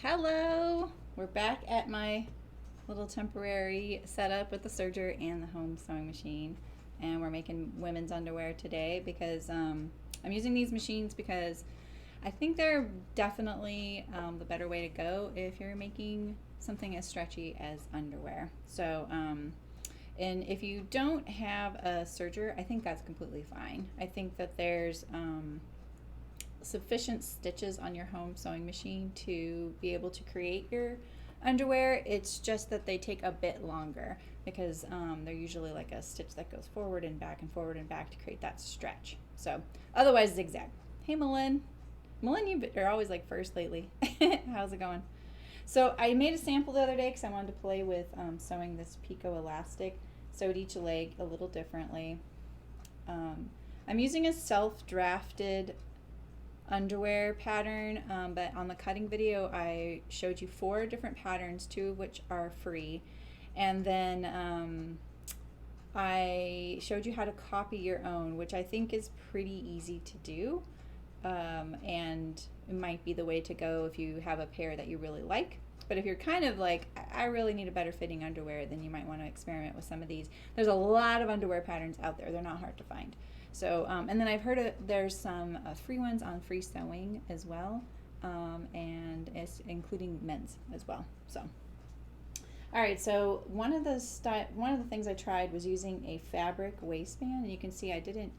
Hello! We're back at my little temporary setup with the serger and the home sewing machine. And we're making women's underwear today because I'm using these machines because I think they're definitely the better way to go if you're making something as stretchy as underwear. And if you don't have a serger, I think that's completely fine. I think that there's sufficient stitches on your home sewing machine to be able to create your underwear. It's just that they take a bit longer because they're usually like a stitch that goes forward and back and forward and back to create that stretch. So otherwise zigzag. Hey Malin. Malin, you are always like first lately. How's it going? So I made a sample the other day because I wanted to play with sewing this Pico elastic. Sewed each leg a little differently. I'm using a self-drafted underwear pattern, but on the cutting video I showed you 4 different patterns, 2 of which are free, and then I showed you how to copy your own, which I think is pretty easy to do, and it might be the way to go if you have a pair that you really like. But if you're kind of like, I really need a better fitting underwear, then you might want to experiment with some of these. There's a lot of underwear patterns out there. They're not hard to find. So, and then I've heard there's some free ones on free sewing as well, and it's including men's as well. So, all right. So one of the things I tried was using a fabric waistband, and you can see I didn't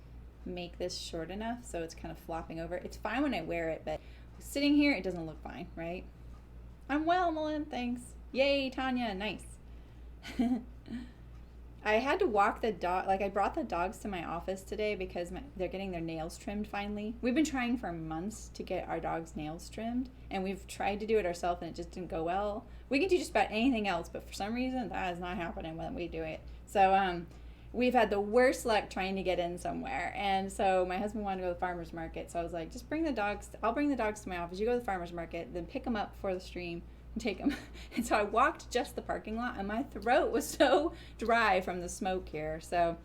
make this short enough, so it's kind of flopping over. It's fine when I wear it, but sitting here, it doesn't look fine, right? I'm well, Malin, thanks. Yay, Tanya, nice. I had to walk the dog, like I brought the dogs to my office today because they're getting their nails trimmed finally. We've been trying for months to get our dogs' nails trimmed, and we've tried to do it ourselves and it just didn't go well. We can do just about anything else, but for some reason that is not happening when we do it. So we've had the worst luck trying to get in somewhere. And so my husband wanted to go to the farmer's market, so I was like, just bring the dogs, I'll bring the dogs to my office, you go to the farmer's market, then pick them up before the stream and take them. And so I walked just the parking lot, and my throat was so dry from the smoke here. So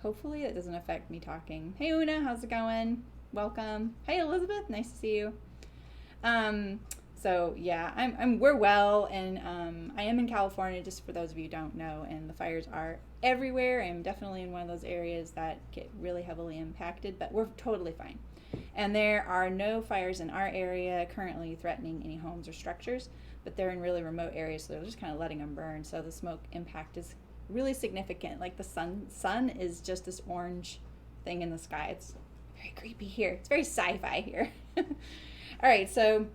hopefully it doesn't affect me talking. Hey Una, how's it going? Welcome. Hey Elizabeth, nice to see you. So yeah, we're well, and I am in California, just for those of you who don't know, and the fires are everywhere. I'm definitely in one of those areas that get really heavily impacted, but we're totally fine. And there are no fires in our area currently threatening any homes or structures, but they're in really remote areas, so they're just kind of letting them burn. So the smoke impact is really significant. Like the sun is just this orange thing in the sky. It's very creepy here. It's very sci-fi here. All right, so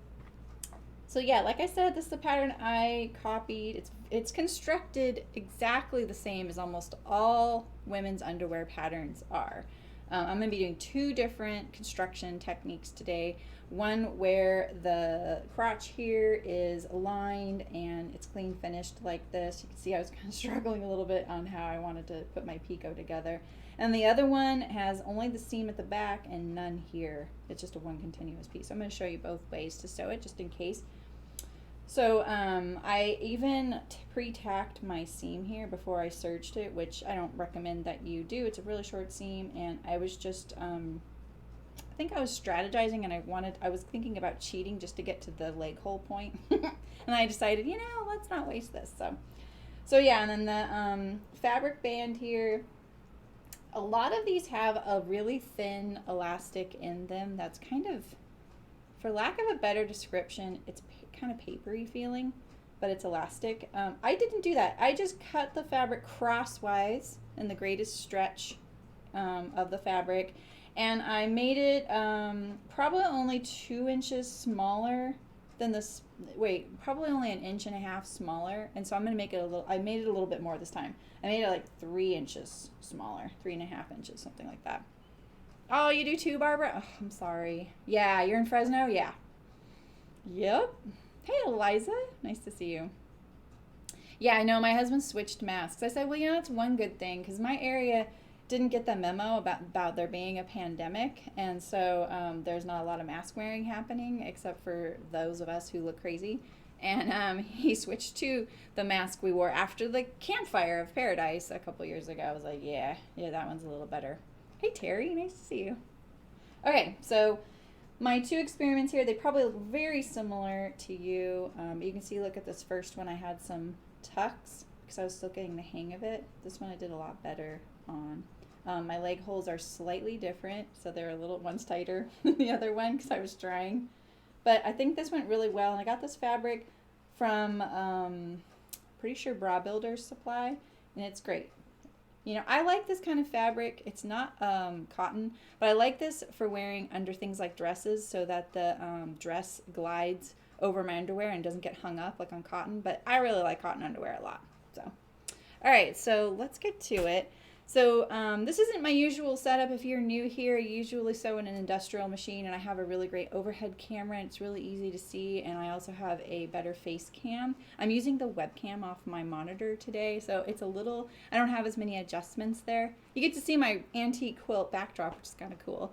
yeah, like I said, this is the pattern I copied. It's constructed exactly the same as almost all women's underwear patterns are. I'm going to be doing 2 different construction techniques today. One where the crotch here is aligned and it's clean finished like this. You can see I was kind of struggling a little bit on how I wanted to put my Pico together. And the other one has only the seam at the back and none here. It's just a one continuous piece. So I'm going to show you both ways to sew it just in case. So I even pre-tacked my seam here before I serged it, which I don't recommend that you do. It's a really short seam, and I was just, I think I was strategizing, and I was thinking about cheating just to get to the leg hole point. And I decided, let's not waste this. So yeah, and then the fabric band here, a lot of these have a really thin elastic in them that's kind of, for lack of a better description, it's kind of papery feeling, but it's elastic. I didn't do that. I just cut the fabric crosswise in the greatest stretch of the fabric, and I made it probably only 2 inches smaller than this. Wait, probably only 1.5 inches smaller. And so I'm gonna make it I made it a little bit more this time. I made it like 3 inches smaller, 3.5 inches, something like that. Oh, you do too, Barbara? Oh, I'm sorry. Yeah, you're in Fresno? Yeah. Yep. Hey, Eliza. Nice to see you. Yeah, I know my husband switched masks. I said, well, that's one good thing, because my area didn't get the memo about there being a pandemic, and so there's not a lot of mask wearing happening, except for those of us who look crazy. And he switched to the mask we wore after the campfire of paradise a couple years ago. I was like, yeah, that one's a little better. Hey, Terry, nice to see you. Okay, so My two experiments here, they probably look very similar to you. You can see, look at this first one, I had some tucks because I was still getting the hang of it. This one I did a lot better on. My leg holes are slightly different, so they're a little, one's tighter than the other one because I was trying. But I think this went really well, and I got this fabric from, pretty sure Bra Builder's Supply, and it's great. You know, I like this kind of fabric. It's not cotton, but I like this for wearing under things like dresses so that the dress glides over my underwear and doesn't get hung up like on cotton. But I really like cotton underwear a lot. So, all right, so let's get to it. So this isn't my usual setup. If you're new here, I usually sew in an industrial machine, and I have a really great overhead camera, and it's really easy to see, and I also have a better face cam. I'm using the webcam off my monitor today, so it's a little, I don't have as many adjustments there. You get to see my antique quilt backdrop, which is kind of cool.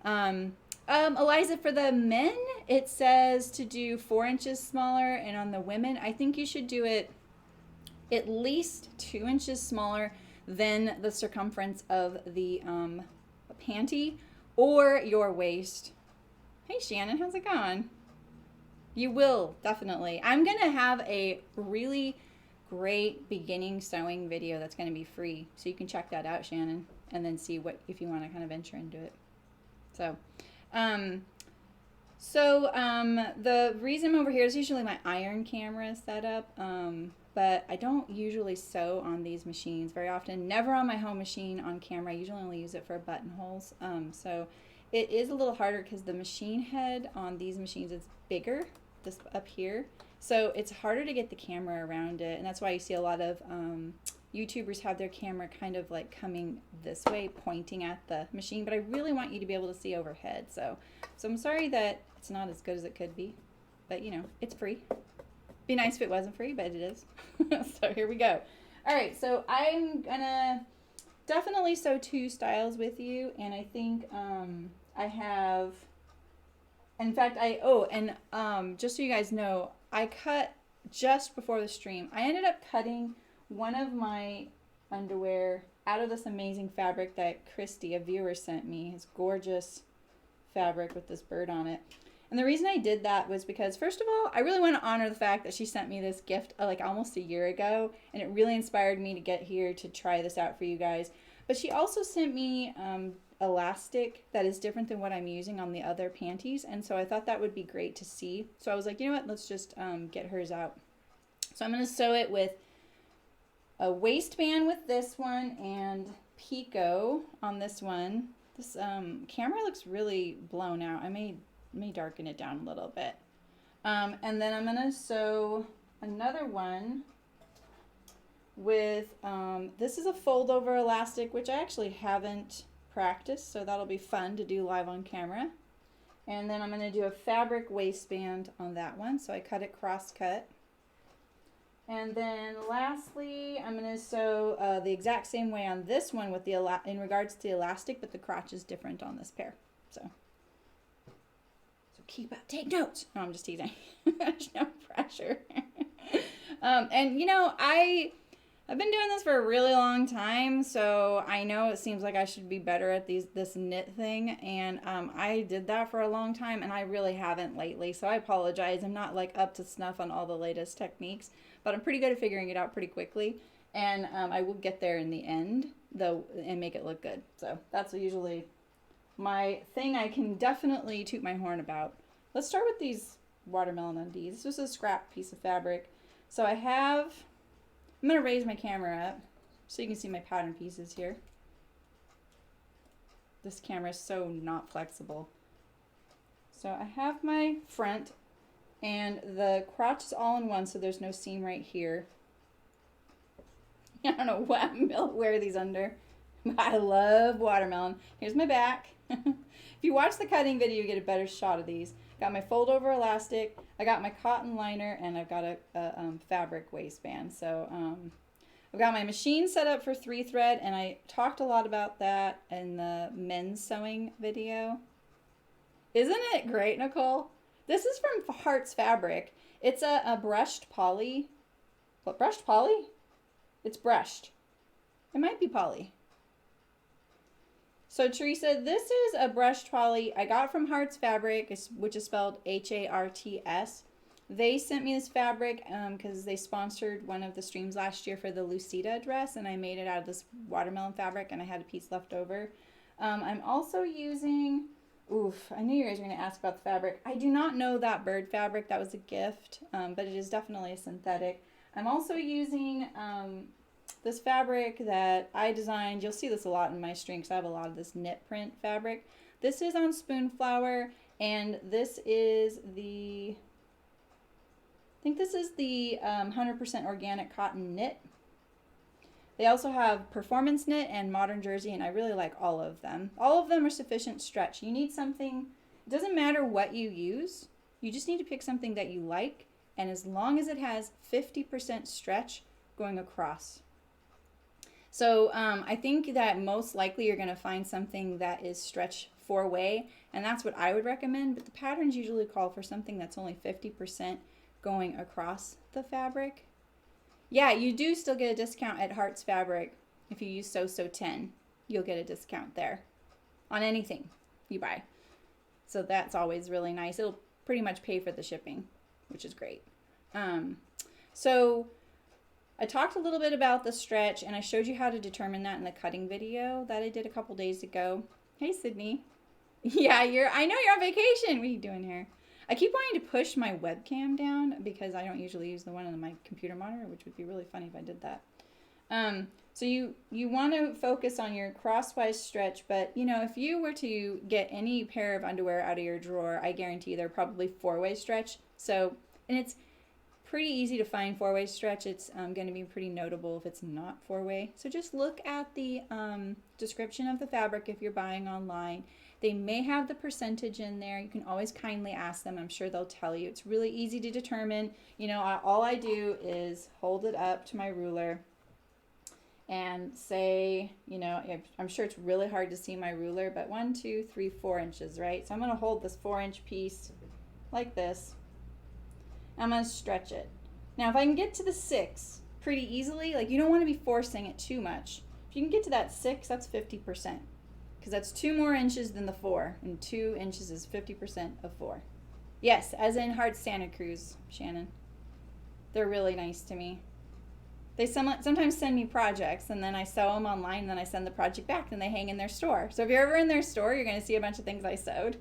Eliza, for the men, it says to do 4 inches smaller, and on the women, I think you should do it at least 2 inches smaller than the circumference of the panty or your waist. Hey Shannon, how's it going? You will, definitely. I'm gonna have a really great beginning sewing video that's gonna be free, so you can check that out, Shannon, and then see what, if you want to kind of venture into it. So the reason I'm over here is usually my iron camera setup, but I don't usually sew on these machines very often. Never on my home machine on camera. I usually only use it for buttonholes. So it is a little harder because the machine head on these machines is bigger, this up here. So it's harder to get the camera around it, and that's why you see a lot of YouTubers have their camera kind of like coming this way, pointing at the machine, but I really want you to be able to see overhead. So I'm sorry that it's not as good as it could be, but you know, it's free. Be nice if it wasn't free, but it is. So here we go. All right, so I'm gonna definitely sew 2 styles with you, and I think I have, in fact, just so you guys know, I cut just before the stream. I ended up cutting one of my underwear out of this amazing fabric that Christy, a viewer, sent me. It's gorgeous fabric with this bird on it. And the reason I did that was because, first of all, I really want to honor the fact that she sent me this gift like almost a year ago, and it really inspired me to get here to try this out for you guys. But she also sent me elastic that is different than what I'm using on the other panties, and so I thought that would be great to see. So I was like, you know what, let's just get hers out. So I'm going to sew it with a waistband with this one and picot on this one. This camera looks really blown out. I may darken it down a little bit. And then I'm going to sew another one with, this is a fold over elastic, which I actually haven't practiced, so that'll be fun to do live on camera. And then I'm going to do a fabric waistband on that one, so I cut it cross cut. And then lastly, I'm going to sew the exact same way on this one with the in regards to the elastic, but the crotch is different on this pair. So keep up, take notes. No, I'm just teasing. There's no pressure. And you know, I've been doing this for a really long time, so I know it seems like I should be better at this knit thing, and I did that for a long time, and I really haven't lately, so I apologize. I'm not like up to snuff on all the latest techniques, but I'm pretty good at figuring it out pretty quickly, and I will get there in the end, though, and make it look good. So that's usually my thing I can definitely toot my horn about. Let's start with these watermelon undies. This is a scrap piece of fabric. So I'm going to raise my camera up so you can see my pattern pieces here. This camera is so not flexible. So I have my front, and the crotch is all in one, so there's no seam right here. I don't know what I'm going to wear these under. I love watermelon. Here's my back. If you watch the cutting video, you get a better shot of these. Got my fold over elastic, I got my cotton liner, and I've got a fabric waistband. So I've got my machine set up for 3-thread, and I talked a lot about that in the men's sewing video. Isn't it great, Nicole? This is from Hearts Fabric. It's a brushed poly. What, brushed poly? It's brushed. It might be poly. So Teresa, this is a brush trolley I got from Harts Fabric, which is spelled Harts. They sent me this fabric because they sponsored one of the streams last year for the Lucida dress, and I made it out of this watermelon fabric, and I had a piece left over. I'm also using, I knew you guys were going to ask about the fabric. I do not know that bird fabric. That was a gift, but it is definitely a synthetic. I'm also using this fabric that I designed. You'll see this a lot in my stream because I have a lot of this knit print fabric. This is on Spoonflower, and this is the, I think this is the 100% organic cotton knit. They also have performance knit and modern jersey, and I really like all of them. All of them are sufficient stretch. You need something, it doesn't matter what you use, you just need to pick something that you like, and as long as it has 50% stretch going across. So I think that most likely you're going to find something that is stretch 4-way, and that's what I would recommend, but the patterns usually call for something that's only 50% going across the fabric. Yeah, you do still get a discount at Harts Fabric. If you use So10, you'll get a discount there on anything you buy. So that's always really nice. It'll pretty much pay for the shipping, which is great. So I talked a little bit about the stretch, and I showed you how to determine that in the cutting video that I did a couple days ago. Hey, Sydney. Yeah, I know you're on vacation. What are you doing here? I keep wanting to push my webcam down because I don't usually use the one on my computer monitor, which would be really funny if I did that. So you want to focus on your crosswise stretch, but you know, if you were to get any pair of underwear out of your drawer, I guarantee they're probably 4-way stretch. So, and it's pretty easy to find 4-way stretch. It's going to be pretty notable if it's not 4-way. So just look at the description of the fabric if you're buying online. They may have the percentage in there. You can always kindly ask them. I'm sure they'll tell you. It's really easy to determine. You know, all I do is hold it up to my ruler and say, you know, I'm sure it's really hard to see my ruler, but 1, 2, 3, 4 inches, right? So I'm going to hold this 4-inch piece like this. I'm going to stretch it. Now, if I can get to the 6 pretty easily, like you don't want to be forcing it too much. If you can get to that 6, that's 50%. Because that's 2 more inches than the 4, and 2 inches is 50% of 4. Yes, as in Hard Santa Cruz, Shannon. They're really nice to me. They sometimes send me projects, and then I sew them online, and then I send the project back, and they hang in their store. So if you're ever in their store, you're going to see a bunch of things I sewed.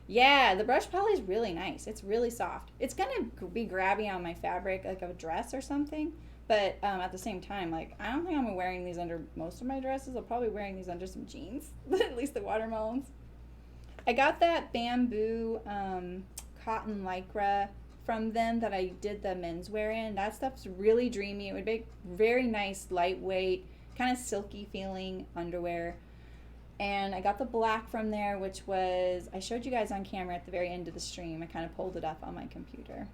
Yeah, the brush poly is really nice. It's really soft. It's going to be grabby on my fabric, like a dress or something. But at the same time, like, I don't think I'm wearing these under most of my dresses. I'm probably wearing these under some jeans, at least the watermelons. I got that bamboo cotton lycra from them that I did the menswear in. That stuff's really dreamy. It would make very nice, lightweight, kind of silky feeling underwear. And I got the black from there, which was, I showed you guys on camera at the very end of the stream. I kind of pulled it up on my computer.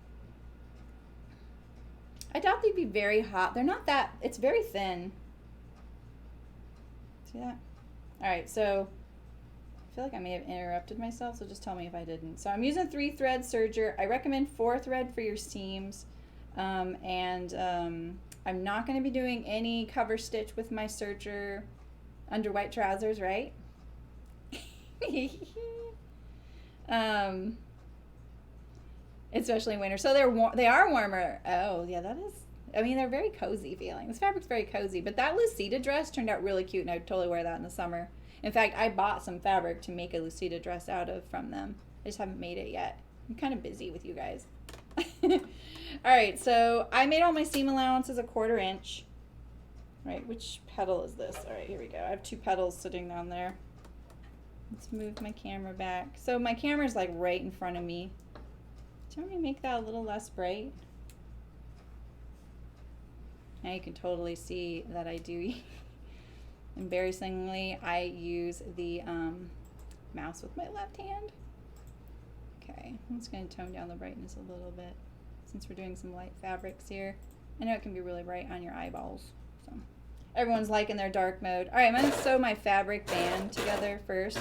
I doubt they'd be very hot. They're not that, it's very thin. See that? All right, so I feel like I may have interrupted myself, so just tell me if I didn't. So I'm using 3-thread serger. I recommend 4-thread for your seams. I'm not going to be doing any cover stitch with my serger under white trousers, right? Especially in winter. So they are warmer. Oh, yeah, that is, I mean, they're very cozy feeling. This fabric's very cozy, but that Lucida dress turned out really cute, and I would totally wear that in the summer. In fact, I bought some fabric to make a Lucida dress out of from them. I just haven't made it yet. I'm kind of busy with you guys. All right, so I made all my seam allowances a 1/4 inch. All right, which petal is this? All right, here we go. I have 2 petals sitting down there. Let's move my camera back. So my camera's like right in front of me. Do you want me to make that a little less bright? Now you can totally see that I do. Embarrassingly, I use the mouse with my left hand. Okay, I'm just going to tone down the brightness a little bit since we're doing some light fabrics here. I know it can be really bright on your eyeballs. So everyone's liking their dark mode. All right, I'm going to sew my fabric band together first.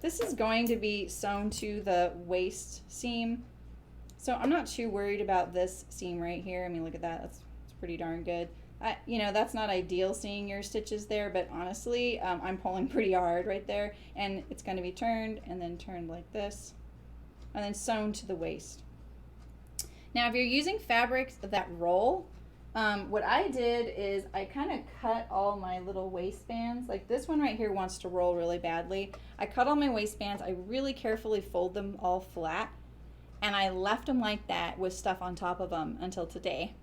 This is going to be sewn to the waist seam. So I'm not too worried about this seam right here. I mean, look at that. That's pretty darn good. You know, that's not ideal seeing your stitches there, but honestly, I'm pulling pretty hard right there, and it's going to be turned and then turned like this, and then sewn to the waist. Now, if you're using fabrics that roll, what I did is I kind of cut all my little waistbands. Like this one right here wants to roll really badly. I cut all my waistbands. I really carefully fold them all flat, and I left them like that with stuff on top of them until today.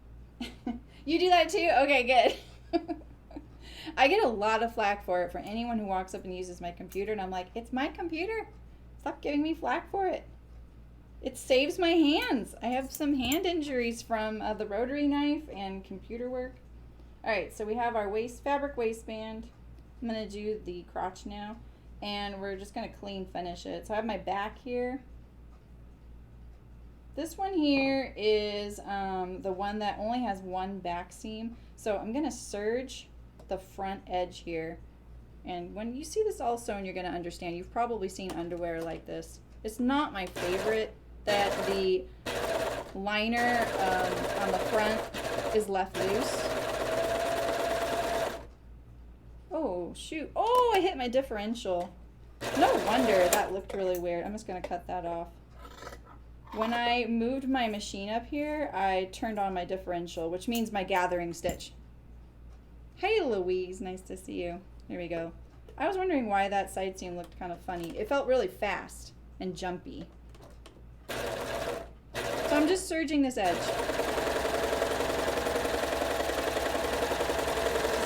You do that too? Okay, good. I get a lot of flack for it for anyone who walks up and uses my computer, and I'm like, it's my computer. Stop giving me flack for it. It saves my hands. I have some hand injuries from the rotary knife and computer work. All right, so we have our fabric waistband. I'm gonna do the crotch now, and we're just gonna clean finish it. So I have my back here. This one here is the one that only has one back seam. So I'm gonna serge the front edge here. And when you see this all sewn, you're gonna understand. You've probably seen underwear like this. It's not my favorite that the liner on the front is left loose. Oh, shoot. Oh, I hit my differential. No wonder that looked really weird. I'm just gonna cut that off. When I moved my machine up here, I turned on my differential, which means my gathering stitch. Hey, Louise, nice to see you. There we go. I was wondering why that side seam looked kind of funny. It felt really fast and jumpy. So I'm just serging this edge.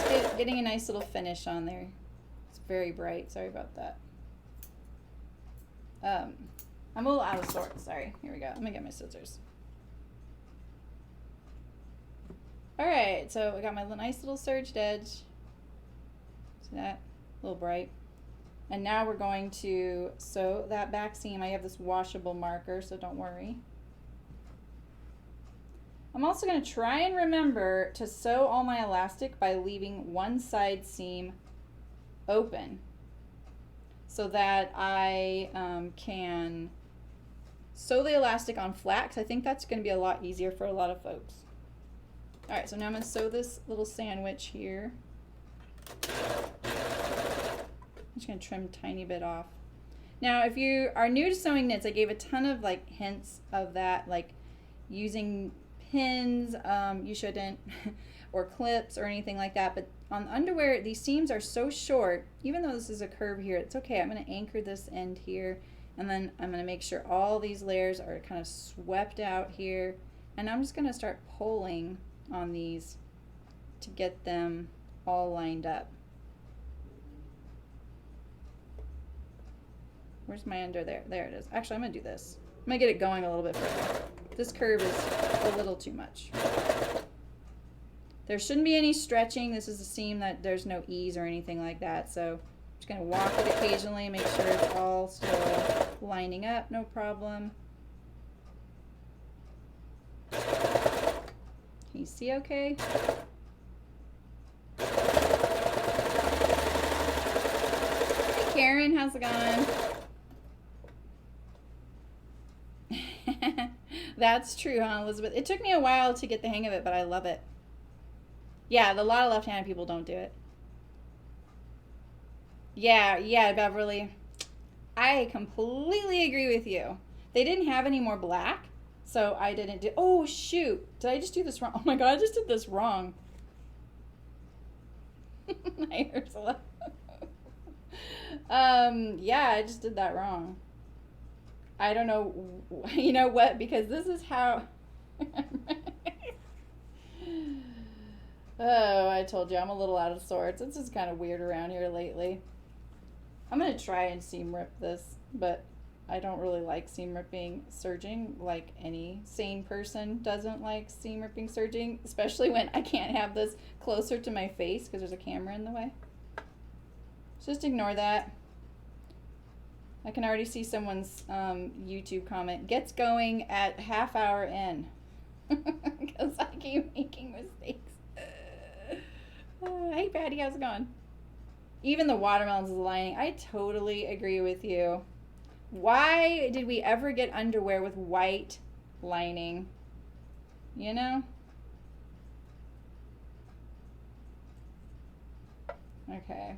Just getting a nice little finish on there. It's very bright, sorry about that. I'm a little out of sorts, sorry. Here we go, I'm gonna get my scissors. All right, so I got my nice little serged edge. See that? A little bright. And now we're going to sew that back seam. I have this washable marker, so don't worry. I'm also going to try and remember to sew all my elastic by leaving one side seam open so that I can sew the elastic on flat, because I think that's going to be a lot easier for a lot of folks. All right, so now I'm going to sew this little sandwich here. I'm just going to trim a tiny bit off. Now, if you are new to sewing knits, I gave a ton of like hints of that, like using pins, you shouldn't, or clips or anything like that. But on underwear, these seams are so short, even though this is a curve here, it's okay. I'm going to anchor this end here, and then I'm going to make sure all these layers are kind of swept out here. And I'm just going to start pulling on these to get them all lined up. Where's my under there? There it is. Actually, I'm going to do this. I'm going to get it going a little bit further. This curve is a little too much. There shouldn't be any stretching. This is a seam that there's no ease or anything like that. So I'm just going to walk it occasionally, make sure it's all still lining up, no problem. Can you see okay? Hey Karen, how's it going? That's true, huh, Elizabeth? It took me a while to get the hang of it, but I love it. Yeah, a lot of left-handed people don't do it. Yeah, Beverly. I completely agree with you. They didn't have any more black, so I didn't do... Oh, shoot. Did I just do this wrong? Oh, my God, I just did this wrong. Hi, Ursula. Yeah, I just did that wrong. I don't know, you know what, because this is how, oh, I told you, I'm a little out of sorts. It's just kind of weird around here lately. I'm going to try and seam rip this, but I don't really like seam ripping serging, like any sane person doesn't like seam ripping serging, especially when I can't have this closer to my face because there's a camera in the way. Just ignore that. I can already see someone's YouTube comment. Gets going at half hour in. Because I keep making mistakes. Hey Patty, how's it going? Even the watermelons is lining. I totally agree with you. Why did we ever get underwear with white lining? You know? Okay.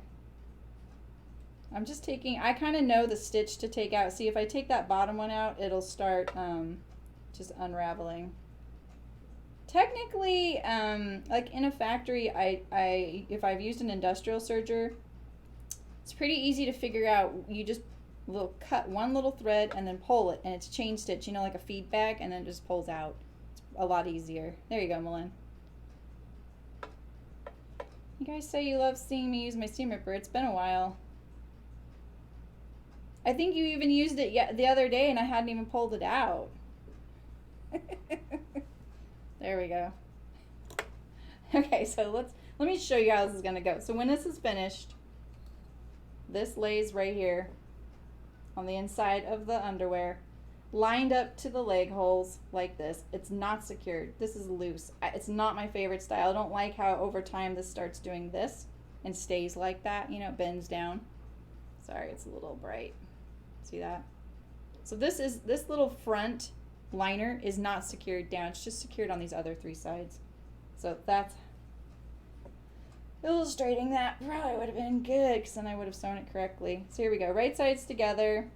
I'm just taking, I kind of know the stitch to take out. See, if I take that bottom one out, it'll start just unraveling. Technically, like in a factory, if I've used an industrial serger, it's pretty easy to figure out. You just will cut one little thread and then pull it, and it's chain stitch, you know, like a feed bag, and then it just pulls out. It's a lot easier. There you go, Malin. You guys say you love seeing me use my seam ripper. It's been a while. I think you even used it the other day and I hadn't even pulled it out. There we go. Okay, so let me show you how this is gonna go. So when this is finished, this lays right here on the inside of the underwear, lined up to the leg holes like this. It's not secured. This is loose. It's not my favorite style. I don't like how over time this starts doing this and stays like that, you know, it bends down. Sorry, it's a little bright. See that? So this little front liner is not secured down. It's just secured on these other three sides. So that's illustrating that probably would have been good because then I would have sewn it correctly. So here we go. Right sides together.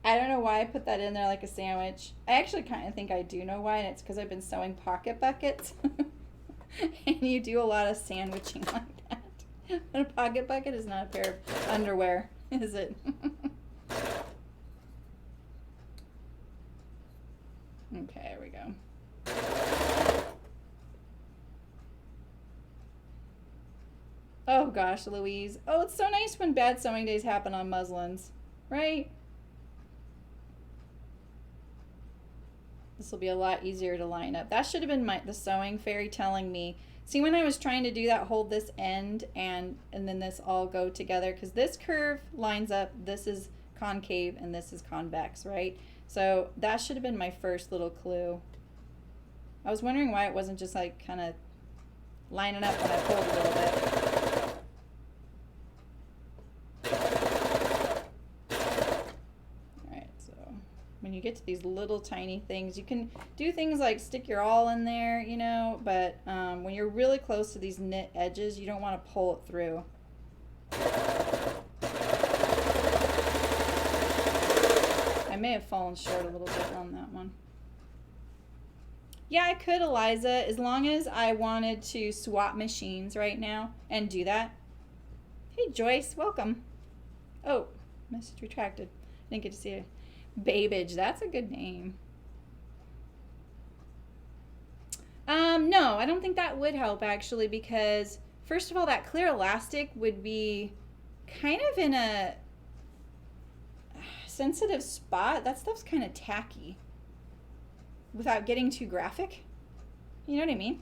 I don't know why I put that in there like a sandwich. I actually kind of think I do know why, and it's because I've been sewing pocket buckets. And you do a lot of sandwiching like that. But a pocket bucket is not a pair of underwear, is it? Okay, here we go. Oh gosh, Louise. Oh, it's so nice when bad sewing days happen on muslins, right? This will be a lot easier to line up. That should have been the sewing fairy telling me. See, when I was trying to do that, hold this end and then this all go together, because this curve lines up, this is concave, and this is convex, right? So that should have been my first little clue. I was wondering why it wasn't just like kind of lining up when I pulled a little bit. Alright, so when you get to these little tiny things, you can do things like stick your awl in there, you know, but when you're really close to these knit edges, you don't want to pull it through. I may have fallen short a little bit on that one. Yeah, I could, Eliza, as long as I wanted to swap machines right now and do that. Hey, Joyce, welcome. Oh, message retracted. Didn't get to see it. Babage, that's a good name. No, I don't think that would help actually, because first of all, that clear elastic would be kind of in a sensitive spot. That stuff's kind of tacky without getting too graphic. You know what I mean?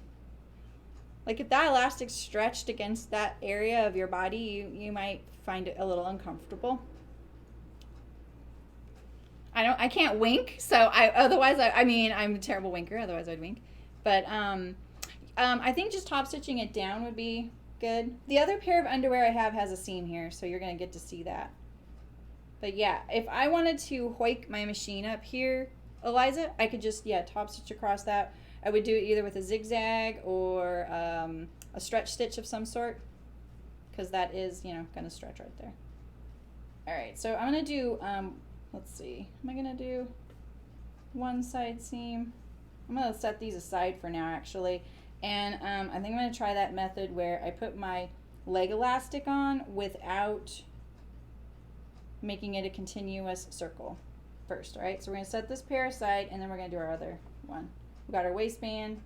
Like if that elastic stretched against that area of your body, you might find it a little uncomfortable. I can't wink, so I mean I'm a terrible winker, otherwise I'd wink. But I think just top stitching it down would be good. The other pair of underwear I have has a seam here, so you're gonna get to see that. But yeah, if I wanted to hoik my machine up here, Eliza, I could just, yeah, top stitch across that. I would do it either with a zigzag or a stretch stitch of some sort, because that is, you know, gonna stretch right there. All right, so I'm gonna do, let's see, am I gonna do one side seam? I'm gonna set these aside for now, actually. And I think I'm gonna try that method where I put my leg elastic on without making it a continuous circle first. All right, so we're gonna set this pair aside, and then we're gonna do our other one. We got our waistband.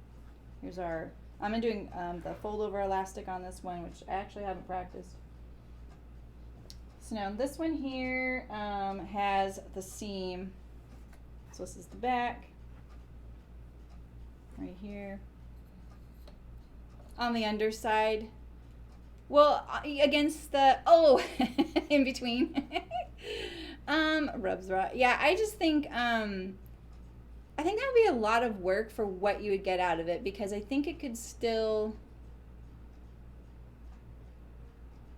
Here's our, I'm doing the fold over elastic on this one, which I actually haven't practiced. So now this one here has the seam. So this is the back, right here. On the underside, well, against the, oh, in between. Rubs raw. Yeah, I just think, I think that would be a lot of work for what you would get out of it, because I think it could still,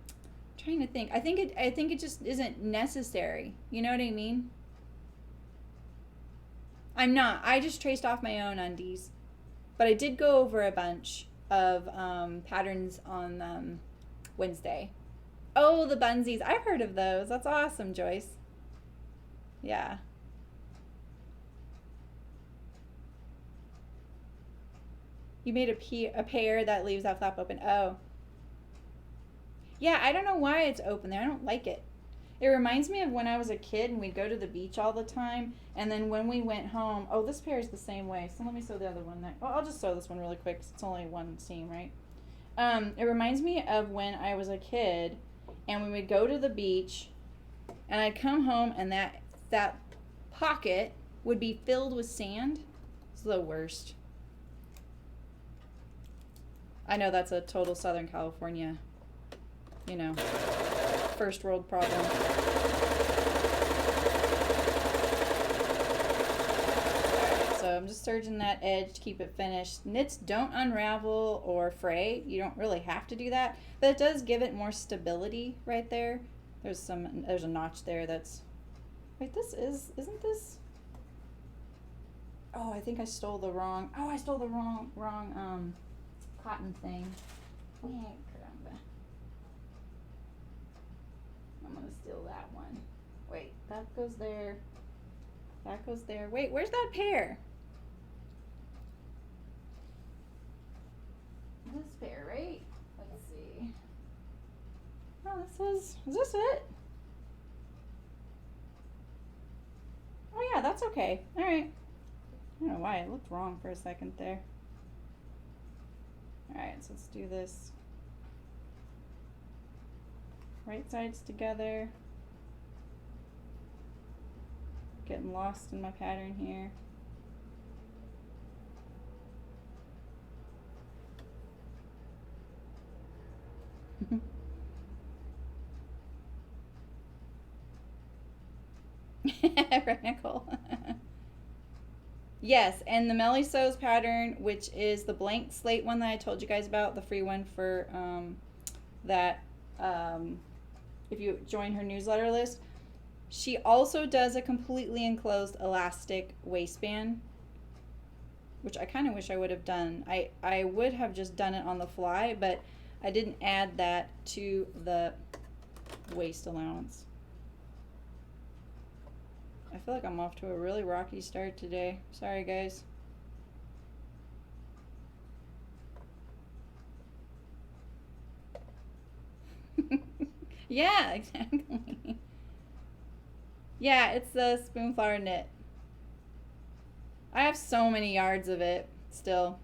I'm trying to think. I think it just isn't necessary. You know what I mean? I'm not. I just traced off my own undies, but I did go over a bunch of patterns on Wednesday. Oh, the bunsies. I've heard of those. That's awesome, Joyce. Yeah. You made a pair that leaves that flap open. Oh. Yeah, I don't know why it's open there. I don't like it. It reminds me of when I was a kid and we'd go to the beach all the time. And then when we went home, oh, this pair is the same way. So let me sew the other one next. Well, I'll just sew this one really quick 'cause it's only one seam, right? It reminds me of when I was a kid and we would go to the beach and I'd come home and that pocket would be filled with sand. It's the worst. I know that's a total Southern California, first world problem. Alright, so I'm just serging that edge to keep it finished. Knits don't unravel or fray. You don't really have to do that, but it does give it more stability right there. There's a notch there that's, wait, isn't this? Oh, I think I stole the wrong cotton thing. I'm gonna steal that one. Wait, that goes there. That goes there. Wait, where's that pair? This pair, right? Let's see. Oh, is this it? Oh yeah, that's okay. All right. I don't know why it looked wrong for a second there. Alright, so let's do this. Right sides together. Getting lost in my pattern here. Nicole. Yes, and the Melly Sews pattern, which is the blank slate one that I told you guys about, the free one for if you join her newsletter list, she also does a completely enclosed elastic waistband, which I kind of wish I would have done. I would have just done it on the fly, but I didn't add that to the waist allowance. I feel like I'm off to a really rocky start today. Sorry, guys. Yeah, exactly. Yeah, it's the spoonflower knit. I have so many yards of it still.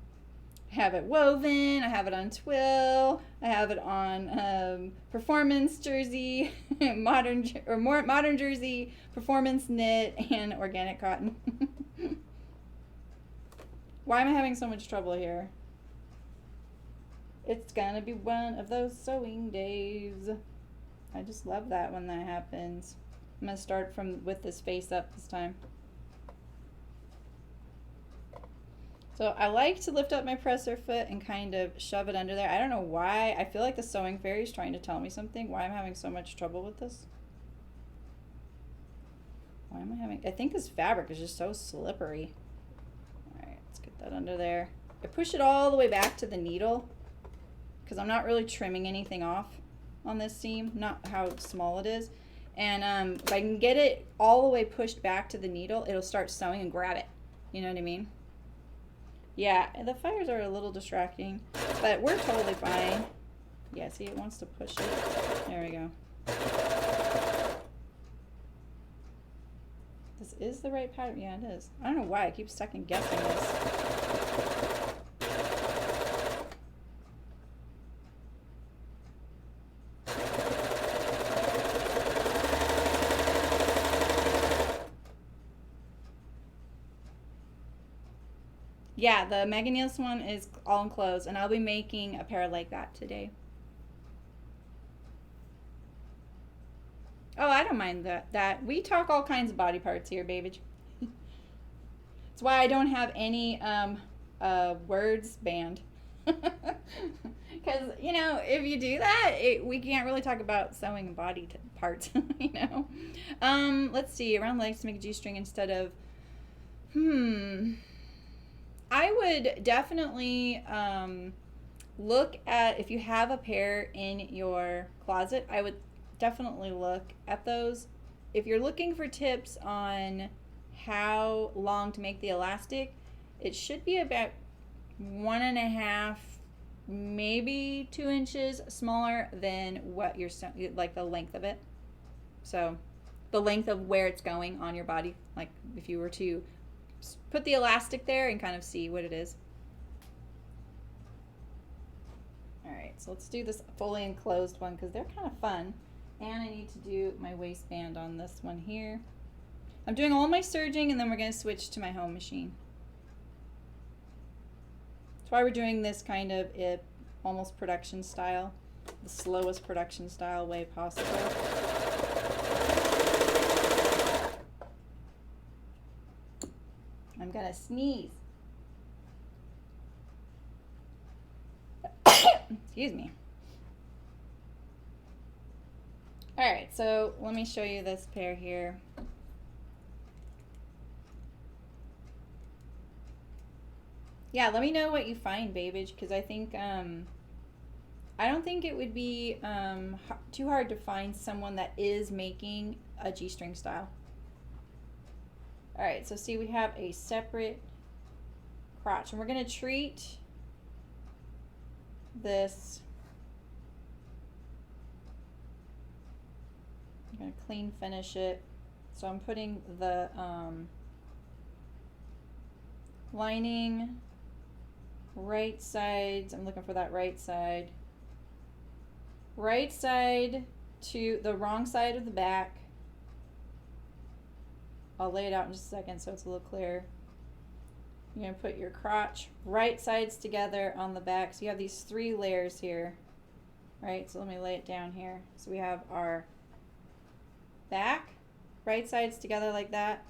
I have it woven, I have it on twill, I have it on performance jersey, modern jersey, performance knit, and organic cotton. Why am I having so much trouble here? It's gonna be one of those sewing days. I just love that when that happens. I'm gonna start with this face up this time. So I like to lift up my presser foot and kind of shove it under there. I don't know why. I feel like the sewing fairy is trying to tell me something. Why I'm having so much trouble with this. Why am I having... I think this fabric is just so slippery. Alright, let's get that under there. I push it all the way back to the needle because I'm not really trimming anything off on this seam. Not how small it is. And if I can get it all the way pushed back to the needle, it'll start sewing and grab it. You know what I mean? Yeah, the fires are a little distracting, but we're totally fine. Yeah, see, it wants to push it. There we go. This is the right pattern. Yeah, it is. I don't know why I keep second guessing this. Yeah, the Megan Nielsen one is all enclosed, and I'll be making a pair like that today. Oh, I don't mind that. We talk all kinds of body parts here, baby. That's why I don't have any words banned. Because, if you do that, we can't really talk about sewing body parts, Let's see, around legs to make a G-string instead of, I would definitely look at, if you have a pair in your closet, I would definitely look at those. If you're looking for tips on how long to make the elastic, it should be about 1.5, maybe 2 inches smaller than what you're, like the length of it. So the length of where it's going on your body, like if you were to put the elastic there and kind of see what it is. All right, so let's do this fully enclosed one because they're kind of fun. And I need to do my waistband on this one here. I'm doing all my serging and then we're going to switch to my home machine. That's why we're doing this kind of almost production style, the slowest production style way possible. I'm going to sneeze. Excuse me. All right, so let me show you this pair here. Yeah, let me know what you find, babbage, because I think I don't think it would be too hard to find someone that is making a G-string style. All right, so see, we have a separate crotch, and we're going to treat this. I'm going to clean finish it. So I'm putting the lining right sides. I'm looking for that right side. Right side to the wrong side of the back. I'll lay it out in just a second so it's a little clearer. You're going to put your crotch right sides together on the back. So you have these 3 layers here. Right, so let me lay it down here. So we have our back, right sides together like that.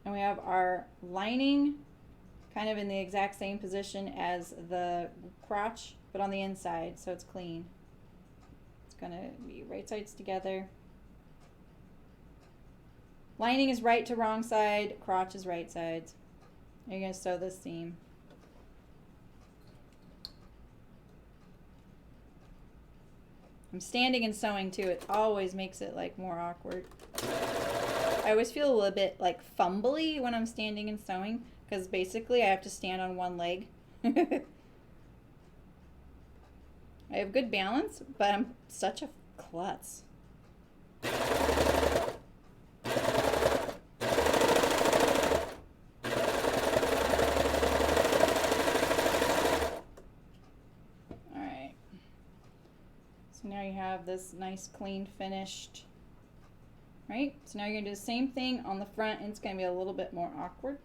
And we have our lining kind of in the exact same position as the crotch, but on the inside, so it's clean. It's gonna be right sides together. Lining is right to wrong side, crotch is right sides. You're gonna sew this seam. I'm standing and sewing too. It always makes it like more awkward. I always feel a little bit like fumbly when I'm standing and sewing because basically I have to stand on one leg. I have good balance, but I'm such a klutz. Now you have this nice clean finished, right? So now you're going to do the same thing on the front, and it's going to be a little bit more awkward.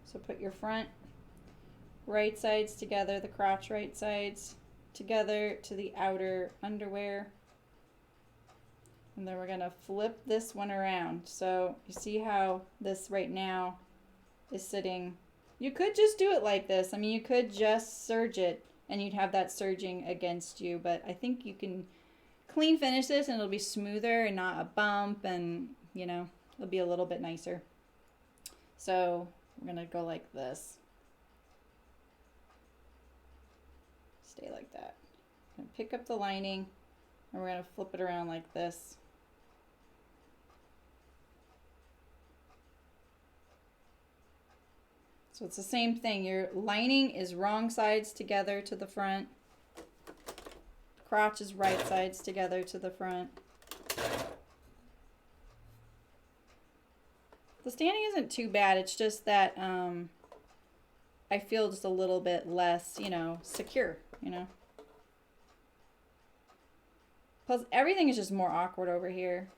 So put your front right sides together, the crotch right sides together to the outer underwear. And then we're going to flip this one around. So you see how this right now is sitting. You could just do it like this. I mean, you could just serge it and you'd have that serging against you, but I think you can clean finish this and it'll be smoother and not a bump, and you know, it'll be a little bit nicer. So we're gonna go like this. Stay like that. I'm gonna pick up the lining and we're gonna flip it around like this. So it's the same thing. Your lining is wrong sides together to the front. Crotch is right sides together to the front. The standing isn't too bad. It's just that I feel just a little bit less, you know, secure, you know. Plus everything is just more awkward over here.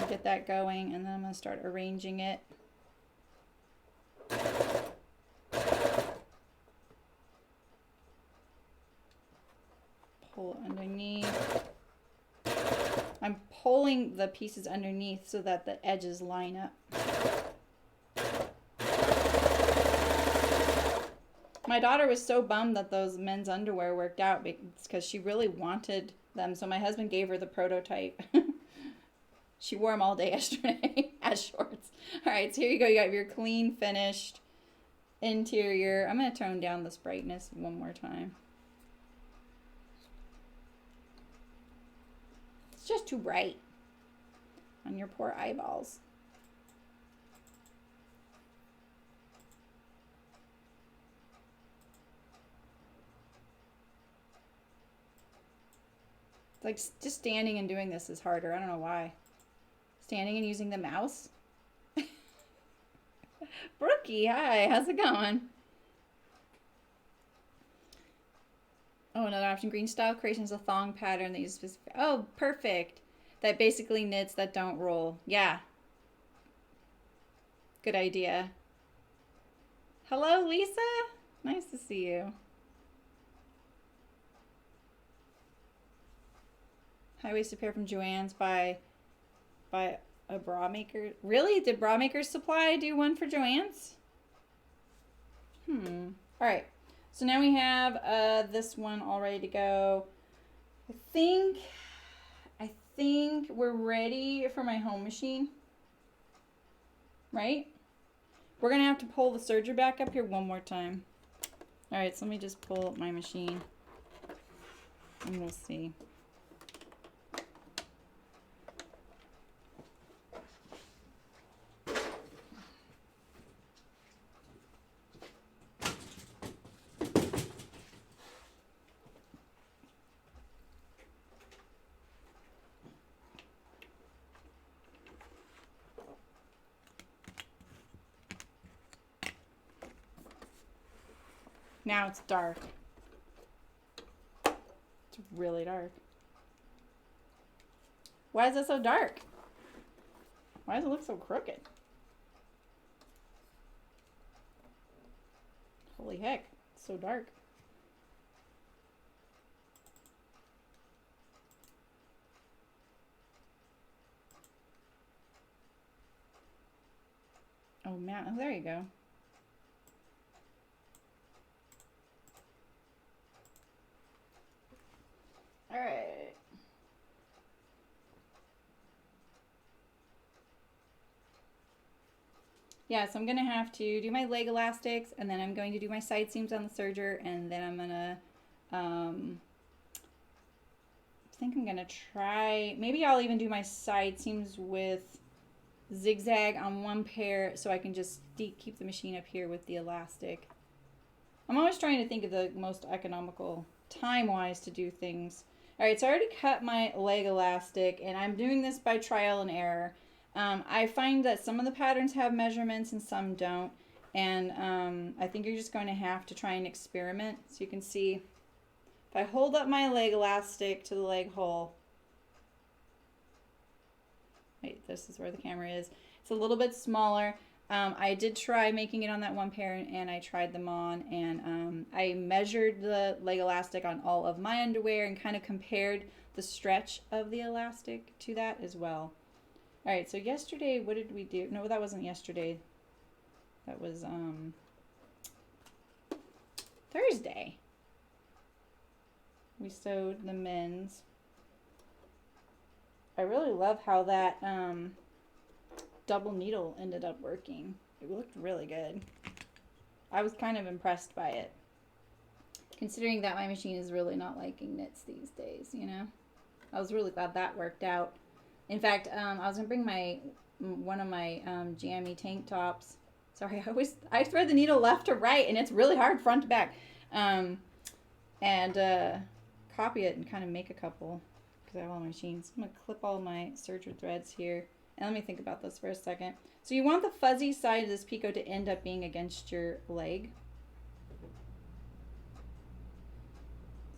Get that going, and then I'm going to start arranging it. Pull it underneath. I'm pulling the pieces underneath so that the edges line up. My daughter was so bummed that those men's underwear worked out because she really wanted them, so my husband gave her the prototype. She wore them all day yesterday as shorts. All right, so here you go. You got your clean, finished interior. I'm going to tone down this brightness one more time. It's just too bright on your poor eyeballs. It's like just standing and doing this is harder. I don't know why. Standing and using the mouse. Brookie, hi, how's it going? Oh, another option. Green style creations a thong pattern that uses specific. Oh, perfect. That basically knits that don't roll. Yeah. Good idea. Hello, Lisa. Nice to see you. High-waisted pair from Joann's by a bra maker. Really? Did Bra Makers Supply do one for Joann's? All right. So now we have this one all ready to go. I think we're ready for my home machine. Right? We're going to have to pull the serger back up here one more time. All right, so let me just pull up my machine and we'll see. Now it's dark. It's really dark. Why is it so dark? Why does it look so crooked? Holy heck, it's so dark. Oh man, oh, there you go. All right. Yeah, so I'm going to have to do my leg elastics, and then I'm going to do my side seams on the serger, and then I'm going to, I think I'm going to try, maybe I'll even do my side seams with zigzag on one pair so I can just keep the machine up here with the elastic. I'm always trying to think of the most economical time-wise to do things. All right, so I already cut my leg elastic, and I'm doing this by trial and error. I find that some of the patterns have measurements and some don't, and I think you're just going to have to try and experiment. So you can see if I hold up my leg elastic to the leg hole, wait, this is where the camera is. It's a little bit smaller. I did try making it on that one pair, and I tried them on, and I measured the leg elastic on all of my underwear and kind of compared the stretch of the elastic to that as well. All right, so yesterday, what did we do? No, that wasn't yesterday. That was Thursday. We sewed the men's. I really love how that double needle ended up working. It looked really good. I was kind of impressed by it, considering that my machine is really not liking knits these days, you know. I was really glad that worked out. In fact, I was gonna bring one of my jammy tank tops. Sorry, I thread the needle left to right, and it's really hard front to back. And copy it and kind of make a couple because I have all my machines. I'm gonna clip all my serger threads here. And let me think about this for a second. So you want the fuzzy side of this picot to end up being against your leg.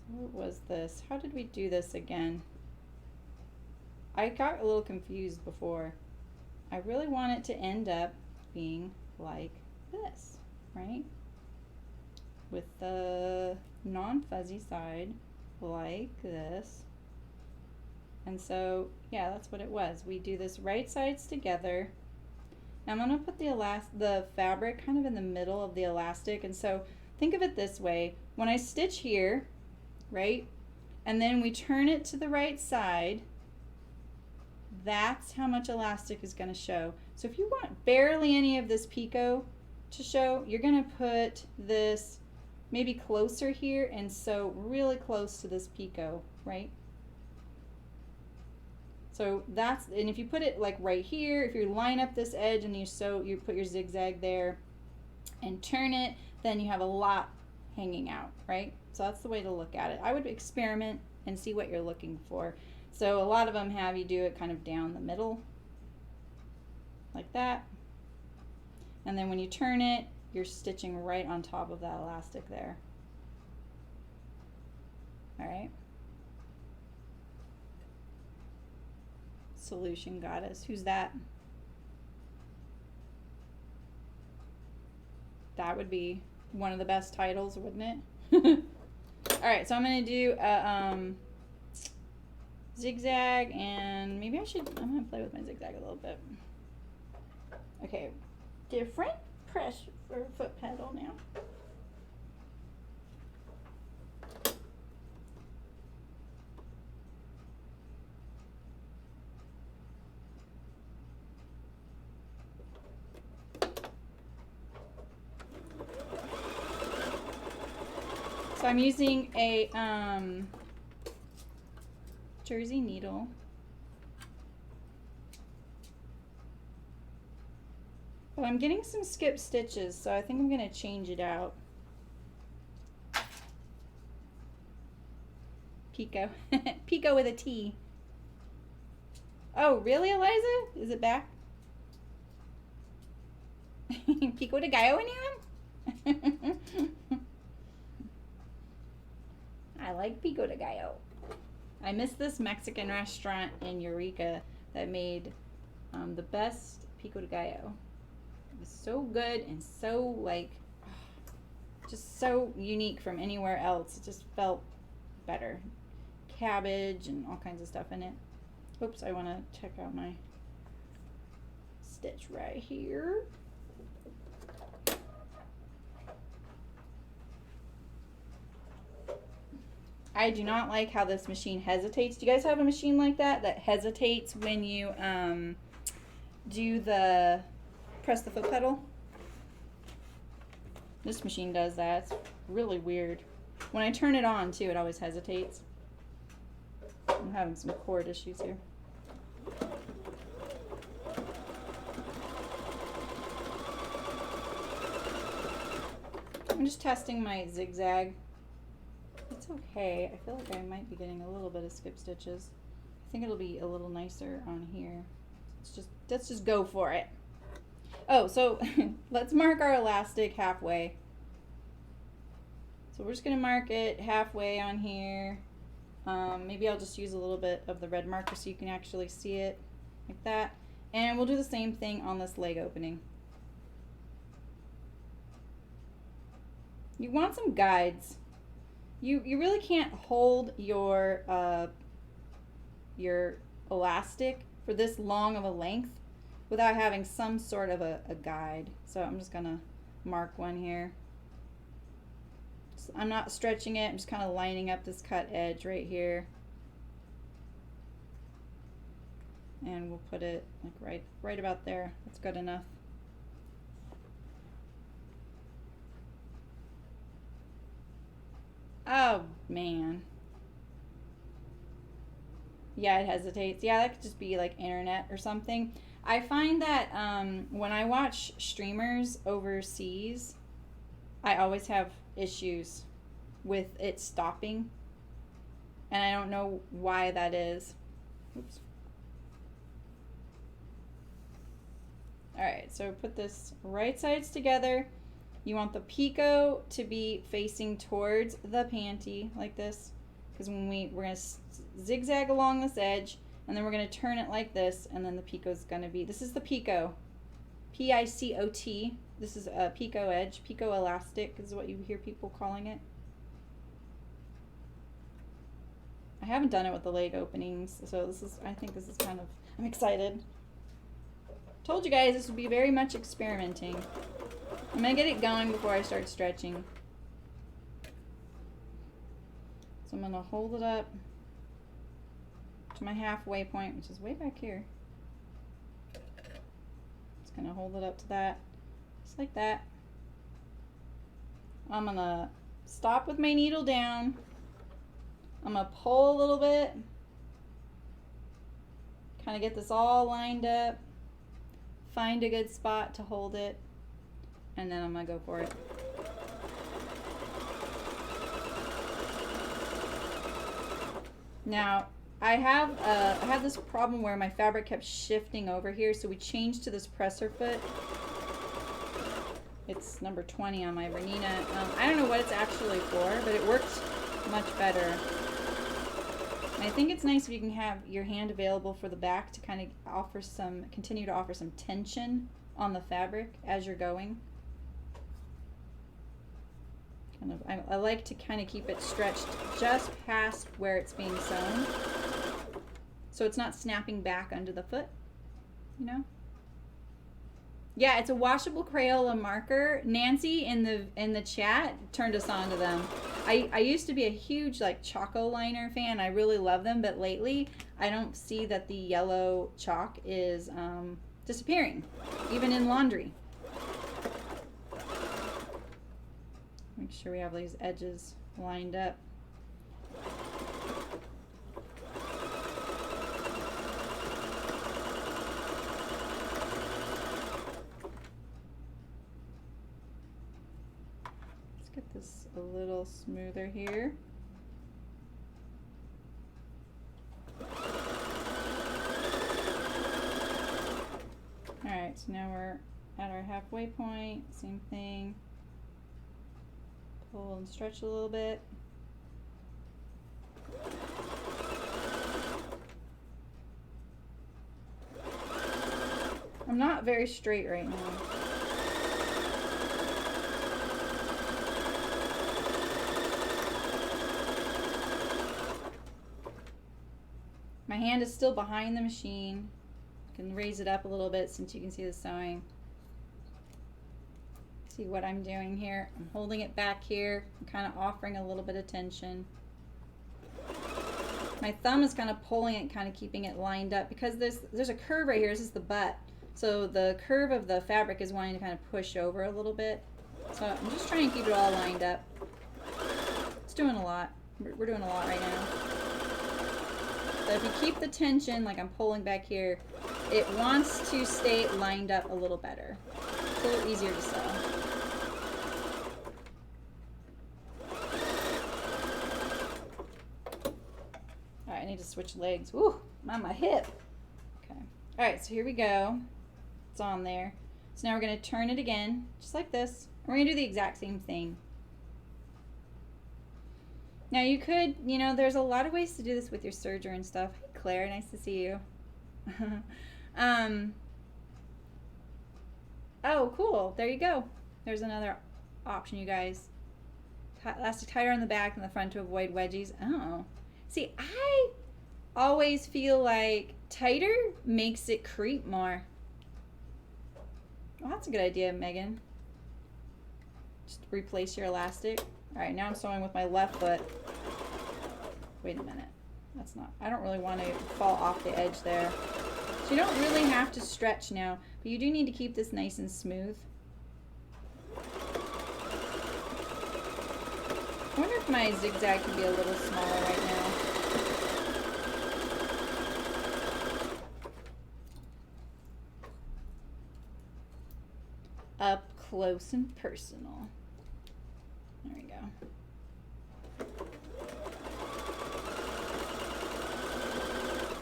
So what was this? How did we do this again? I got a little confused before. I really want it to end up being like this, right? With the non-fuzzy side like this. And so, yeah, that's what it was. We do this right sides together. Now I'm going to put the fabric kind of in the middle of the elastic. And so think of it this way. When I stitch here, right, and then we turn it to the right side, that's how much elastic is going to show. So if you want barely any of this picot to show, you're going to put this maybe closer here and sew really close to this picot, right? So that's, and if you put it like right here, if you line up this edge and you sew, you put your zigzag there and turn it, then you have a lot hanging out, right? So that's the way to look at it. I would experiment and see what you're looking for. So a lot of them have you do it kind of down the middle, like that. And then when you turn it, you're stitching right on top of that elastic there. All right. Solution Goddess. Who's that? That would be one of the best titles, wouldn't it? All right, so I'm going to do a zigzag, and maybe I'm going to play with my zigzag a little bit. Okay, different press or foot pedal now. So I'm using a jersey needle. But I'm getting some skip stitches, so I think I'm going to change it out. Picot. Picot with a T. Oh, really, Eliza? Is it back? Pico de gallo, anyone? I like pico de gallo. I miss this Mexican restaurant in Eureka that made the best pico de gallo. It was so good and so like just so unique from anywhere else. It just felt better. Cabbage and all kinds of stuff in it. Oops, I want to check out my stitch right here. I do not like how this machine hesitates. Do you guys have a machine like that hesitates when you do the press the foot pedal? This machine does that. It's really weird. When I turn it on too, it always hesitates. I'm having some cord issues here. I'm just testing my zigzag. It's okay. I feel like I might be getting a little bit of skip stitches. I think it'll be a little nicer on here. Let's just go for it. Oh, so let's mark our elastic halfway. So we're just gonna mark it halfway on here. Maybe I'll just use a little bit of the red marker so you can actually see it like that. And we'll do the same thing on this leg opening. You want some guides. You really can't hold your elastic for this long of a length without having some sort of a guide. So I'm just gonna mark one here. So I'm not stretching it, I'm just kind of lining up this cut edge right here. And we'll put it like right about there. That's good enough. Oh, man. Yeah, it hesitates. Yeah, that could just be like internet or something. I find that when I watch streamers overseas, I always have issues with it stopping. And I don't know why that is. Oops. Alright, so put this right sides together. You want the picot to be facing towards the panty like this, because when we're going to zigzag along this edge, and then we're going to turn it like this, and then the picot's going to be, this is the picot, P-I-C-O-T. This is a picot edge, picot elastic is what you hear people calling it. I haven't done it with the leg openings, so I think this is kind of, I'm excited. Told you guys this would be very much experimenting. I'm going to get it going before I start stretching. So I'm going to hold it up, to my halfway point, which is way back here. Just gonna hold it up to that, just like that. I'm gonna stop with my needle down. I'm gonna pull a little bit, kind of get this all lined up, find a good spot to hold it, and then I'm gonna go for it. Now, I have this problem where my fabric kept shifting over here, so we changed to this presser foot. It's number 20 on my Vernina. I don't know what it's actually for, but it worked much better. And I think it's nice if you can have your hand available for the back to kind of continue to offer some tension on the fabric as you're going. I like to kind of keep it stretched just past where it's being sewn, so it's not snapping back under the foot, you know? Yeah, it's a washable Crayola marker. Nancy in the chat turned us on to them. I used to be a huge like Choco Liner fan. I really love them, but lately I don't see that the yellow chalk is disappearing, even in laundry. Make sure we have these edges lined up. Let's get this a little smoother here. Alright, so now we're at our halfway point, same thing. Pull and stretch a little bit. I'm not very straight right now. My hand is still behind the machine. I can raise it up a little bit since you can see the sewing. See what I'm doing here. I'm holding it back here. I'm kind of offering a little bit of tension. My thumb is kind of pulling it, kind of keeping it lined up because there's a curve right here. This is the butt. So the curve of the fabric is wanting to kind of push over a little bit. So I'm just trying to keep it all lined up. It's doing a lot. We're doing a lot right now. So if you keep the tension, like I'm pulling back here, it wants to stay lined up a little better. It's a little easier to sew. Alright, I need to switch legs. Woo, I'm on my hip. Okay. Alright, so here we go. It's on there. So now we're going to turn it again, just like this. We're going to do the exact same thing. Now you could, you know, there's a lot of ways to do this with your serger and stuff. Hey Claire, nice to see you. Oh, cool. There you go. There's another option, you guys. Elastic tighter on the back and the front to avoid wedgies. Oh. See, I always feel like tighter makes it creep more. Well, that's a good idea, Megan. Just replace your elastic. All right, now I'm sewing with my left foot. Wait a minute. That's not, I don't really want to fall off the edge there. So you don't really have to stretch now, but you do need to keep this nice and smooth. I wonder if my zigzag could be a little smaller right now. Up close and personal. There we go.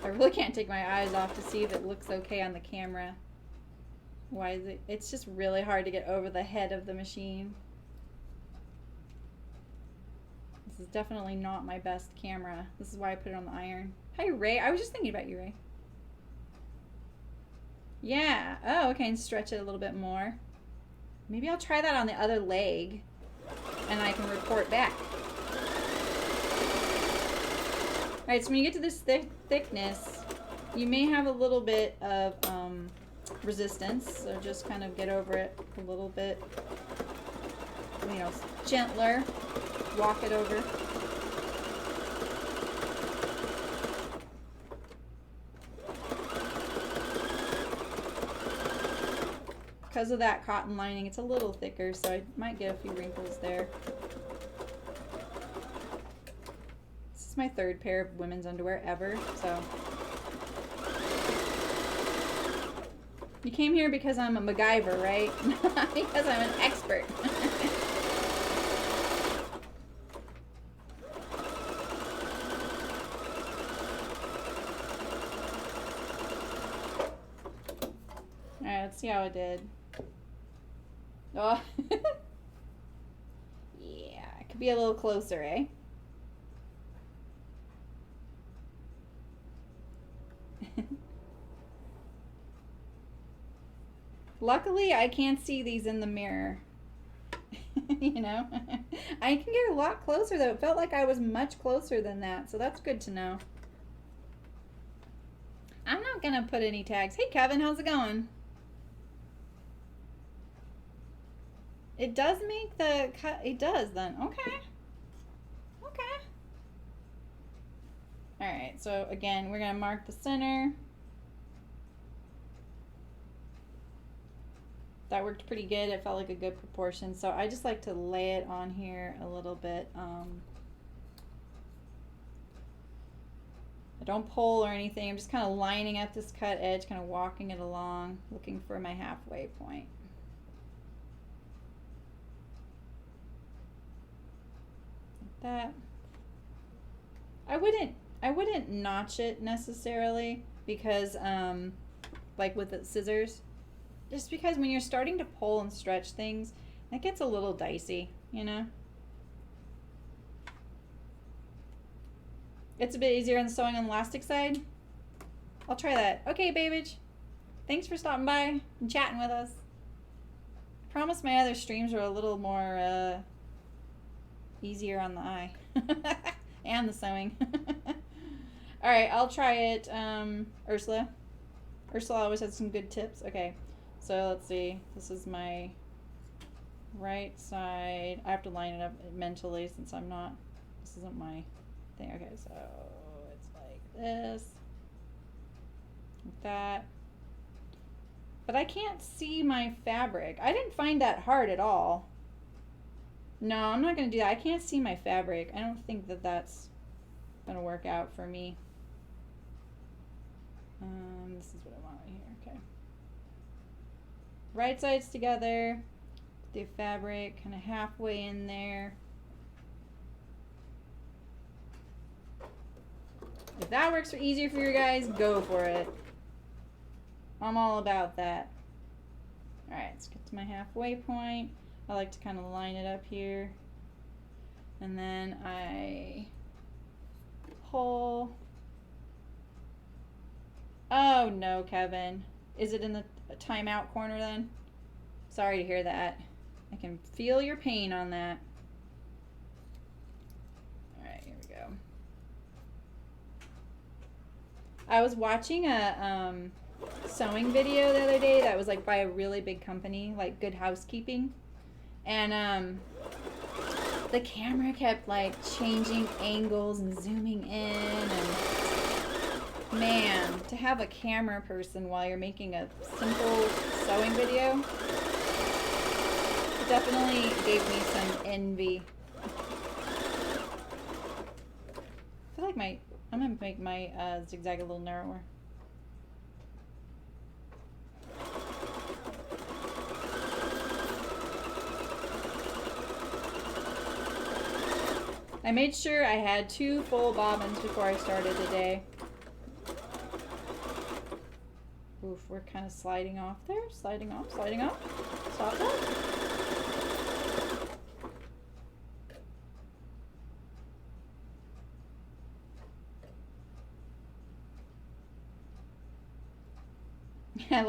I really can't take my eyes off to see if it looks okay on the camera. Why is it? It's just really hard to get over the head of the machine. This is definitely not my best camera. This is why I put it on the iron. Hi, Ray. I was just thinking about you, Ray. Yeah. Oh, okay. And stretch it a little bit more. Maybe I'll try that on the other leg, and I can report back. Alright, so when you get to this thickness, you may have a little bit of resistance, so just kind of get over it a little bit, you know, gentler, walk it over. because of that cotton lining, it's a little thicker, so I might get a few wrinkles there. This is my third pair of women's underwear ever, so. You came here because I'm a MacGyver, right? Not because I'm an expert. Alright, let's see how it did. Oh. Yeah, it could be a little closer, eh? Luckily, I can't see these in the mirror. You know? I can get a lot closer, though. It felt like I was much closer than that, so that's good to know. I'm not going to put any tags. Hey, Kevin, how's it going? It does make the cut. It does, then. Okay. Okay. All right, so again, we're going to mark the center. That worked pretty good. It felt like a good proportion. So I just like to lay it on here a little bit. I don't pull or anything. I'm just kind of lining up this cut edge, kind of walking it along, looking for my halfway point. Like that. I wouldn't notch it necessarily because like with the scissors. Just because when you're starting to pull and stretch things, that gets a little dicey, you know? It's a bit easier on sewing on the elastic side. I'll try that. Okay, babies. Thanks for stopping by and chatting with us. I promise my other streams are a little more easier on the eye. And the sewing. Alright, I'll try it. Ursula. Ursula always has some good tips. Okay. So let's see, this is my right side. I have to line it up mentally since I'm not, this isn't my thing. Okay, so it's like this, like that. But I can't see my fabric. I didn't find that hard at all. No, I'm not going to do that. I can't see my fabric. I don't think that that's going to work out for me. This is what I want right here. Okay. Right sides together, the fabric kind of halfway in there. If that works easier for you guys, go for it. I'm all about that. Alright, let's get to my halfway point. I like to kind of line it up here. And then I pull. Oh no, Kevin. Is it in the timeout corner then? Sorry to hear that. I can feel your pain on that. Alright, here we go. I was watching a sewing video the other day that was like by a really big company, like Good Housekeeping. And the camera kept like changing angles and zooming in, and man, to have a camera person while you're making a simple sewing video definitely gave me some envy. I feel like I'm gonna make my zigzag a little narrower. I made sure I had 2 full bobbins before I started the day. Oof, we're kind of sliding off there. Sliding off, sliding off. Stop that. I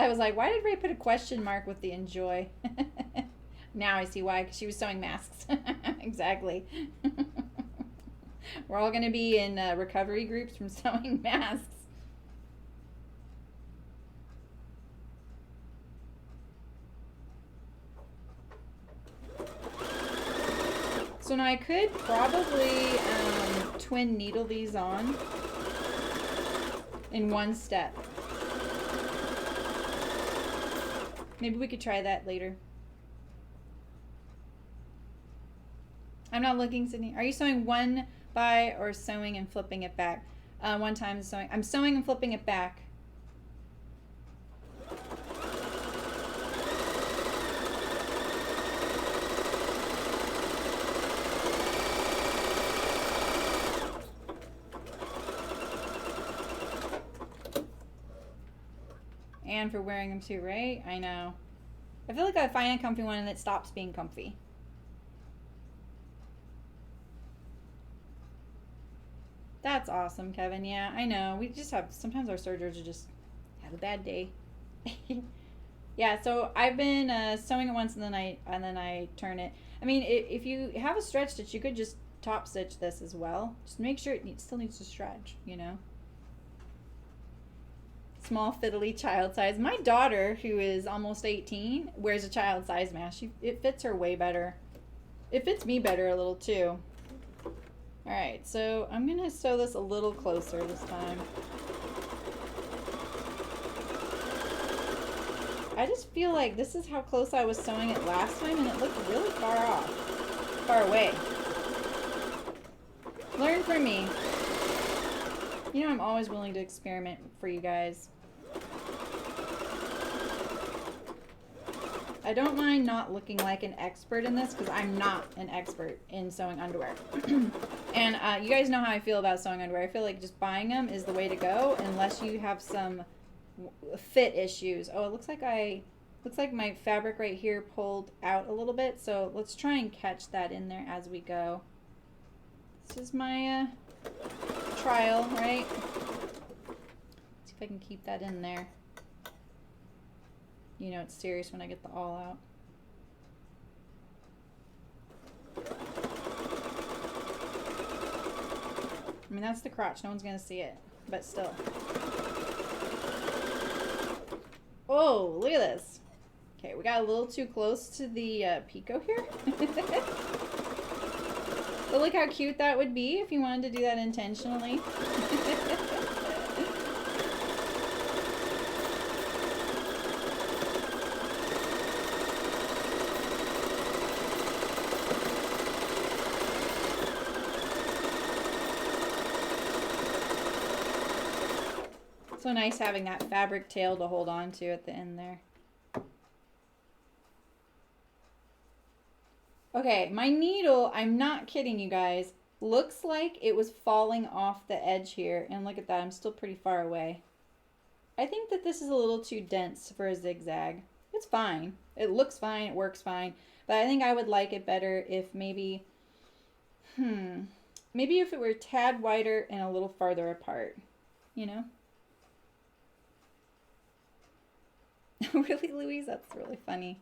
was like, why did Ray put a question mark with the enjoy? Now I see why, because she was sewing masks. Exactly. We're all going to be in recovery groups from sewing masks. So now I could probably twin needle these on in one step. Maybe we could try that later. I'm not looking, Sydney. Are you sewing one by or sewing and flipping it back? One time sewing. I'm sewing and flipping it back. And for wearing them too, right? I know. I feel like I find a comfy one and it stops being comfy. That's awesome, Kevin. Yeah, I know. We just have, sometimes our sergers are just have a bad day. Yeah, so I've been sewing it once and then I turn it. I mean, if you have a stretch stitch, you could just top stitch this as well. Just make sure it still needs to stretch, you know. Small fiddly child size. My daughter, who is almost 18, wears a child size mask. It fits her way better. It fits me better a little too. Alright, so I'm going to sew this a little closer this time. I just feel like this is how close I was sewing it last time and it looked really far away. Learn from me. You know, I'm always willing to experiment for you guys. I don't mind not looking like an expert in this because I'm not an expert in sewing underwear. And you guys know how I feel about sewing underwear. I feel like just buying them is the way to go unless you have some fit issues. Oh, it looks like my fabric right here pulled out a little bit. So let's try and catch that in there as we go. This is my trial, right? See if I can keep that in there. You know it's serious when I get the awl out. I mean, that's the crotch. No one's going to see it, but still. Oh, look at this. Okay, we got a little too close to the picot here. But look how cute that would be if you wanted to do that intentionally. So nice having that fabric tail to hold on to at the end there. Okay, my needle, I'm not kidding you guys, looks like it was falling off the edge here. And look at that, I'm still pretty far away. I think that this is a little too dense for a zigzag. It's fine. It looks fine, it works fine. But I think I would like it better if maybe, maybe if it were a tad wider and a little farther apart, you know? Really, Louise? That's really funny.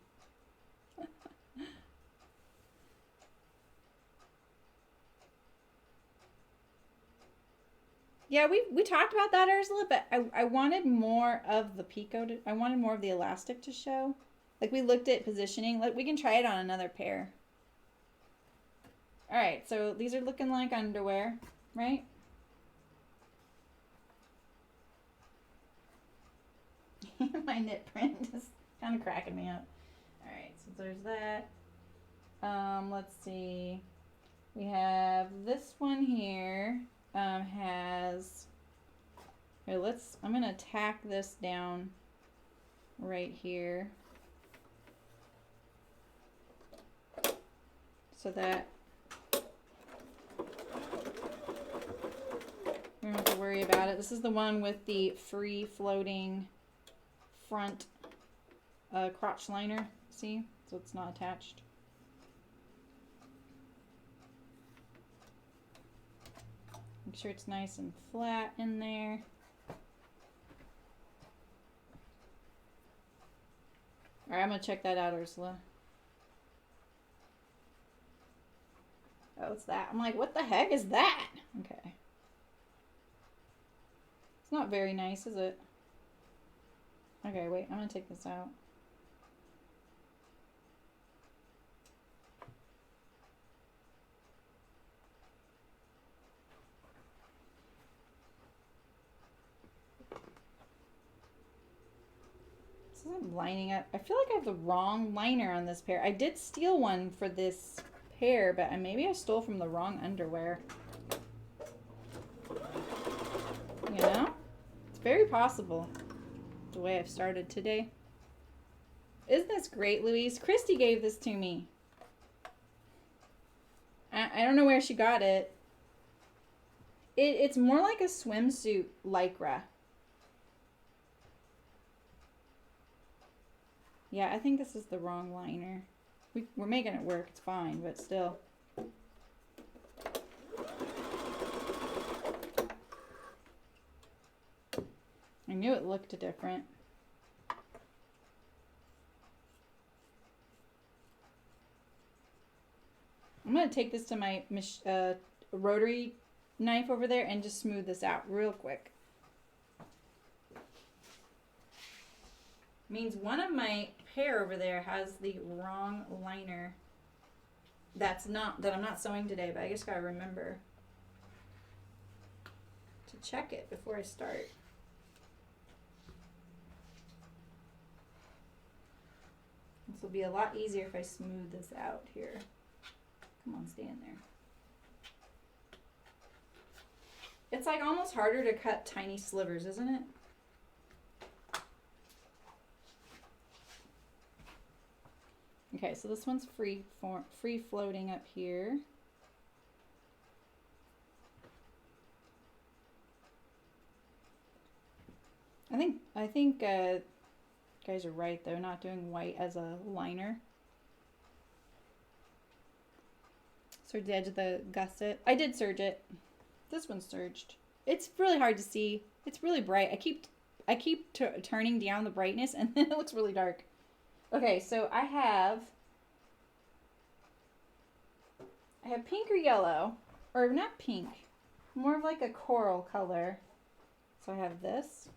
Yeah, we talked about that, Ursula, but I wanted more of the picot. I wanted more of the elastic to show. Like, we looked at positioning. We can try it on another pair. All right, so these are looking like underwear, right? My knit print is kind of cracking me up. All right, so there's that. Let's see. We have this one here. Has here. I'm gonna tack this down right here so that we don't have to worry about it. This is the one with the free floating front crotch liner, see? So it's not attached. Make sure it's nice and flat in there. All right, I'm gonna check that out, Ursula. Oh, it's that. I'm like, what the heck is that? Okay. It's not very nice, is it? Okay, wait, I'm gonna take this out. This isn't lining up. I feel like I have the wrong liner on this pair. I did steal one for this pair, but maybe I stole from the wrong underwear. You know? It's very possible, the way I've started today. Isn't this great, Louise? Christy gave this to me. I don't know where she got it. It's more like a swimsuit lycra. Yeah, I think this is the wrong liner. We're making it work. It's fine, but still. I knew it looked different. I'm going to take this to my rotary knife over there and just smooth this out real quick. Means one of my pair over there has the wrong liner. That I'm not sewing today, but I just gotta remember to check it before I start. This will be a lot easier if I smooth this out here. Come on, stay in there. It's like almost harder to cut tiny slivers, isn't it? Okay, so this one's free floating up here. I think guys are right though, not doing white as a liner. Serge the edge of the gusset. I did serge it. This one's serged. It's really hard to see. It's really bright. I keep turning down the brightness and then it looks really dark. Okay, so I have pink or yellow, or not pink, more of like a coral color. So I have this,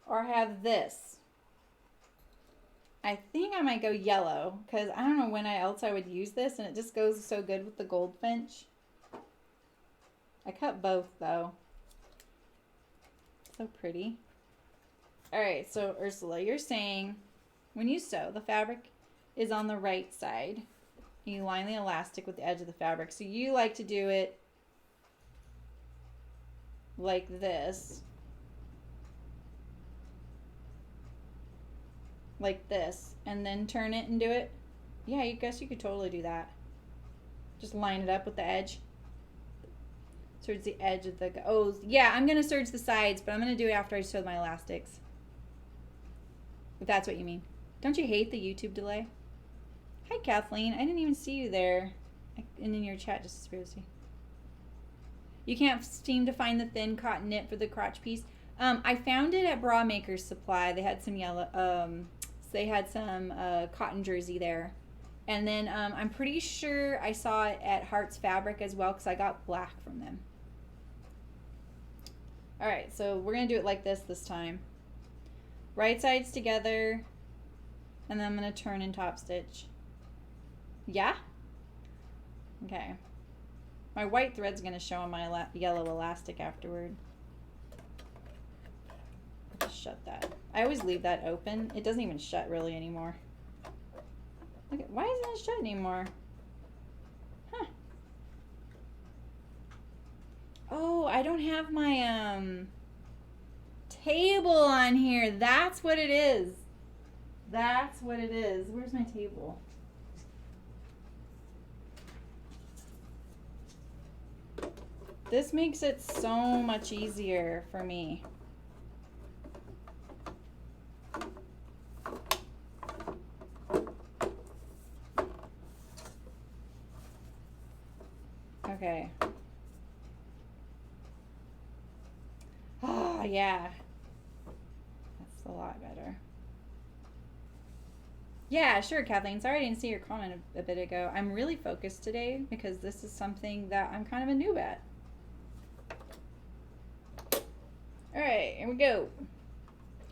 or I have this. I think I might go yellow because I don't know when else I would use this, and it just goes so good with the goldfinch. I cut both though. So pretty. All right, so Ursula, you're saying when you sew, the fabric is on the right side. You line the elastic with the edge of the fabric. So you like to do it like this. Like this. And then turn it and do it. Yeah, I guess you could totally do that. Just line it up with the edge. Serge the edge of the... Oh, yeah, I'm going to serge the sides, but I'm going to do it after I sew my elastics. If that's what you mean. Don't you hate the YouTube delay? Hi, Kathleen. I didn't even see you there. And in your chat just disappeared. You can't seem to find the thin cotton knit for the crotch piece. I found it at Bra Maker's Supply. They had some yellow... they had some cotton jersey there. And then I'm pretty sure I saw it at Hearts Fabric as well because I got black from them. All right, so we're going to do it like this time. Right sides together. And then I'm going to turn and top stitch. Yeah? Okay. My white thread's going to show on my yellow elastic afterward. Just shut that. I always leave that open. It doesn't even shut really anymore. Look at, why isn't it shut anymore? Huh. Oh, I don't have my table on here. That's what it is. That's what it is. Where's my table? This makes it so much easier for me. Okay. Oh, yeah. That's a lot better. Yeah, sure, Kathleen. Sorry I didn't see your comment a bit ago. I'm really focused today because this is something that I'm kind of a noob at. All right, here we go.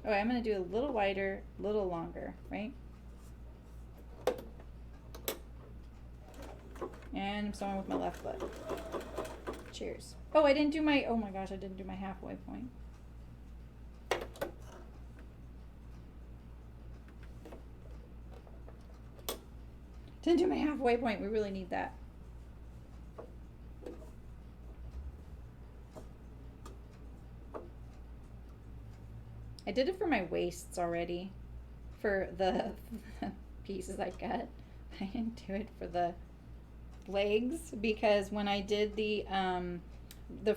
Oh, I'm going to do a little wider, a little longer, right? And I'm sewing with my left foot. Cheers. Oh, I didn't do my, oh my gosh, I didn't do my halfway point. Didn't do my halfway point. We really need that. I did it for my waists already, for the pieces I cut. I didn't do it for the legs because when I did the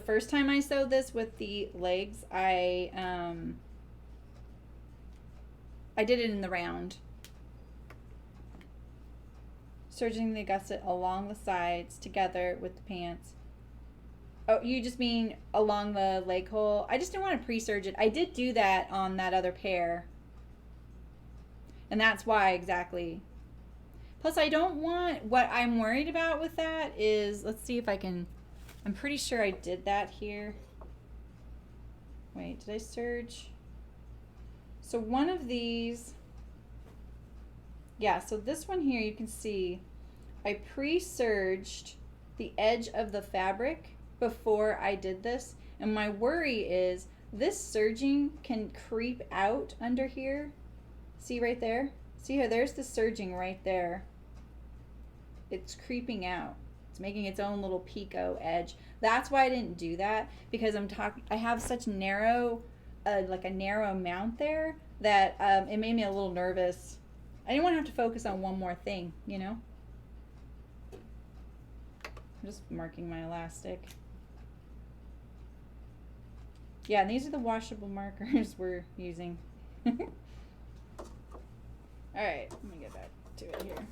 first time I sewed this with the legs, I did it in the round, serging the gusset along the sides together with the pants. Oh, you just mean along the leg hole? I just didn't want to pre-serge it. I did do that on that other pair, and that's why exactly. Plus, I don't want, what I'm worried about with that is, let's see if I can, I'm pretty sure I did that here. Wait, did I serge? So one of these, yeah, so this one here, you can see, I pre-serged the edge of the fabric before I did this. And my worry is this serging can creep out under here. See right there? See here, there's the serging right there. It's creeping out. It's making its own little picot edge. That's why I didn't do that, because I have such narrow, like a narrow mount there that it made me a little nervous. I didn't want to have to focus on one more thing, you know? I'm just marking my elastic. Yeah, and these are the washable markers we're using. All right, let me get back to it here.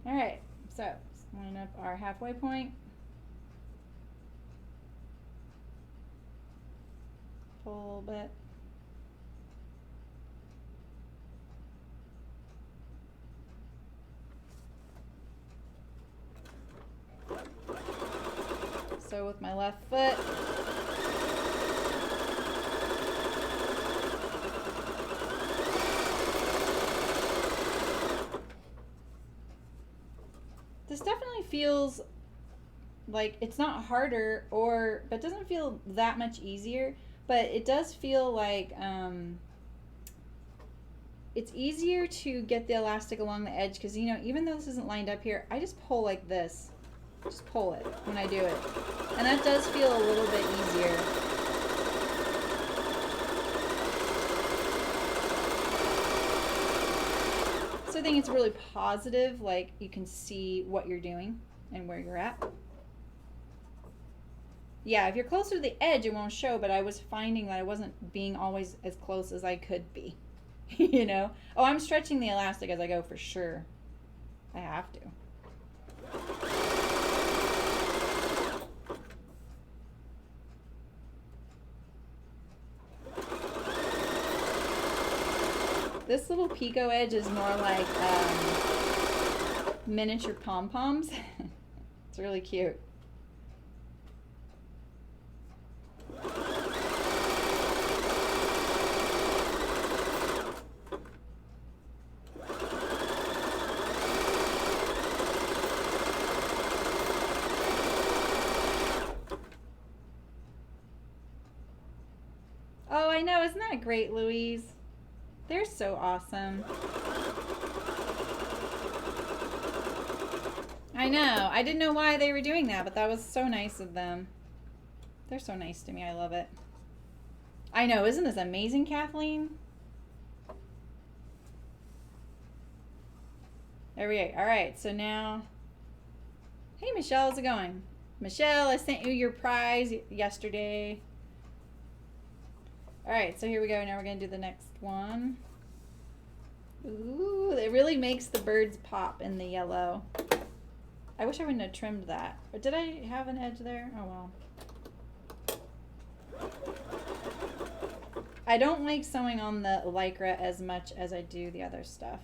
All right, so let's line up our halfway point. Pull a little bit. So with my left foot, this definitely feels like it's not harder, but it doesn't feel that much easier, but it does feel like it's easier to get the elastic along the edge, because, you know, even though this isn't lined up here, I just pull like this. Just pull it when I do it. And that does feel a little bit easier. So I think it's really positive, like you can see what you're doing and where you're at. Yeah, if you're closer to the edge, it won't show, but I was finding that I wasn't being always as close as I could be. You know? Oh, I'm stretching the elastic as I go for sure. I have to. This little picot edge is more like miniature pom-poms. It's really cute. Oh, I know. Isn't that great, Louise? They're so awesome. I know. I didn't know why they were doing that, but that was so nice of them. They're so nice to me. I love it. I know. Isn't this amazing, Kathleen? There we go. All right. So now, hey, Michelle, how's it going? Michelle, I sent you your prize yesterday. All right, so here we go. Now we're going to do the next one. Ooh, it really makes the birds pop in the yellow. I wish I wouldn't have trimmed that. Or did I have an edge there? Oh, well. I don't like sewing on the Lycra as much as I do the other stuff.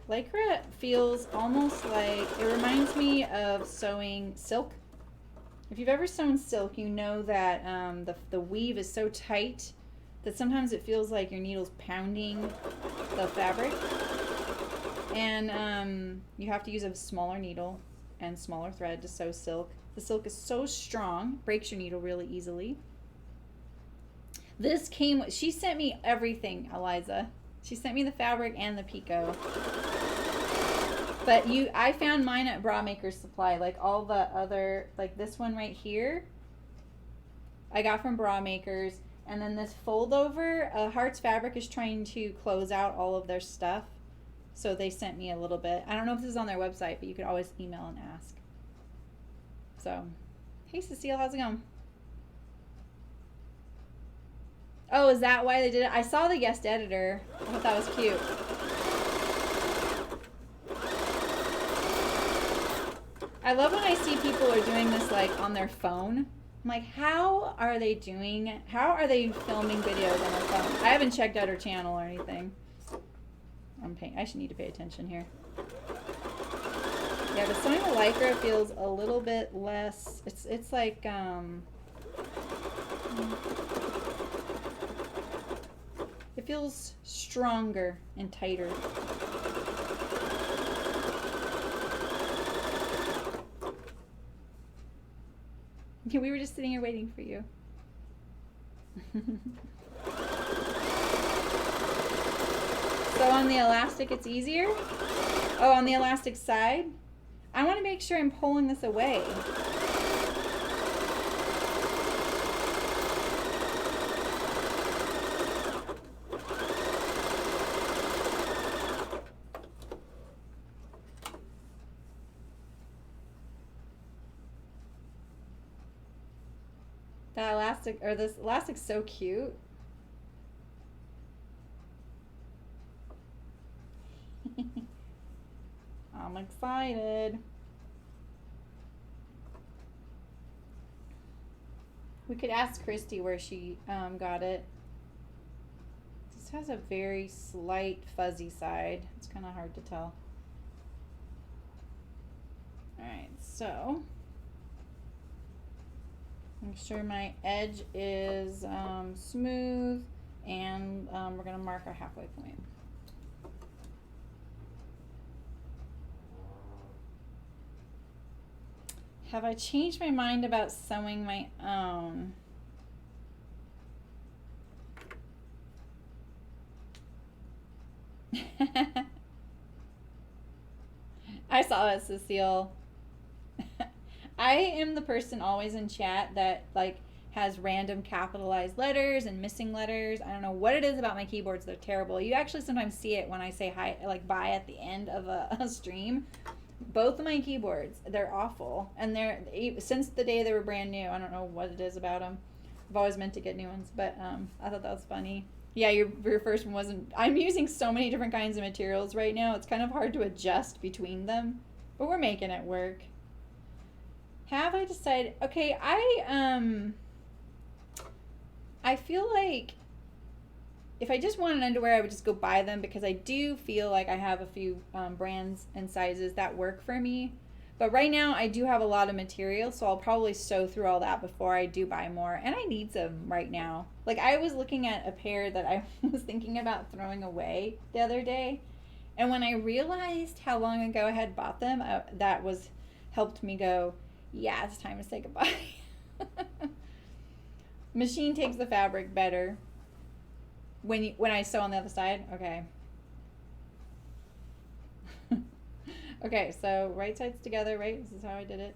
Lycra feels almost like, it reminds me of sewing silk. If you've ever sewn silk, you know that the weave is so tight that sometimes it feels like your needle's pounding the fabric. And you have to use a smaller needle and smaller thread to sew silk. The silk is so strong, breaks your needle really easily. This came, she sent me everything, Eliza. She sent me the fabric and the picot. But I found mine at Bra Maker's Supply. Like all the other, like this one right here, I got from Bra Makers. And then this fold over, Hearts Fabric is trying to close out all of their stuff. So they sent me a little bit. I don't know if this is on their website, but you could always email and ask. So, hey Cecile, how's it going? Oh, is that why they did it? I saw the guest editor. I thought that was cute. I love when I see people are doing this like on their phone. I'm like, how are they filming videos on their phone? I haven't checked out her channel or anything. I should need to pay attention here. Yeah, but sewing the Lycra feels a little bit less, it's like, it feels stronger and tighter. Yeah, we were just sitting here waiting for you. So on the elastic, it's easier? Oh, on the elastic side? I want to make sure I'm pulling this away. That elastic, or this elastic's so cute. I'm excited. We could ask Christy where she got it. This has a very slight fuzzy side. It's kind of hard to tell. Alright, so make sure my edge is smooth, and we're going to mark our halfway point. Have I changed my mind about sewing my own? I saw that, Cecile. I am the person always in chat that like has random capitalized letters and missing letters. I don't know what it is about my keyboards. They're terrible. You actually sometimes see it when I say hi, like bye at the end of a stream. Both of my keyboards, they're awful, and they're since the day they were brand new. I don't know what it is about them. I've always meant to get new ones, but I thought that was funny. Yeah, your first one wasn't. I'm using so many different kinds of materials right now. It's kind of hard to adjust between them, but we're making it work. Have I decided? Okay, I feel like if I just want an underwear, I would just go buy them, because I do feel like I have a few brands and sizes that work for me. But right now I do have a lot of material, so I'll probably sew through all that before I do buy more. And I need some right now. Like I was looking at a pair that I was thinking about throwing away the other day. And when I realized how long ago I had bought them, that helped me go, yeah, it's time to say goodbye. Machine takes the fabric better. When I sew on the other side, okay. Okay, so right sides together, right? This is how I did it.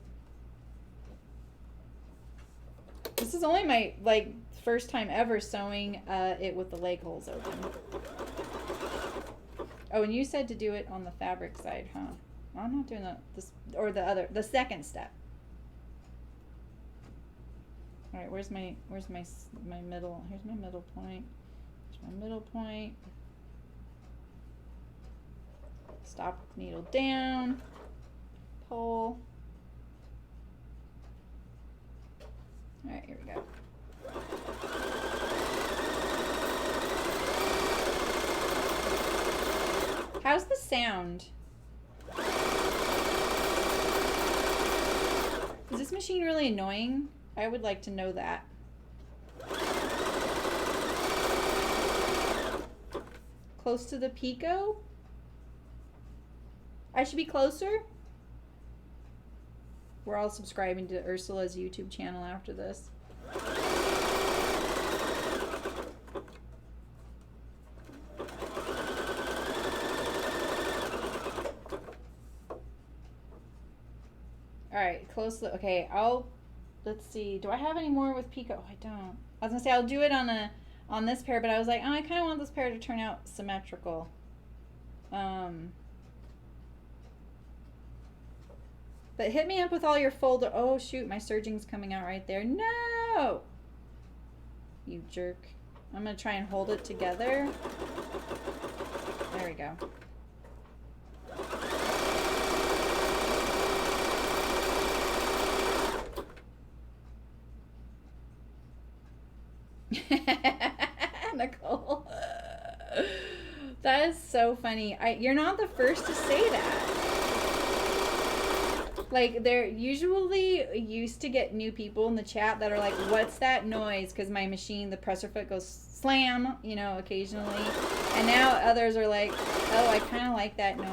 This is only my first time ever sewing it with the leg holes open. Oh, and you said to do it on the fabric side, huh? Well, I'm not doing the second step. All right, where's my middle? Here's my middle point. My middle point. Stop needle down, pull. All right, here we go. How's the sound? Is this machine really annoying? I would like to know that. Close to the picot? I should be closer? We're all subscribing to Ursula's YouTube channel after this. right, close look. Okay, let's see. Do I have any more with Pico? Oh, I don't. I was gonna say I'll do it on this pair, but I was like, oh, I kind of want this pair to turn out symmetrical. But hit me up with all your folder. Oh shoot, my serging's coming out right there. No, you jerk. I'm gonna try and hold it together. There we go. Nicole. That is so funny. You're not the first to say that. Like, they're usually used to get new people in the chat that are like, what's that noise? Because my machine, the presser foot goes slam, you know, occasionally. And now others are like, oh, I kind of like that noise.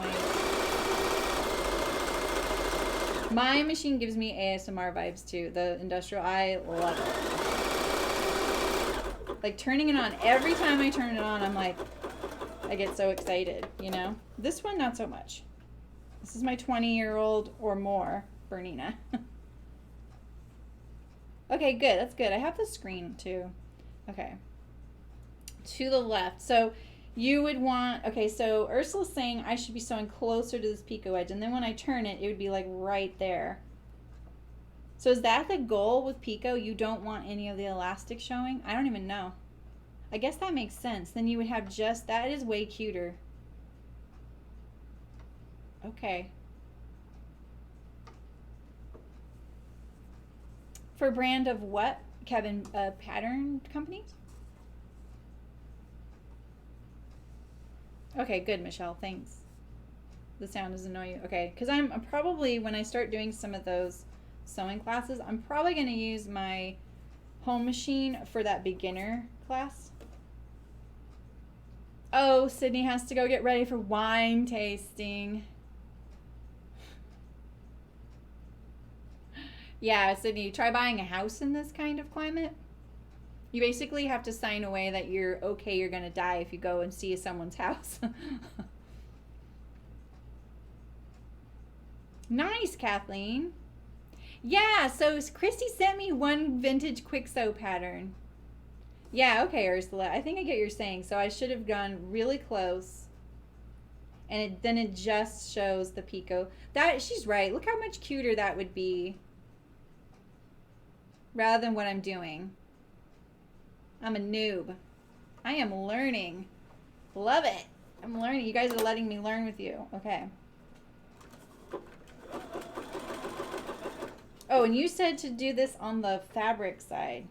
My machine gives me ASMR vibes too. The industrial, I love it. Like turning it on, every time I turn it on, I'm like, I get so excited, you know? This one, not so much. This is my 20-year-old or more, Bernina. Okay, good. That's good. I have the screen too. Okay. To the left. So you would want, okay, so Ursula's saying I should be sewing closer to this picot edge, and then when I turn it, it would be like right there. So is that the goal with picot? You don't want any of the elastic showing? I don't even know. I guess that makes sense. Then you would have just, that is way cuter. Okay. For brand of what, Kevin? Pattern company? Okay, good, Michelle. Thanks. The sound doesn't annoy you. Okay, because I'm probably, when I start doing some of those sewing classes, I'm probably going to use my home machine for that beginner class. Oh, Sydney has to go get ready for wine tasting. Yeah, Sydney, try buying a house in this kind of climate. You basically have to sign away that you're okay, you're going to die if you go and see someone's house. Nice, Kathleen. Yeah, so Christy sent me one vintage quick sew pattern. Yeah, okay, Ursula. I think I get what you're saying. So I should have gone really close. And then it just shows the picot. That, she's right. Look how much cuter that would be. Rather than what I'm doing. I'm a noob. I am learning. Love it. I'm learning. You guys are letting me learn with you. Okay. Oh, and you said to do this on the fabric side.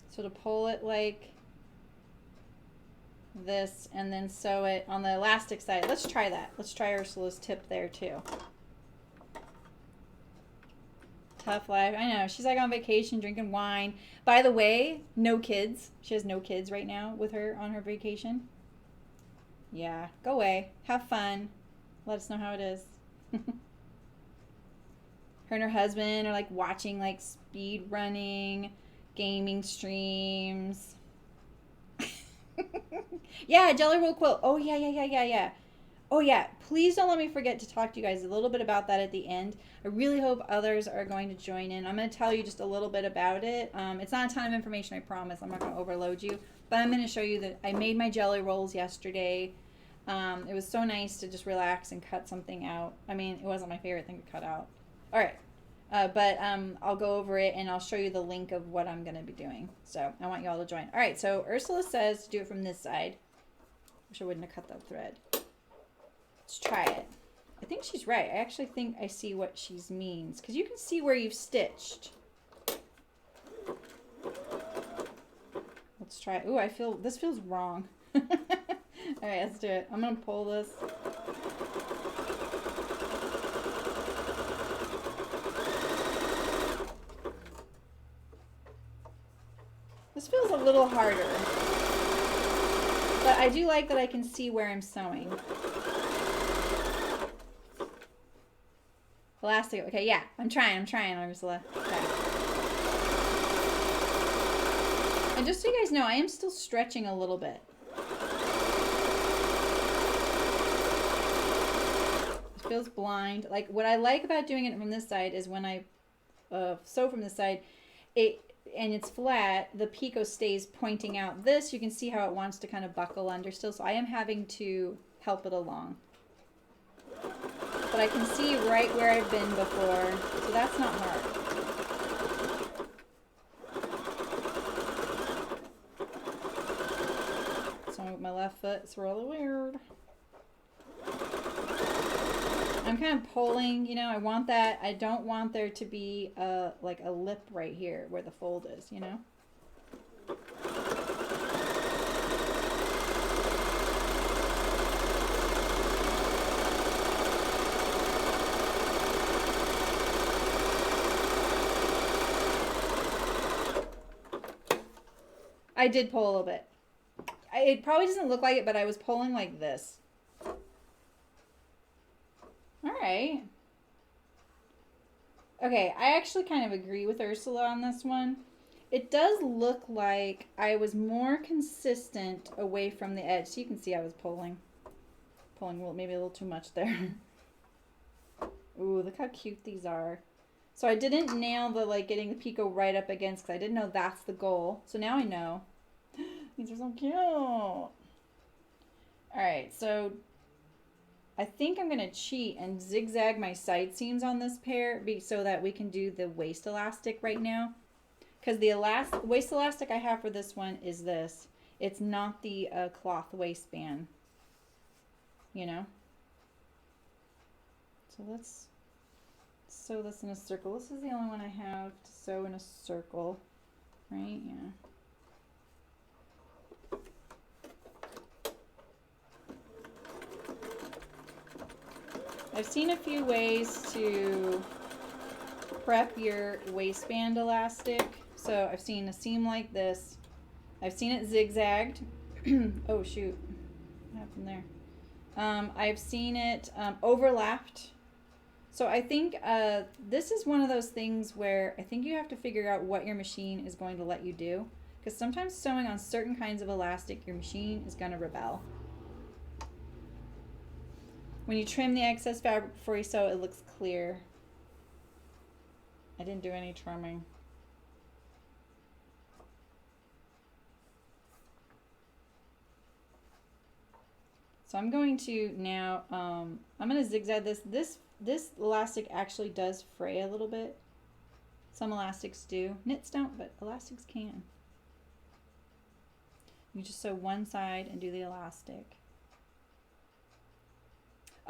So to pull it like this and then sew it on the elastic side. Let's try that. Let's try Ursula's tip there too. Tough life. I know. She's like on vacation drinking wine. By the way, no kids. She has no kids right now with her on her vacation. Yeah. Go away. Have fun. Let us know how it is. Her and her husband are like watching like speed running, gaming streams. Yeah, Jelly Roll Quilt. Oh, yeah. Oh, yeah. Please don't let me forget to talk to you guys a little bit about that at the end. I really hope others are going to join in. I'm going to tell you just a little bit about it. It's not a ton of information, I promise. I'm not going to overload you. But I'm going to show you that I made my jelly rolls yesterday. It was so nice to just relax and cut something out. I mean, it wasn't my favorite thing to cut out. All right. But I'll go over it and I'll show you the link of what I'm going to be doing. So I want you all to join. All right. So Ursula says to do it from this side. Wish I wouldn't have cut that thread. Let's try it. I think she's right. I actually think I see what she means because you can see where you've stitched. Let's try it. Ooh, this feels wrong. All right, let's do it. I'm going to pull this. This feels a little harder, but I do like that I can see where I'm sewing. Elastic, okay, yeah, I'm trying, Ursula. Okay. And just so you guys know, I am still stretching a little bit. feels blind. Like what I like about doing it from this side is when I sew from this side, and it's flat, the picot stays pointing out. This, you can see how it wants to kind of buckle under still, so I am having to help it along. But I can see right where I've been before, so that's not hard. So with my left foot, it's really weird. I'm kind of pulling, you know, I want that. I don't want there to be like a lip right here where the fold is, you know? I did pull a little bit. It probably doesn't look like it, but I was pulling like this. All right. Okay, I actually kind of agree with Ursula on this one. It does look like I was more consistent away from the edge. So you can see I was pulling maybe a little too much there. Ooh, look how cute these are. So I didn't nail the like getting the picot right up against because I didn't know that's the goal. So now I know. These are so cute. All right, so I think I'm going to cheat and zigzag my side seams on this pair so that we can do the waist elastic right now. Because the waist elastic I have for this one is this. It's not the cloth waistband, you know. So let's sew this in a circle. This is the only one I have to sew in a circle, right? Yeah. I've seen a few ways to prep your waistband elastic. So I've seen a seam like this. I've seen it zigzagged. Oh shoot, what happened there? I've seen it overlapped. So I think this is one of those things where I think you have to figure out what your machine is going to let you do. Because sometimes sewing on certain kinds of elastic, your machine is going to rebel. When you trim the excess fabric before you sew, it looks clear. I didn't do any trimming. So I'm going to now, I'm going to zigzag this. This elastic actually does fray a little bit. Some elastics do. Knits don't, but elastics can. You just sew one side and do the elastic.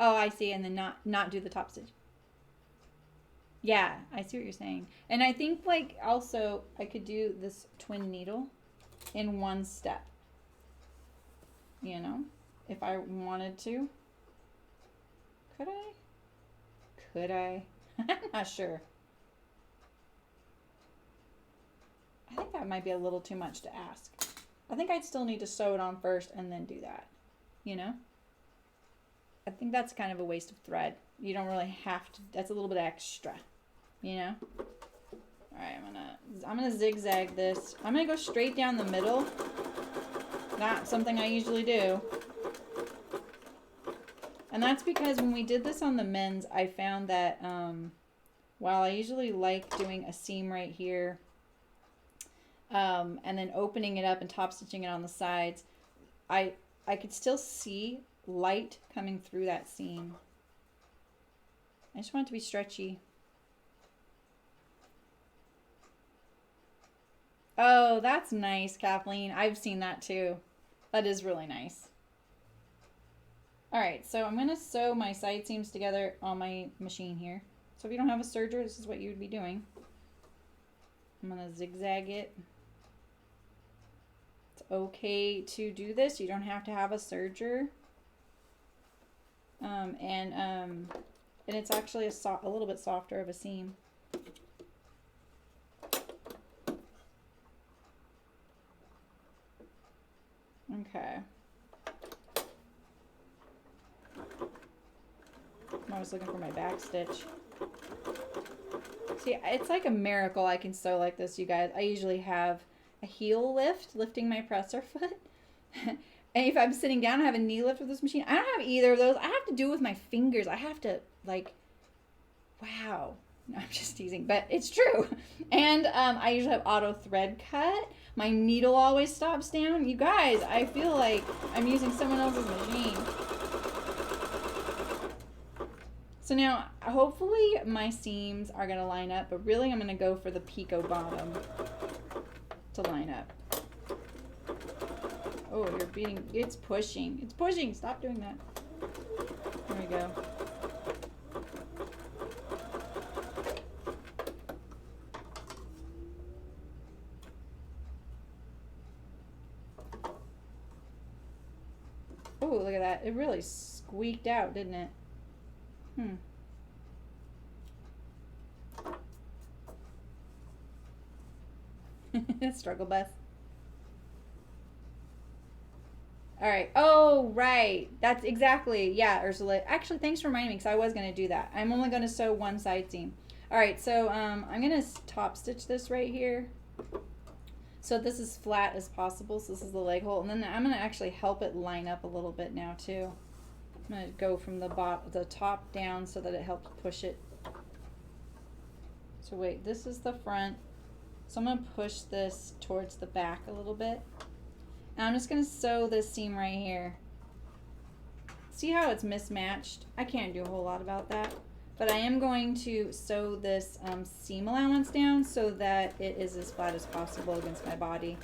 Oh, I see, and then not do the top stitch. Yeah, I see what you're saying. And I think like also I could do this twin needle in one step. You know, if I wanted to. Could I? Could I? I'm not sure. I think that might be a little too much to ask. I think I'd still need to sew it on first and then do that, you know? I think that's kind of a waste of thread. You don't really have to, that's a little bit extra, you know? All right, I'm gonna zigzag this. I'm gonna go straight down the middle. Not something I usually do. And that's because when we did this on the men's, I found that while I usually like doing a seam right here, and then opening it up and top stitching it on the sides, I could still see light coming through that seam. I just want it to be stretchy. Oh, that's nice, Kathleen. I've seen that too. That is really nice. All right, so I'm gonna sew my side seams together on my machine here. So if you don't have a serger, this is what you would be doing. I'm gonna zigzag it. It's okay to do this. You don't have to have a serger. And it's actually a little bit softer of a seam. Okay. I was looking for my back stitch. See, it's like a miracle I can sew like this, you guys. I usually have a heel lift, lifting my presser foot. And if I'm sitting down, I have a knee lift with this machine. I don't have either of those. I have to do it with my fingers. I have to like, wow. No, I'm just teasing, but it's true. And I usually have auto thread cut. My needle always stops down. You guys, I feel like I'm using someone else's machine. So now, hopefully my seams are gonna line up, but really I'm gonna go for the picot bottom to line up. Oh, you're beating, it's pushing. It's pushing, stop doing that. There we go. Oh, look at that. It really squeaked out, didn't it? Struggle bus. All right. Oh, right. That's exactly. Yeah, Ursula. Actually, thanks for reminding me because I was going to do that. I'm only going to sew one side seam. All right. So I'm going to top stitch this right here. So this is flat as possible. So this is the leg hole. And then I'm going to actually help it line up a little bit now too. I'm going to go from the top down so that it helps push it. So wait, this is the front. So I'm going to push this towards the back a little bit. And I'm just going to sew this seam right here. See how it's mismatched? I can't do a whole lot about that. But I am going to sew this seam allowance down so that it is as flat as possible against my body.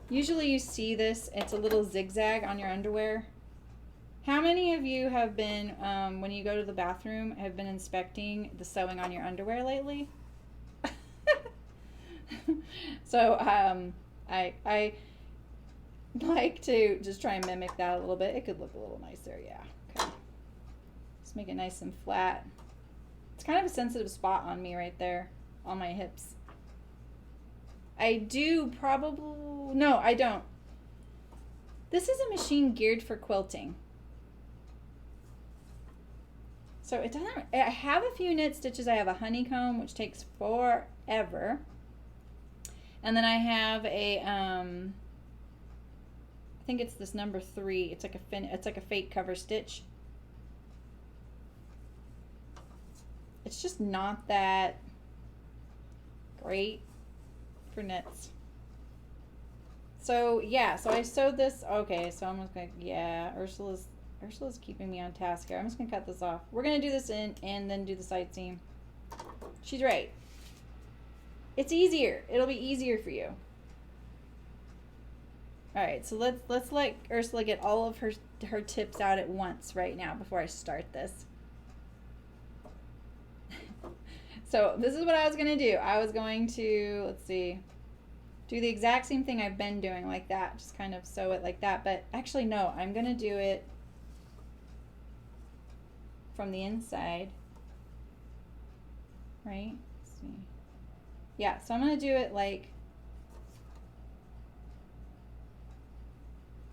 Usually you see this, it's a little zigzag on your underwear. How many of you have been, when you go to the bathroom, have been inspecting the sewing on your underwear lately? So I like to just try and mimic that a little bit. It could look a little nicer, yeah. Okay. Just make it nice and flat. It's kind of a sensitive spot on me right there, on my hips. I do probably, no, I don't. This is a machine geared for quilting. So it doesn't, I have a few knit stitches. I have a honeycomb, which takes forever. And then I have a, I think it's this number 3. It's like a fake cover stitch. It's just not that great for knits. So yeah, so I sewed this. Okay, so I'm just gonna, yeah, Ursula's keeping me on task here. I'm just gonna cut this off. We're gonna do this in and then do the side seam. She's right. It's easier. It'll be easier for you. All right, so let's let Ursula get all of her tips out at once right now before I start this. So this is what I was gonna do. I was going to, let's see, do the exact same thing I've been doing, like that. Just kind of sew it like that. But actually, no, I'm gonna do it from the inside. Right? Let's see. Yeah, so I'm gonna do it like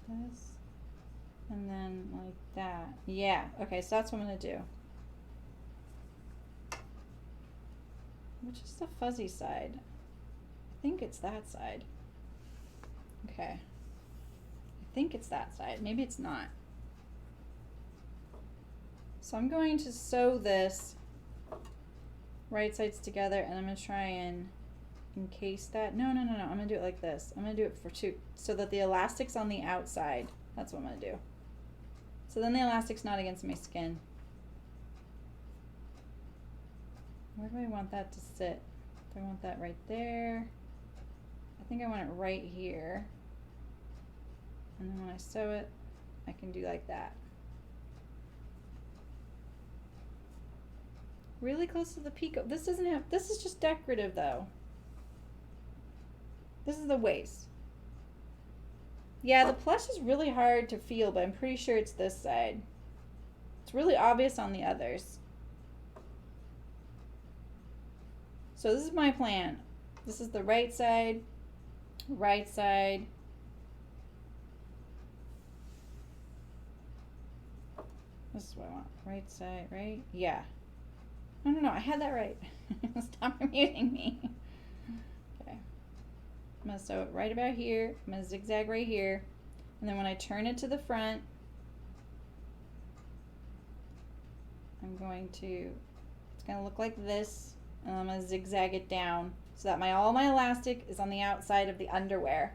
this, and then like that. Yeah, okay, so that's what I'm gonna do. Which is the fuzzy side? I think it's that side. Okay. I think it's that side. Maybe it's not. So I'm going to sew this right sides together, and I'm going to try and encase that. No. I'm going to do it like this. I'm going to do it for 2, so that the elastic's on the outside. That's what I'm going to do. So then the elastic's not against my skin. Where do I want that to sit? Do I want that right there? I think I want it right here. And then when I sew it, I can do like that. Really close to the picot. This doesn't have, this is just decorative though. This is the waist. Yeah, the plush is really hard to feel, but I'm pretty sure it's this side. It's really obvious on the others. So this is my plan. This is the right side, right side. This is what I want. Right side, right? Yeah. No, I had that right. Stop muting me. Okay. I'm I'm gonna sew it right about here. I'm gonna zigzag right here. And then when I turn it to the front, I'm going to, it's gonna look like this, and I'm gonna zigzag it down so that all my elastic is on the outside of the underwear.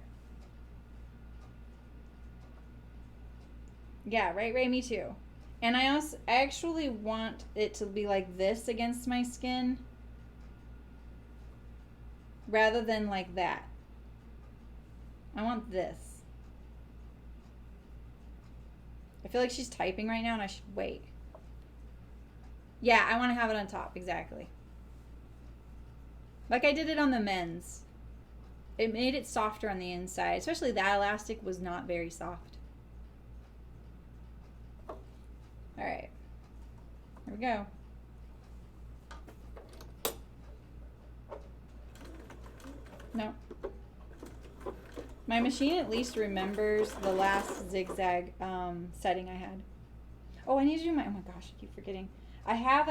Yeah, right, Ray, me too. And I actually want it to be like this against my skin rather than like that. I want this. I feel like she's typing right now and I should wait. Yeah, I want to have it on top, exactly. Like I did it on the men's. It made it softer on the inside, especially that elastic was not very soft. All right, here we go. No. My machine at least remembers the last zigzag setting I had. Oh, I need to do my, oh my gosh, I keep forgetting. I have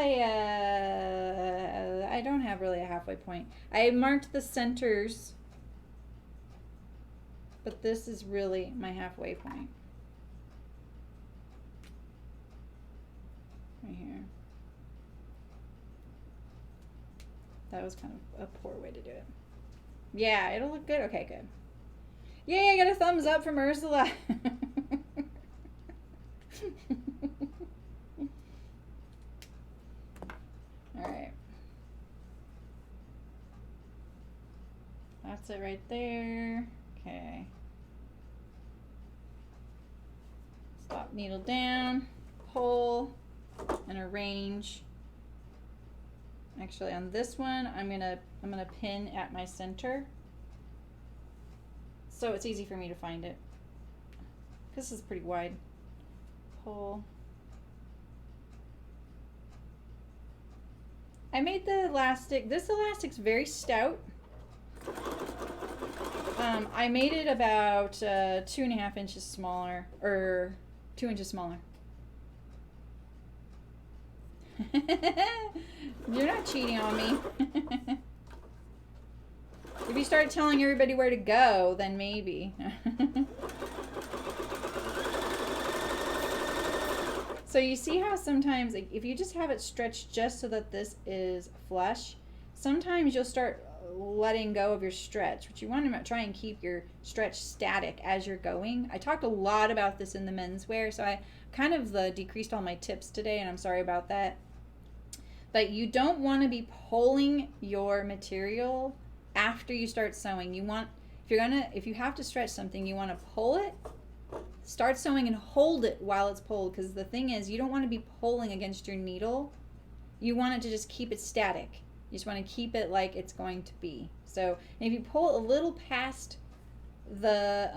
I don't have really a halfway point. I marked the centers, but this is really my halfway point. Right here. That was kind of a poor way to do it. Yeah, it'll look good. Okay, good. Yay, I got a thumbs up from Ursula. All right. That's it right there. Okay. Stop needle down, pull, and arrange. Actually, on this one, I'm gonna pin at my center, so it's easy for me to find it. This is pretty wide. Pull. I made the elastic. This elastic's very stout. I made it about 2.5 inches smaller, or 2 inches smaller. You're not cheating on me. If you start telling everybody where to go, then maybe. So you see how sometimes, like, if you just have it stretched just so that this is flush, sometimes you'll start letting go of your stretch, but you want to try and keep your stretch static as you're going. I talked a lot about this in the menswear, so I kind of decreased all my tips today, and I'm sorry about that. But you don't want to be pulling your material after you start sewing. You want, if you have to stretch something, you want to pull it, start sewing, and hold it while it's pulled, because the thing is, you don't want to be pulling against your needle. You want it to just keep it static. You just want to keep it like it's going to be. So if you pull a little past the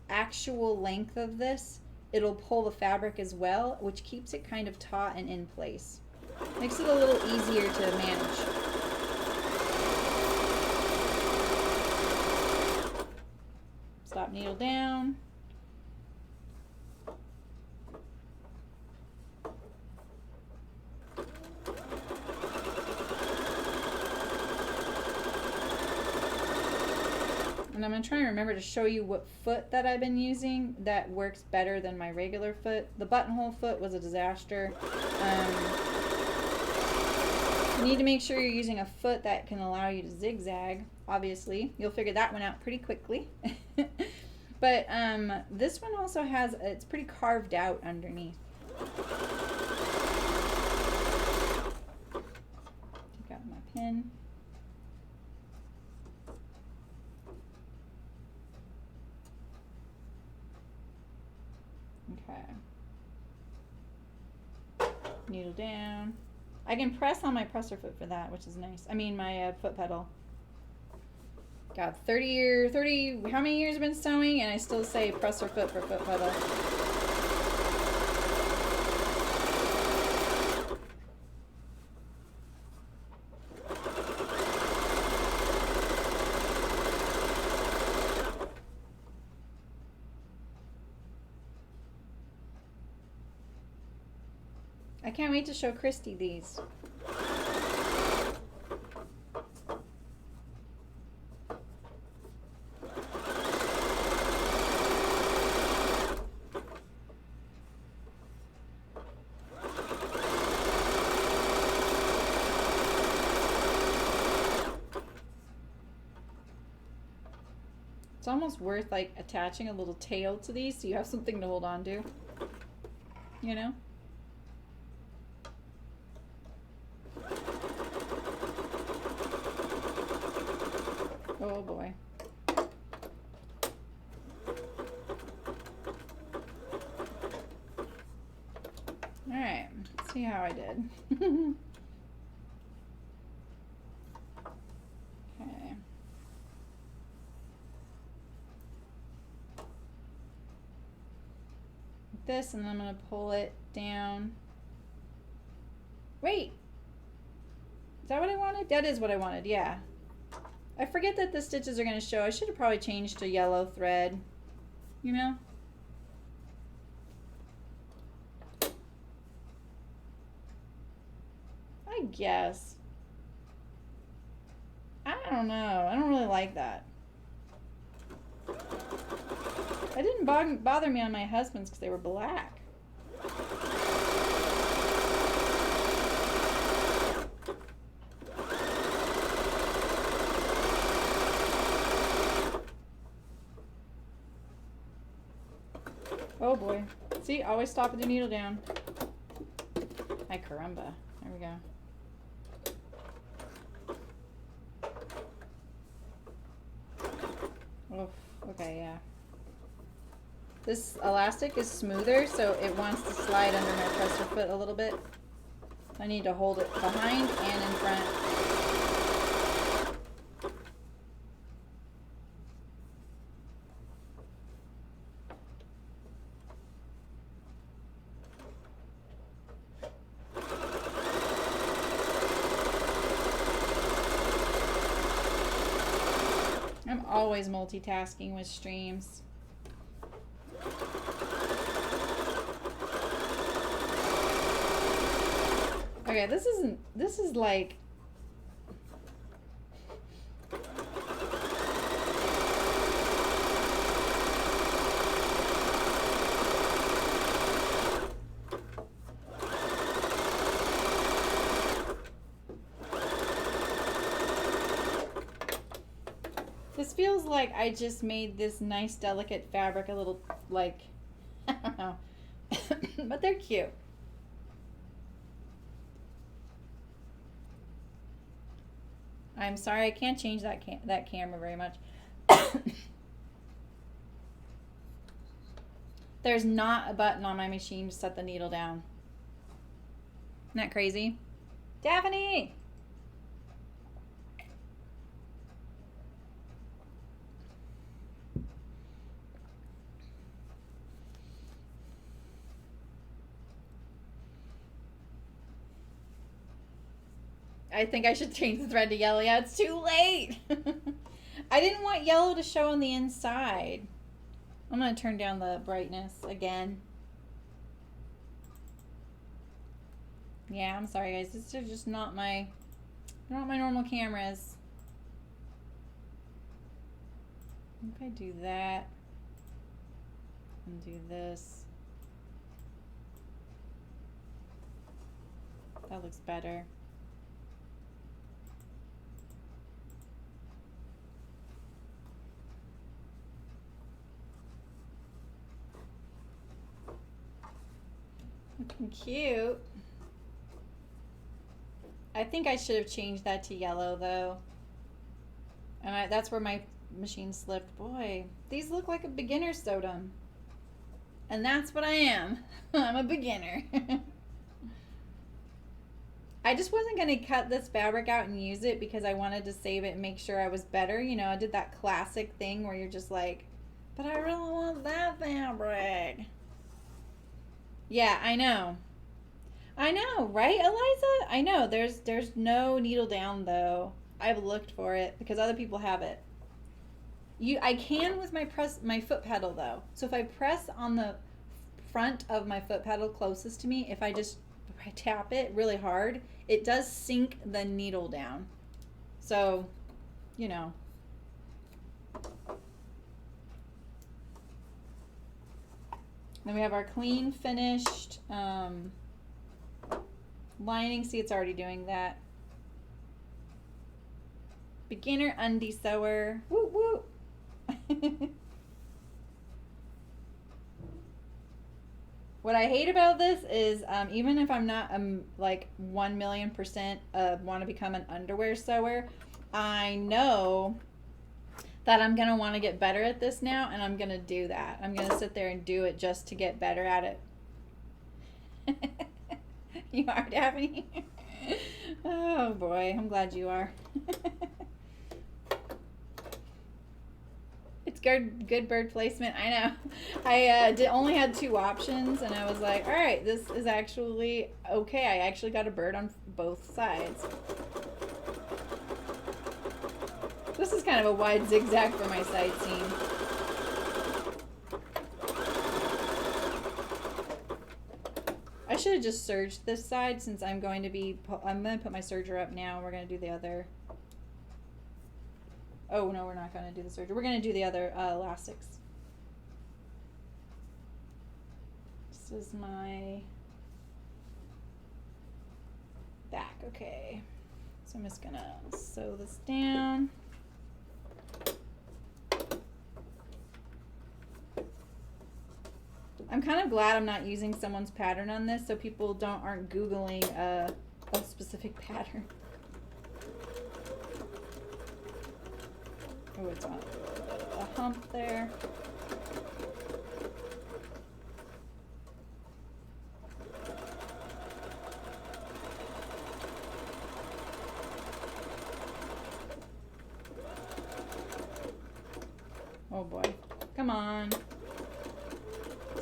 actual length of this, it'll pull the fabric as well, which keeps it kind of taut and in place. Makes it a little easier to manage. Stop needle down. And I'm going to try and remember to show you what foot that I've been using that works better than my regular foot. The buttonhole foot was a disaster. You need to make sure you're using a foot that can allow you to zigzag, obviously. You'll figure that one out pretty quickly. But this one also has, it's pretty carved out underneath. Take out my pin. Okay. Needle down. I can press on my presser foot for that, which is nice. I mean, my foot pedal. God, 30, how many years I've been sewing, and I still say presser foot for foot pedal. I can't wait to show Christy these. It's almost worth like attaching a little tail to these so you have something to hold on to, you know? Oh boy. All right, let's see how I did. Okay. This, and then I'm gonna pull it down. Wait, is that what I wanted? That is what I wanted, yeah. I forget that the stitches are gonna show. I should have probably changed to yellow thread, you know? I guess. I don't know. I don't really like that. It didn't bother me on my husband's because they were black. Oh boy. See, always stop with the needle down. Ay caramba. There we go. Oh, okay, yeah. This elastic is smoother, so it wants to slide under my presser foot a little bit. I need to hold it behind and in front. I'm always multitasking with streams. Okay, this is like this feels like I just made this nice delicate fabric a little like I don't know. But they're cute. I'm sorry, I can't change that camera very much. There's not a button on my machine to set the needle down. Isn't that crazy? Daphne! I think I should change the thread to yellow. Yeah, it's too late. I didn't want yellow to show on the inside. I'm going to turn down the brightness again. Yeah, I'm sorry guys. This is just not my normal cameras. If I do that and do this, that looks better. Looking cute. I think I should have changed that to yellow though. And that's where my machine slipped. Boy, these look like a beginner sewed them. And that's what I am. I'm a beginner. I just wasn't going to cut this fabric out and use it because I wanted to save it and make sure I was better. You know, I did that classic thing where you're just like, but I really want that fabric. Yeah, I know. I know, right, Eliza? I know. There's no needle down though. I've looked for it because other people have it. I can with my foot pedal though. So if I press on the front of my foot pedal closest to me, if I tap it really hard, it does sink the needle down. So, you know. Then we have our clean finished lining. See, it's already doing that. Beginner undie sewer. Woo woo. What I hate about this is even if I'm not like 1,000,000% want to become an underwear sewer, I know that I'm going to want to get better at this now, and I'm going to do that. I'm going to sit there and do it just to get better at it. You are, Daphne? Oh boy, I'm glad you are. It's good bird placement. I know. I only had 2 options, and I was like, all right, this is actually okay. I actually got a bird on both sides. This is kind of a wide zigzag for my side seam. I should have just serged this side since I'm going to put my serger up now. We're going to do the other. Oh, no, we're not going to do the serger. We're going to do the other elastics. This is my back. Okay. So I'm just going to sew this down. I'm kind of glad I'm not using someone's pattern on this so people aren't Googling a specific pattern. Oh, it's on a little bit of a hump there. Oh boy. Come on.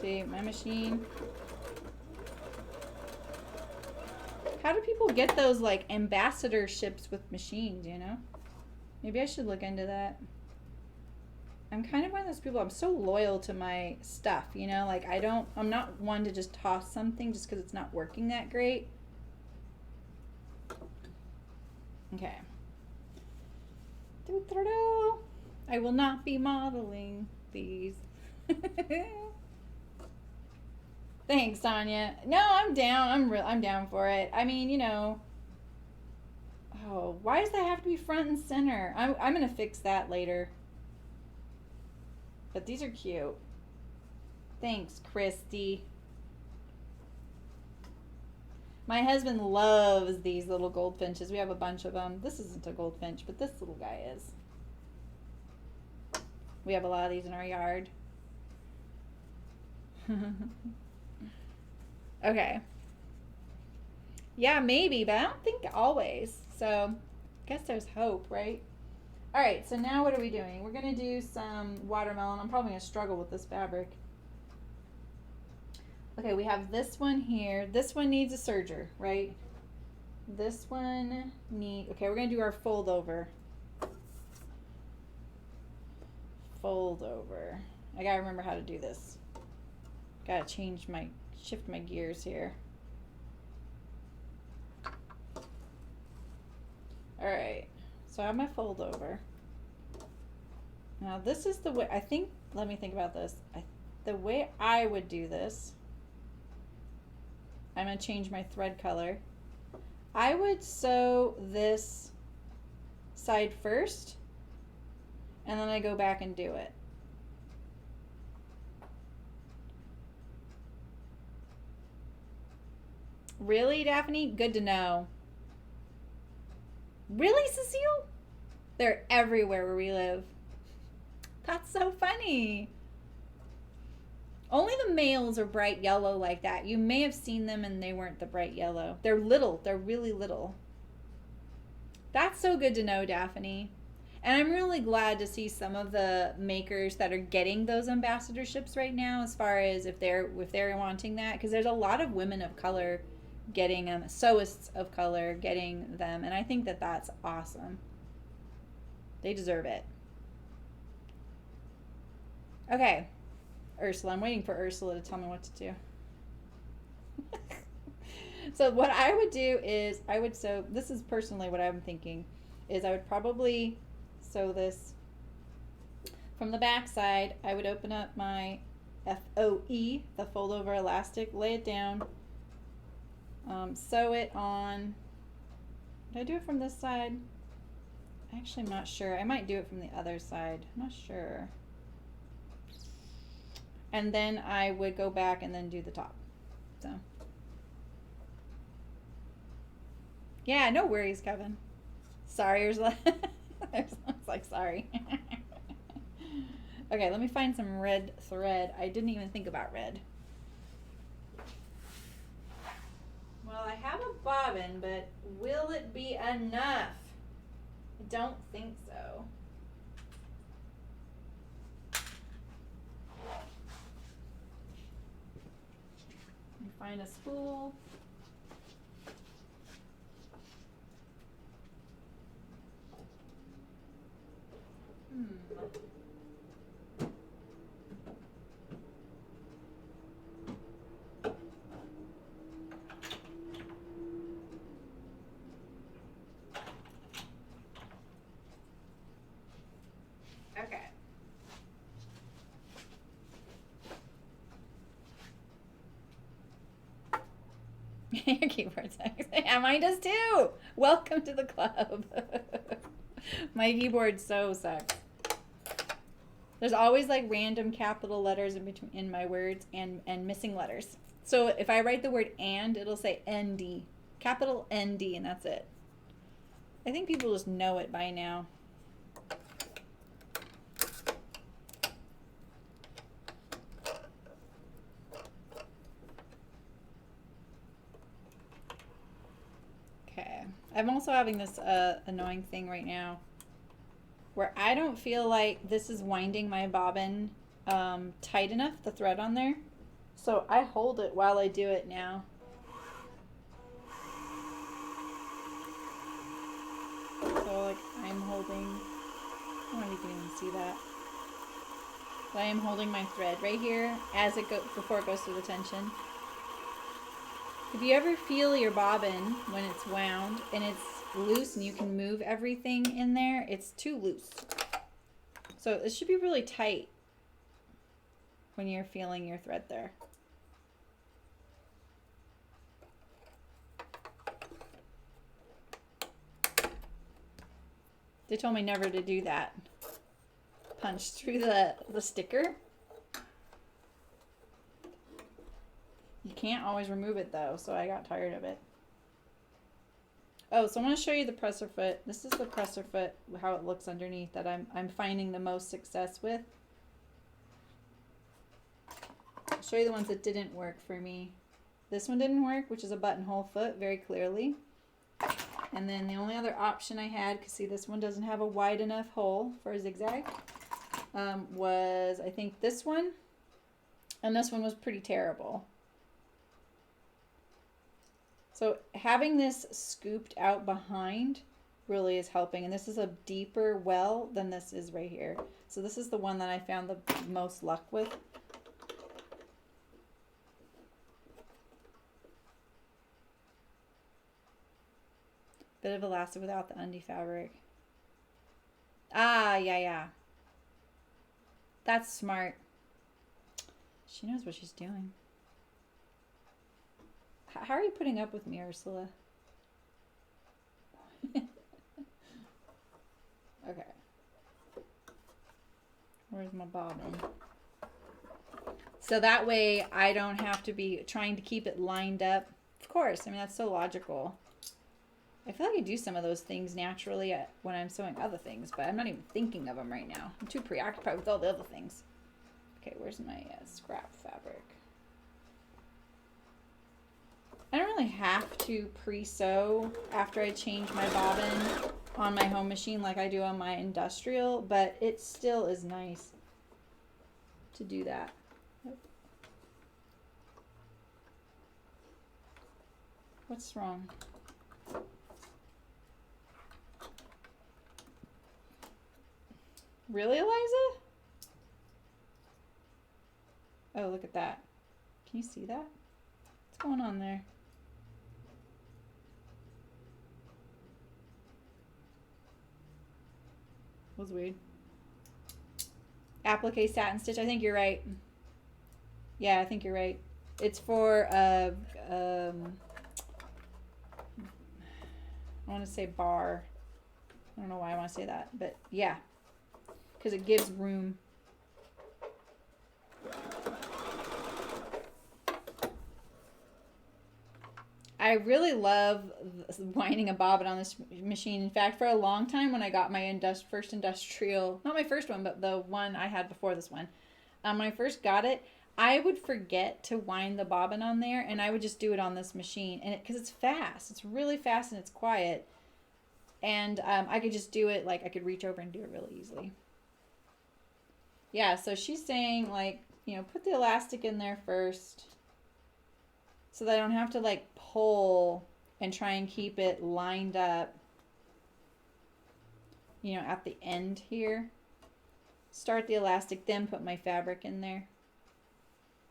See, my machine. How do people get those like ambassadorships with machines, you know? Maybe I should look into that. I'm kind of one of those people, I'm so loyal to my stuff, you know? Like I'm not one to just toss something just because it's not working that great. Okay. I will not be modeling these. Thanks, Tanya. No, I'm down. I'm down for it. I mean, you know. Oh, why does that have to be front and center? I'm gonna fix that later. But these are cute. Thanks, Christy. My husband loves these little goldfinches. We have a bunch of them. This isn't a goldfinch, but this little guy is. We have a lot of these in our yard. Okay. Yeah, maybe, but I don't think always. So, I guess there's hope, right? All right, so now what are we doing? We're going to do some watermelon. I'm probably going to struggle with this fabric. Okay, we have this one here. This one needs a serger, right? This one okay, we're going to do our fold over. Fold over. I got to remember how to do this. Got to shift my gears here. All right, so I have my fold over. Now this is the way, let me think about this. The way I would do this, I'm gonna change my thread color. I would sew this side first, and then I go back and do it. Really, Daphne? Good to know. Really, Cecile? They're everywhere where we live. That's so funny. Only the males are bright yellow like that. You may have seen them and they weren't the bright yellow. They're little. They're really little. That's so good to know, Daphne. And I'm really glad to see some of the makers that are getting those ambassadorships right now, as far as if they're wanting that, because there's a lot of women of color getting them, sewists of color getting them, and I think that that's awesome. They deserve it. Okay, Ursula, I'm waiting for Ursula to tell me what to do. So what I would do is sew, this is personally what I'm thinking, is I would probably sew this from the back side. I would open up my FOE, the fold over elastic, lay it down, sew it on. Did I do it from this side? Actually, I'm not sure. I might do it from the other side. I'm not sure. and then I would go back and then do the top. So yeah, no worries, Kevin. Sorry, it's like sorry. Okay, let me find some red thread. I didn't even think about red. Well, I have a bobbin, but will it be enough? I don't think so. Let me find a spool. Okay. Your keyboard sucks. Yeah, mine does too. Welcome to the club. My keyboard so sucks. There's always like random capital letters in between in my words and missing letters. So if I write the word and, it'll say ND. Capital ND, and that's it. I think people just know it by now. Okay. I'm also having this annoying thing right now where I don't feel like this is winding my bobbin tight enough, the thread on there. So I hold it while I do it now. So like I'm holding, I don't know if you can even see that. But I am holding my thread right here as it before it goes through the tension. If you ever feel your bobbin when it's wound and it's loose and you can move everything in there, it's too loose. So it should be really tight when you're feeling your thread there. They told me never to do that. Punch through the sticker. You can't always remove it though, so I got tired of it. Oh, so I want to show you the presser foot. This is the presser foot, how it looks underneath that I'm finding the most success with. I'll show you the ones that didn't work for me. This one didn't work, which is a buttonhole foot, very clearly. And then the only other option I had, because see this one doesn't have a wide enough hole for a zigzag, was I think this one. And this one was pretty terrible. So having this scooped out behind really is helping. And this is a deeper well than this is right here. So this is the one that I found the most luck with. Bit of elastic without the undie fabric. Ah, yeah. That's smart. She knows what she's doing. How are you putting up with me, Ursula? Okay. Where's my bobbin? So that way I don't have to be trying to keep it lined up. Of course, I mean, that's so logical. I feel like I do some of those things naturally when I'm sewing other things, but I'm not even thinking of them right now. I'm too preoccupied with all the other things. Okay, where's my scrap fabric? I don't really have to pre-sew after I change my bobbin on my home machine like I do on my industrial, but it still is nice to do that. What's wrong? Really, Eliza? Oh, look at that. Can you see that? What's going on there? Was weird. Applique satin stitch. I think you're right. Yeah, I think you're right. It's for I want to say bar. I don't know why I want to say that, but yeah, because it gives room. I really love winding a bobbin on this machine. In fact, for a long time when I got my first industrial, not my first one, but the one I had before this one, when I first got it, I would forget to wind the bobbin on there, and I would just do it on this machine. And because it's fast, it's really fast and it's quiet. And I could just do it, like I could reach over and do it really easily. Yeah, so she's saying, like, you know, put the elastic in there first so that I don't have to, like, pull and try and keep it lined up, you know, at the end here. Start the elastic, then put my fabric in there.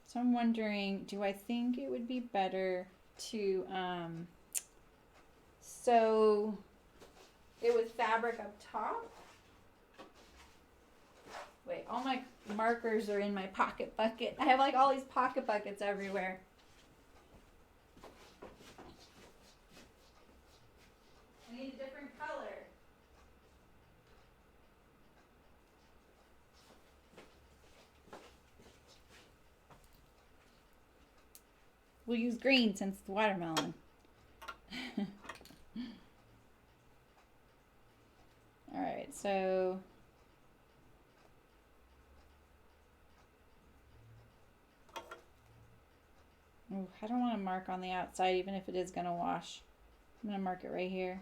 So I'm wondering, do I think it would be better to sew it with fabric up top? Wait, all my markers are in my pocket bucket. I have like all these pocket buckets everywhere. I need a different color. We'll use green since it's watermelon. All right, so ooh, I don't want to mark on the outside even if it is going to wash. I'm going to mark it right here.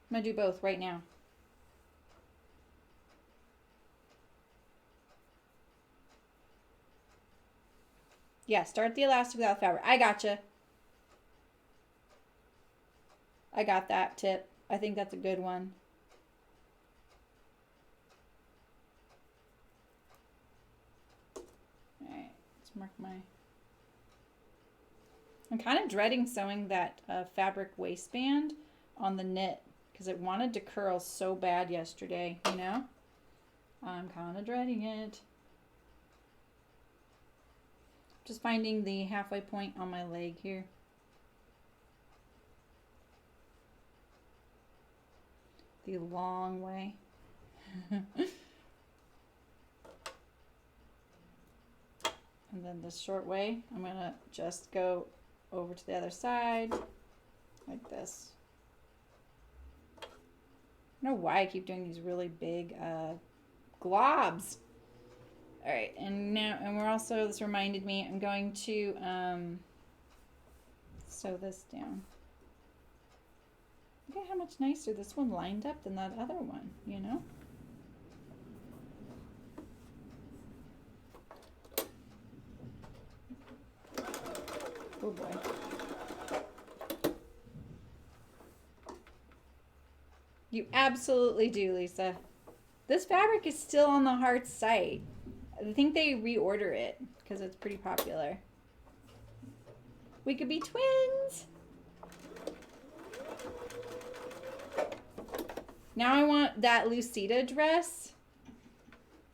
I'm going to do both right now. Yeah, start the elastic without fabric. I gotcha. I got that tip. I think that's a good one. Alright, let's mark my... I'm kind of dreading sewing that fabric waistband on the knit because it wanted to curl so bad yesterday, you know? I'm kind of dreading it. Just finding the halfway point on my leg here. The long way. And then the short way, I'm gonna just go over to the other side like this. I don't know why I keep doing these really big globs. All right, and now, and we're also, this reminded me, I'm going to sew this down. Look at how much nicer this one lined up than that other one, you know? Oh boy. You absolutely do, Lisa. This fabric is still on the Hearts site. I think they reorder it because it's pretty popular. We could be twins. Now I want that Lucida dress.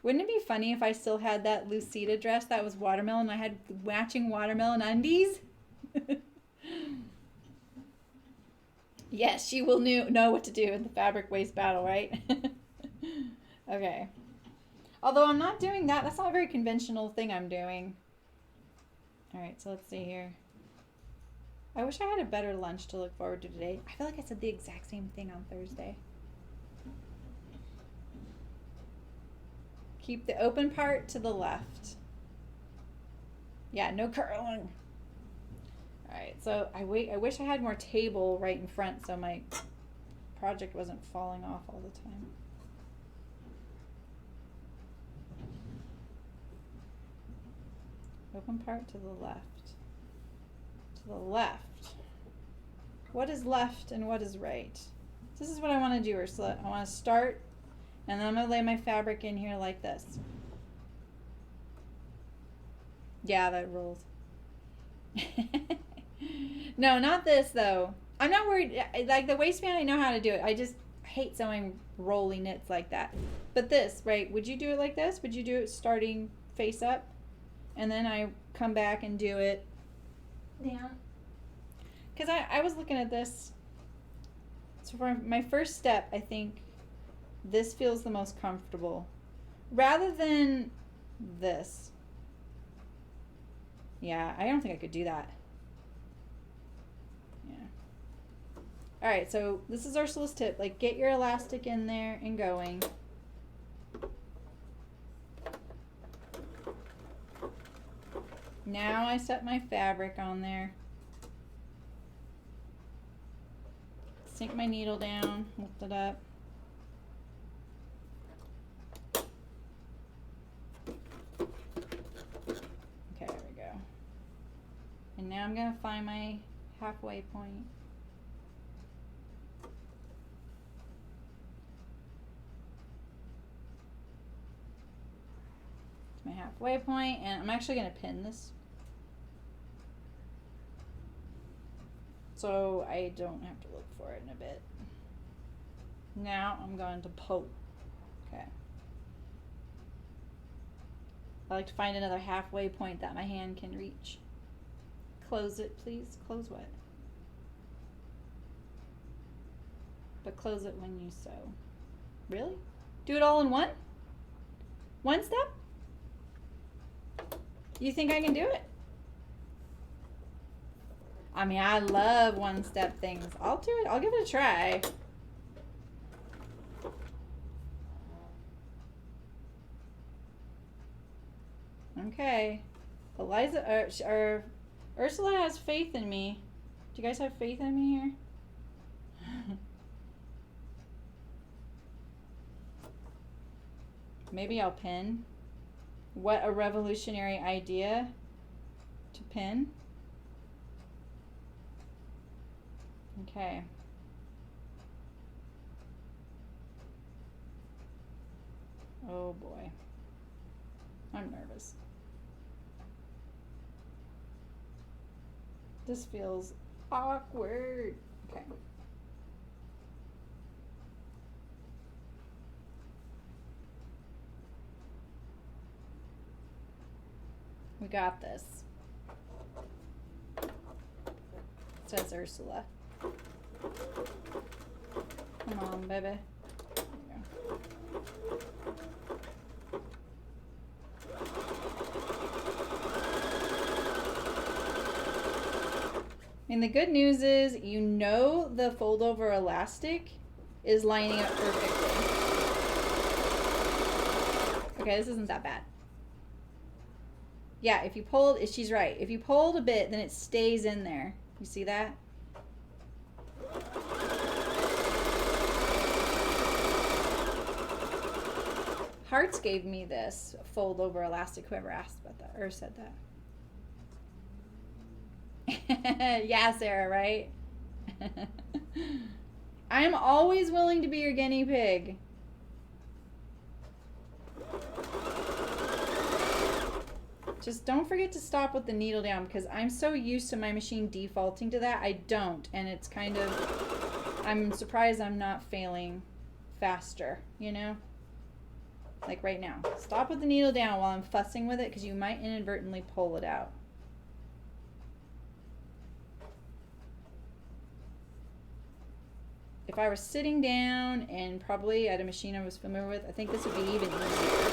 Wouldn't it be funny if I still had that Lucida dress that was watermelon? I had matching watermelon undies. Yes, she will know what to do in the fabric waist battle, right? Okay. Although I'm not doing that. That's not a very conventional thing I'm doing. All right, so let's see here. I wish I had a better lunch to look forward to today. I feel like I said the exact same thing on Thursday. Keep the open part to the left. Yeah, no curling. All right, so I wish I had more table right in front so my project wasn't falling off all the time. Open part to the left. To the left. What is left and what is right? This is what I want to do, Ursula. I want to start, and then I'm going to lay my fabric in here like this. Yeah, that rolls. No, not this, though. I'm not worried. Like, the waistband, I know how to do it. I just hate sewing rolly knits like that. But this, right, would you do it like this? Would you do it starting face up? And then I come back and do it down. Because I was looking at this. So for my first step, I think this feels the most comfortable. Rather than this. Yeah, I don't think I could do that. Yeah. All right, so this is Ursula's tip. Like, get your elastic in there and going. Now I set my fabric on there. Sink my needle down, lift it up. Okay, there we go. And now I'm gonna find my halfway point. It's my halfway point, and I'm actually gonna pin this, so I don't have to look for it in a bit. Now I'm going to pull. Okay. I like to find another halfway point that my hand can reach. Close it, please. Close what? But close it when you sew. Really? Do it all in one? One step? You think I can do it? I mean, I love one-step things. I'll do it. I'll give it a try. Okay. Eliza, or Ursula has faith in me. Do you guys have faith in me here? Maybe I'll pin. What a revolutionary idea to pin. Okay. Oh boy. I'm nervous. This feels awkward. Okay. We got this. Says Ursula. Come on, baby. There you go. And the good news is, you know, the fold over elastic is lining up perfectly. Okay, this isn't that bad. Yeah, if you pulled, she's right. If you pulled a bit, then it stays in there. You see that? Hearts gave me this fold over elastic, whoever asked about that or said that. Yeah, Sarah, right? I'm always willing to be your guinea pig. Just don't forget to stop with the needle down, because I'm so used to my machine defaulting to that. I don't, and it's kind of, I'm surprised I'm not failing faster, you know? Like right now. Stop with the needle down while I'm fussing with it, because you might inadvertently pull it out. If I were sitting down and probably at a machine I was familiar with, I think this would be even easier.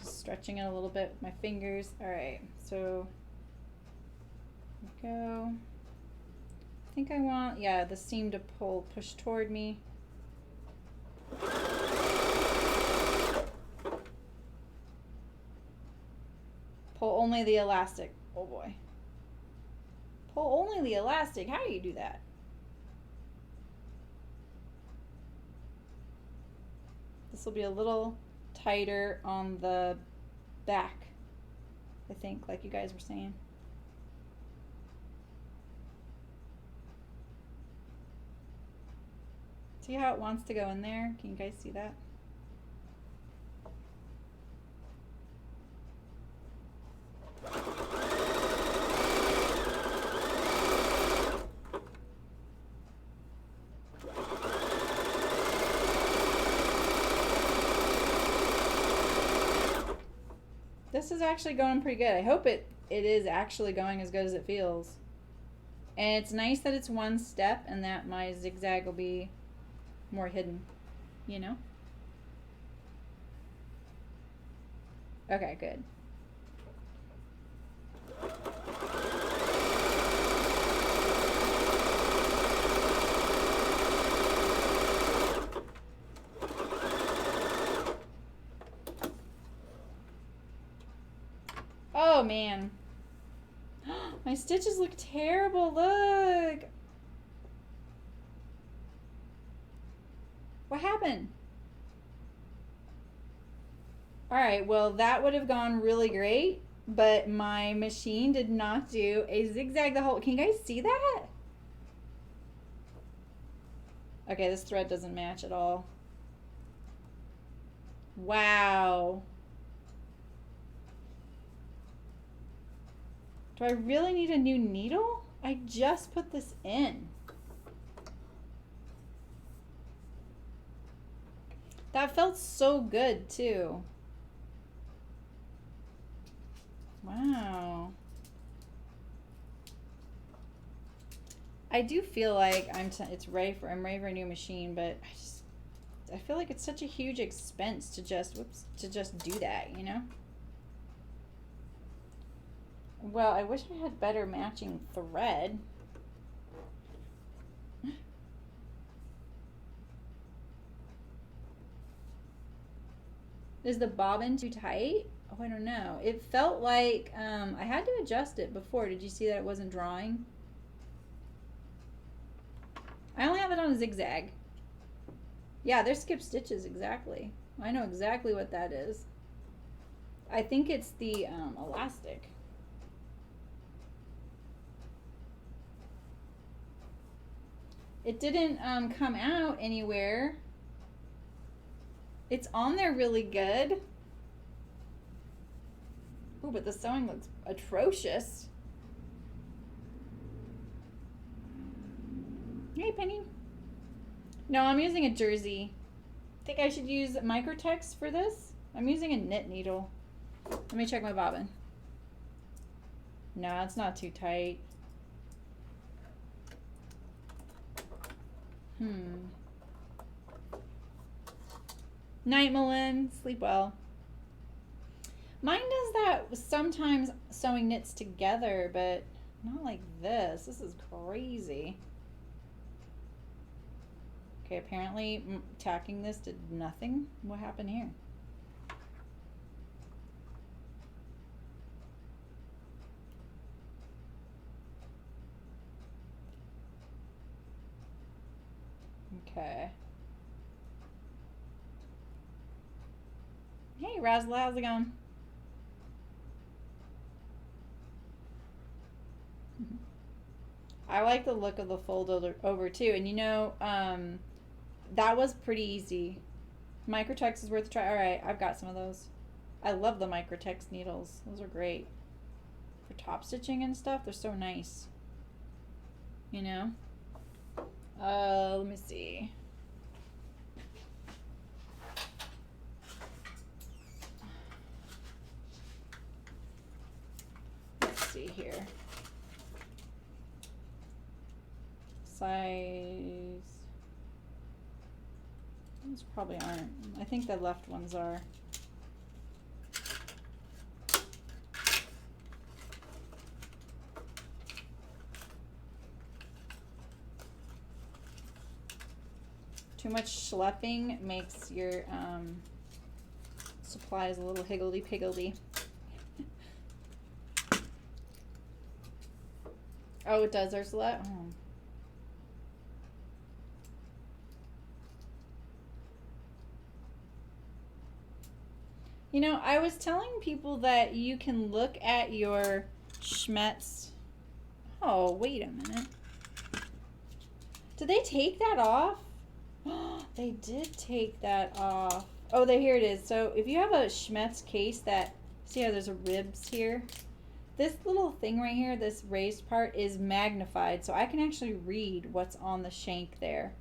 Stretching it a little bit with my fingers. All right, so there we go. I think I want, yeah, the seam to push toward me. Pull only the elastic. Oh boy. Pull only the elastic. How do you do that? This will be a little tighter on the back, I think, like you guys were saying. See how it wants to go in there? Can you guys see that? This is actually going pretty good. I hope it is actually going as good as it feels. And it's nice that it's one step and that my zigzag will be more hidden, you know? Okay, good. Oh man. My stitches look terrible. Look. What happened? Alright, well, that would have gone really great, but my machine did not do a zigzag the whole. Can you guys see that? Okay, this thread doesn't match at all. Wow. Do I really need a new needle? I just put this in. That felt so good too. Wow. I do feel like I'm ready for a new machine, but I feel like it's such a huge expense to just do that, you know? Well, I wish I had better matching thread. Is the bobbin too tight? Oh, I don't know. It felt like I had to adjust it before. Did you see that it wasn't drawing? I only have it on a zigzag. Yeah, there's skip stitches, exactly. I know exactly what that is. I think it's the elastic. It didn't come out anywhere. It's on there really good. Ooh, but the sewing looks atrocious. Hey, Penny. No, I'm using a jersey. Think I should use Microtex for this? I'm using a knit needle. Let me check my bobbin. No, it's not too tight. Night, Malin. Sleep well. Mine does that sometimes sewing knits together, but not like this. This is crazy. Okay, apparently tacking this did nothing. What happened here? Okay. Hey, Razzle, how's it going? I like the look of the fold over too, and you know, that was pretty easy. Microtex is worth a try. All right, I've got some of those. I love the Microtex needles. Those are great for top stitching and stuff. They're so nice. You know. Let me see. Let's see here. Size. These probably aren't. I think the left ones are. Too much schlepping makes your supplies a little higgledy-piggledy. Oh, it does, Ursula? Oh. You know, I was telling people that you can look at your Schmetz. Oh, wait a minute. Did they take that off? They did take that off. Oh, here it is. So if you have a Schmetz case that, see how there's a ribs here? This little thing right here, this raised part, is magnified. So I can actually read what's on the shank there.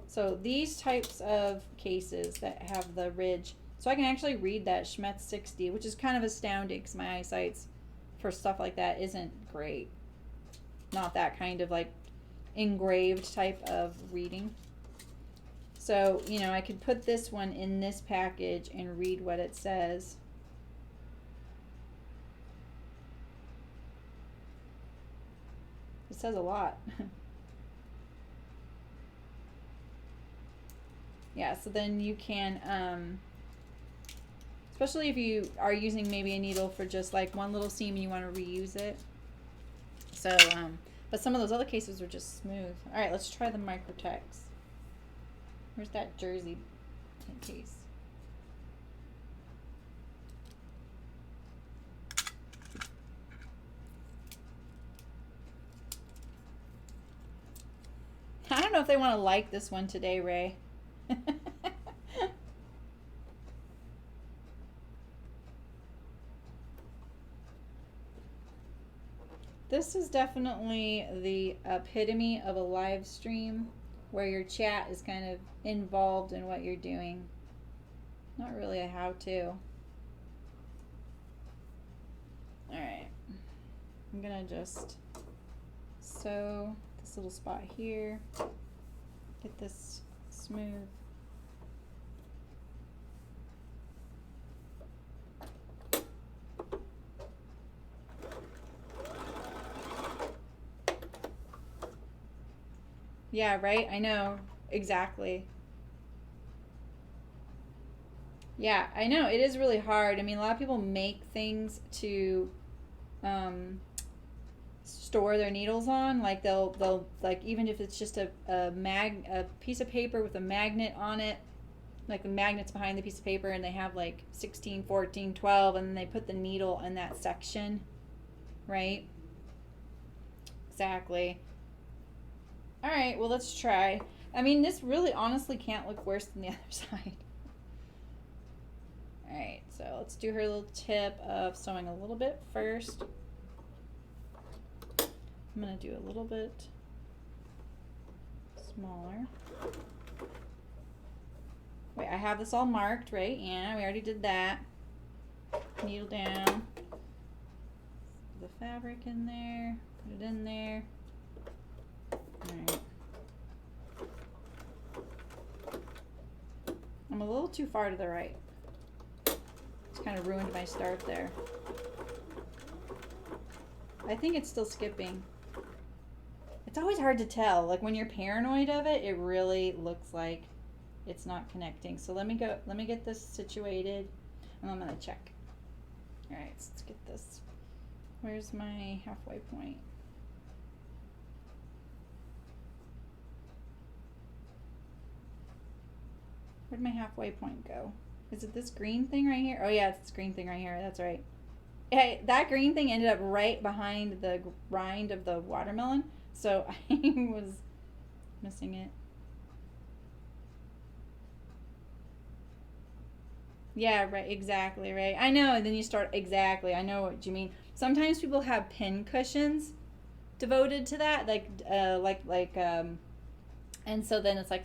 So these types of cases that have the ridge, so I can actually read that Schmetz 60, which is kind of astounding because my eyesight's for stuff like that isn't great. Not that kind of like engraved type of reading. So, you know, I could put this one in this package and read what it says. It says a lot. Yeah, so then you can, especially if you are using maybe a needle for just like one little seam and you want to reuse it. So, but some of those other cases are just smooth. All right, let's try the Microtex. Where's that jersey case? I don't know if they want to like this one today, Ray. This is definitely the epitome of a live stream where your chat is kind of involved in what you're doing. Not really a how-to. Alright. I'm gonna just sew this little spot here. Get this smooth. Yeah, right? I know. Exactly. Yeah, I know. It is really hard. I mean, a lot of people make things to store their needles on. Like they'll like, even if it's just a piece of paper with a magnet on it, like the magnet's behind the piece of paper, and they have like 16, 14, 12, and then they put the needle in that section, right? Exactly. All right, well, let's try. I mean, this really honestly can't look worse than the other side. All right, so let's do her little tip of sewing a little bit first. I'm gonna do a little bit smaller. Wait, I have this all marked, right? Yeah, we already did that. Needle down. The fabric in there, put it in there. Alright. I'm a little too far to the right. It's kind of ruined my start there. I think it's still skipping. It's always hard to tell. Like when you're paranoid of it, it really looks like it's not connecting. So let me get this situated, and I'm gonna check. Alright, so let's get this. Where's my halfway point? Where'd my halfway point go? Is it this green thing right here? Oh yeah, it's this green thing right here. That's right. Yeah, that green thing ended up right behind the rind of the watermelon, so I was missing it. Yeah, right, exactly, right. I know, and then you start, exactly, I know what you mean. Sometimes people have pin cushions devoted to that, and so then it's like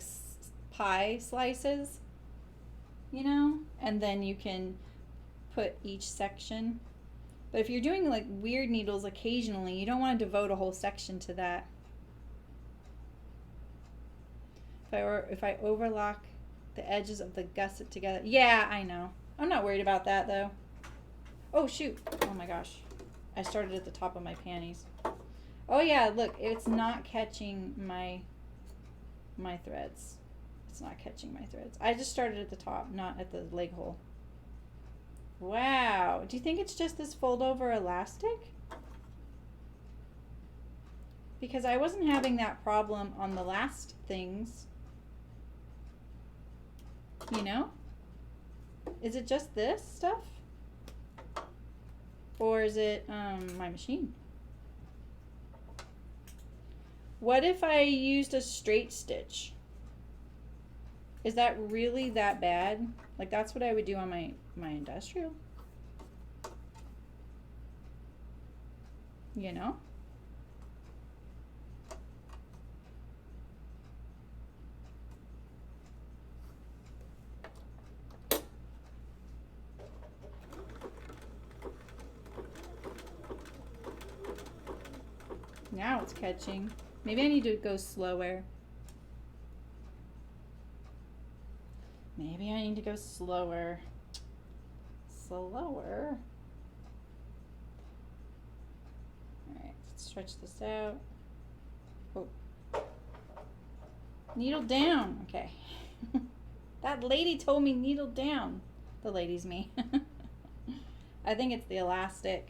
pie slices, you know, and then you can put each section. But if you're doing like weird needles occasionally, you don't want to devote a whole section to that. If I overlock the edges of the gusset together. Yeah, I know. I'm not worried about that though. Oh shoot. Oh my gosh. I started at the top of my panties. Oh yeah, look, it's not catching my threads. It's not catching my threads. I just started at the top, not at the leg hole. Wow. Do you think it's just this fold over elastic? Because I wasn't having that problem on the last things. You know? Is it just this stuff? Or is it my machine? What if I used a straight stitch? Is that really that bad? Like that's what I would do on my industrial. You know? Now it's catching. Maybe I need to go slower. Maybe I need to go slower. Slower. Alright, let's stretch this out. Oh. Needle down. Okay. That lady told me needle down. The lady's me. I think it's the elastic.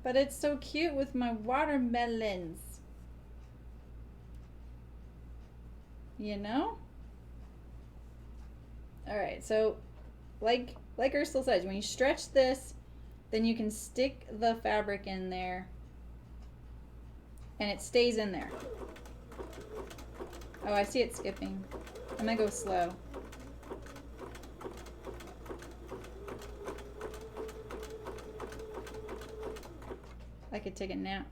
But it's so cute with my watermelons. You know? Alright, so like Ursula says, when you stretch this, then you can stick the fabric in there and it stays in there. Oh, I see it skipping. I'm gonna go slow. I could take a nap.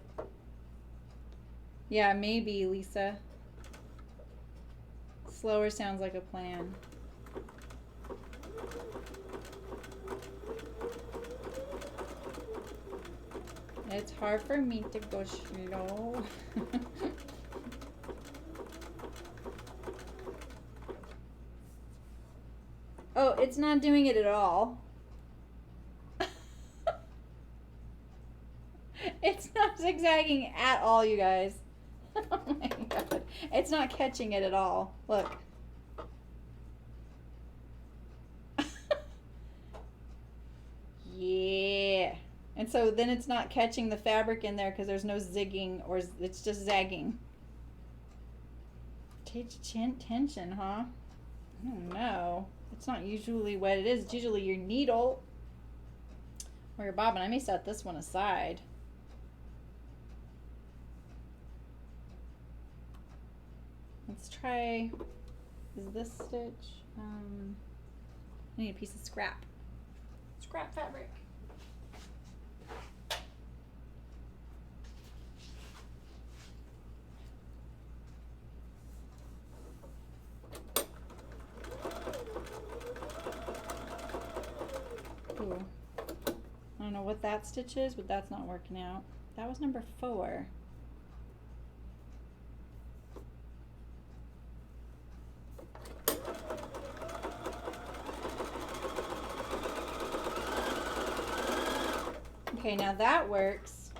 Yeah, maybe, Lisa. Slower sounds like a plan. It's hard for me to go slow. Oh, it's not doing it at all. It's not zigzagging at all, you guys. Oh my god. It's not catching it at all. Look. Yeah. And so then it's not catching the fabric in there because there's no zigging, or it's just zagging. Tension, huh? I don't know. It's not usually what it is. It's usually your needle or your bobbin. I may set this one aside. Let's try, is this stitch? I need a piece of scrap fabric. Ooh. I don't know what that stitch is, but that's not working out. That was number 4. Okay, now that works.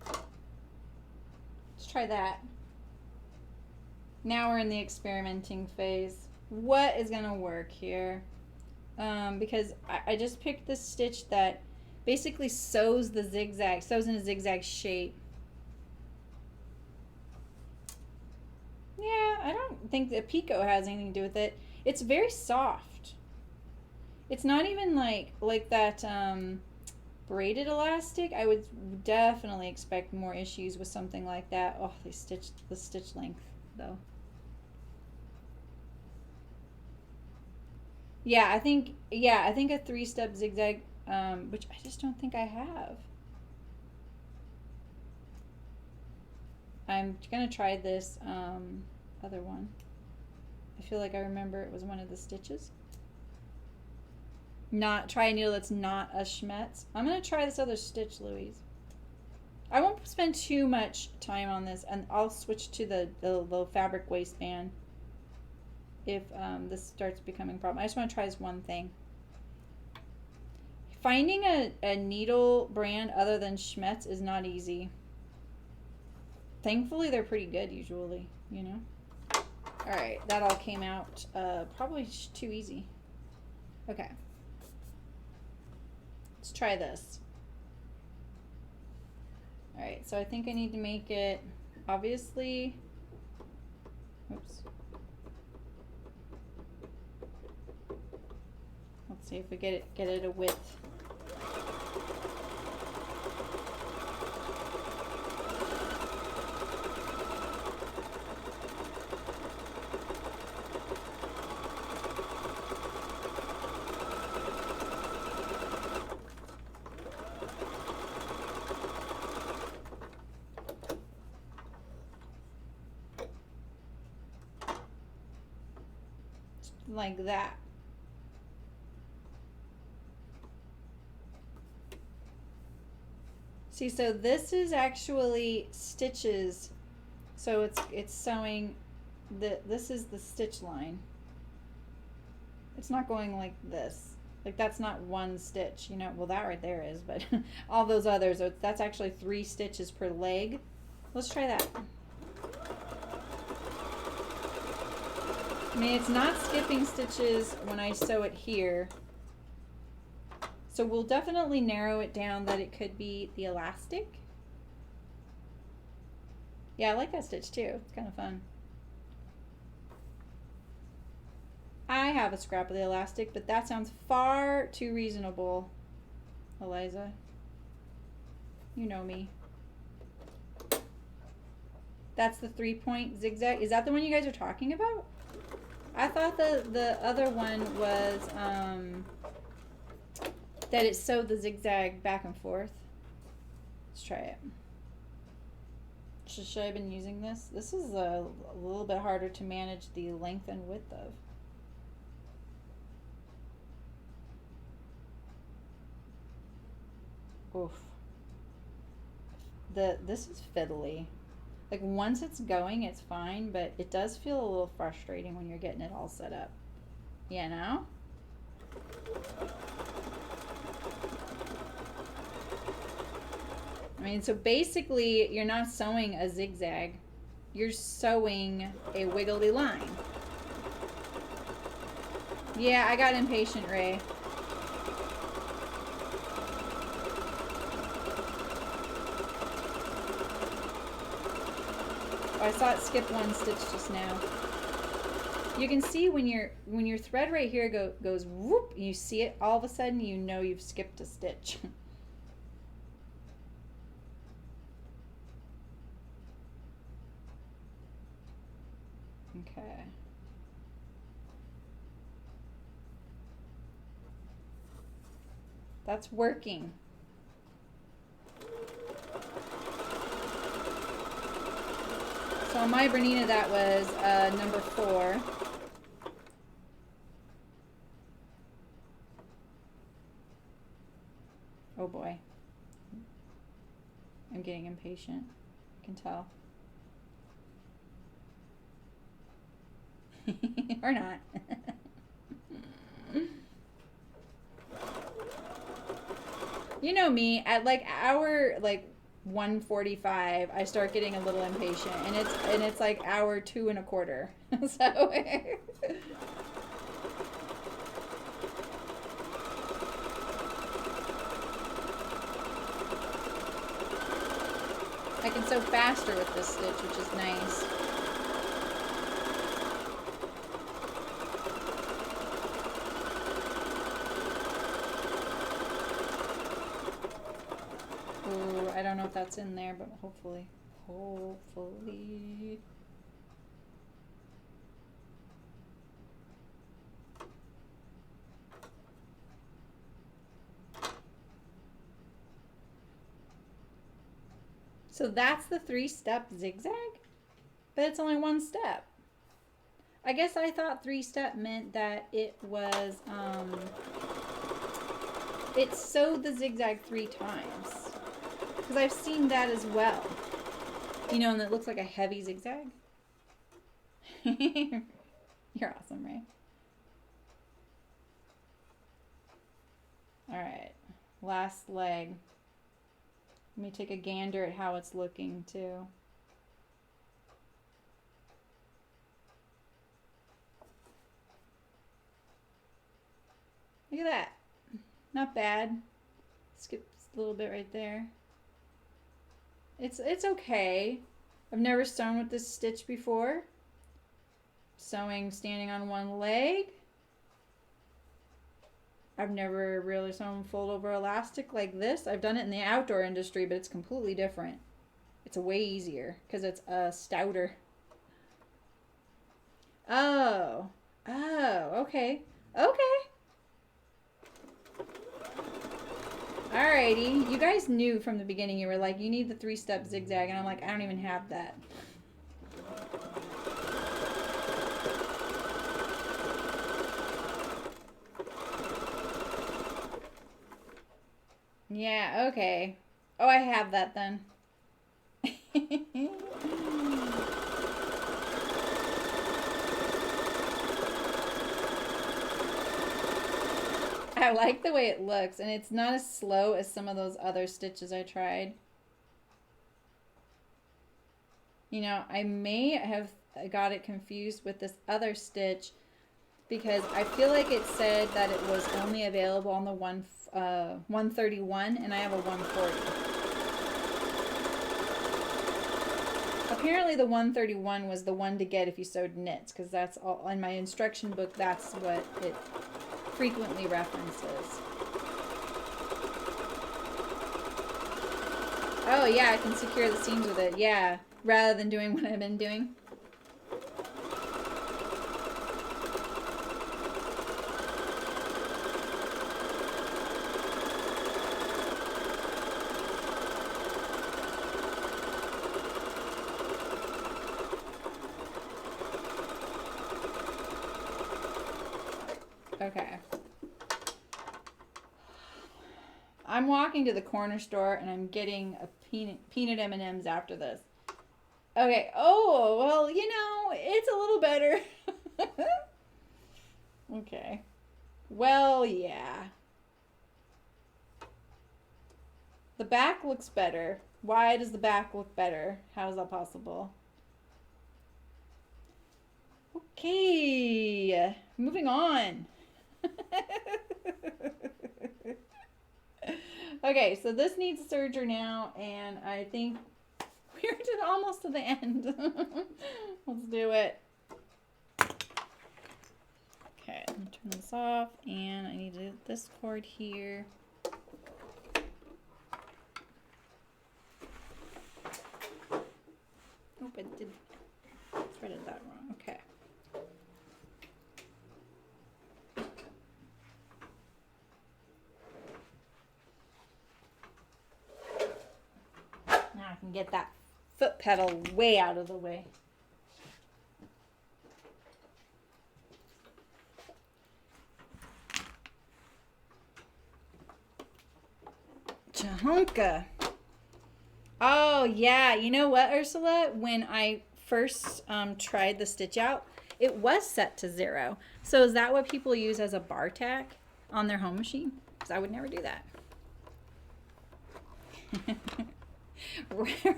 Let's try that. Now we're in the experimenting phase. What is gonna work here? Because I just picked this stitch that basically sews in a zigzag shape. Yeah, I don't think the picot has anything to do with it. It's very soft. It's not even like that braided elastic. I would definitely expect more issues with something like that. Oh, they stitched the stitch length though. Yeah, I think a 3-step zigzag, which I just don't think I have. I'm gonna try this other one. I feel like I remember it was one of the stitches. Try a needle that's not a Schmetz. I'm gonna try this other stitch, Louise. I won't spend too much time on this, and I'll switch to the fabric waistband if this starts becoming a problem. I just want to try this one thing. Finding a needle brand other than Schmetz is not easy. Thankfully, they're pretty good usually, you know. All right, that all came out probably too easy. Okay. Let's try this. All right, so I think I need to make it, obviously, oops. Let's see if we get it a width. Like that. See, so this is actually stitches So it's sewing this is the stitch line. It's not going like this. Like that's not one stitch, you know. Well, that right there is, but all those others, that's actually 3 stitches per leg. Let's try that. I mean, it's not skipping stitches when I sew it here. So we'll definitely narrow it down that it could be the elastic. Yeah, I like that stitch too. It's kind of fun. I have a scrap of the elastic, but that sounds far too reasonable, Eliza. You know me. That's the 3-point zigzag. Is that the one you guys are talking about? I thought the other one was that it sewed the zigzag back and forth. Let's try it. Should I have been using this? This is a little bit harder to manage the length and width of. Oof. This is fiddly. Like once it's going, it's fine, but it does feel a little frustrating when you're getting it all set up. You know? I mean, so basically you're not sewing a zigzag. You're sewing a wiggly line. Yeah, I got impatient, Ray. I saw it skip one stitch just now. You can see when your thread right here goes whoop, you see it all of a sudden, you know you've skipped a stitch. Okay. That's working. So on my Bernina, that was number 4. Oh boy. I'm getting impatient. I can tell. Or not. You know me, at like hour 1:45, I start getting a little impatient, and it's like hour 2 1/4. So I can sew faster with this stitch, which is nice. Ooh, I don't know if that's in there, but hopefully. Hopefully. So that's the 3-step zigzag, but it's only 1 step. I guess I thought 3-step meant that it was, it sewed the zigzag 3 times. Because I've seen that as well. You know, and it looks like a heavy zigzag. You're awesome, Ray. Alright, last leg. Let me take a gander at how it's looking too. Look at that. Not bad. Skip a little bit right there. It's okay. I've never sewn with this stitch before. Sewing standing on one leg. I've never really sewn fold over elastic like this. I've done it in the outdoor industry, but it's completely different. It's way easier because it's stouter. Oh. Oh, okay. Okay. Alrighty. You guys knew from the beginning, you were like, you need the 3-step zigzag, and I'm like, I don't even have that. Yeah, okay. Oh, I have that then. I like the way it looks, and it's not as slow as some of those other stitches I tried. You know, I may have got it confused with this other stitch because I feel like it said that it was only available on the 131, and I have a 140. Apparently the 131 was the one to get if you sewed knits, because that's all in my instruction book. That's what it frequently references. Oh yeah, I can secure the seams with it. Yeah, rather than doing what I've been doing. Okay. I'm walking to the corner store and I'm getting a peanut M&Ms after this. Okay. Oh, well, you know, it's a little better. Okay. Well, yeah. The back looks better. Why does the back look better? How is that possible? Okay. Moving on. Okay, so this needs a serger now, and I think we're almost to the end. Let's do it. Okay, let me turn this off, and I need this cord here. Oh, I threaded that wrong. Okay. Now I can get that foot pedal way out of the way. Chahunka. Oh yeah, you know what, Ursula? When I first tried the stitch out, it was set to 0. So is that what people use as a bar tack on their home machine? Because I would never do that.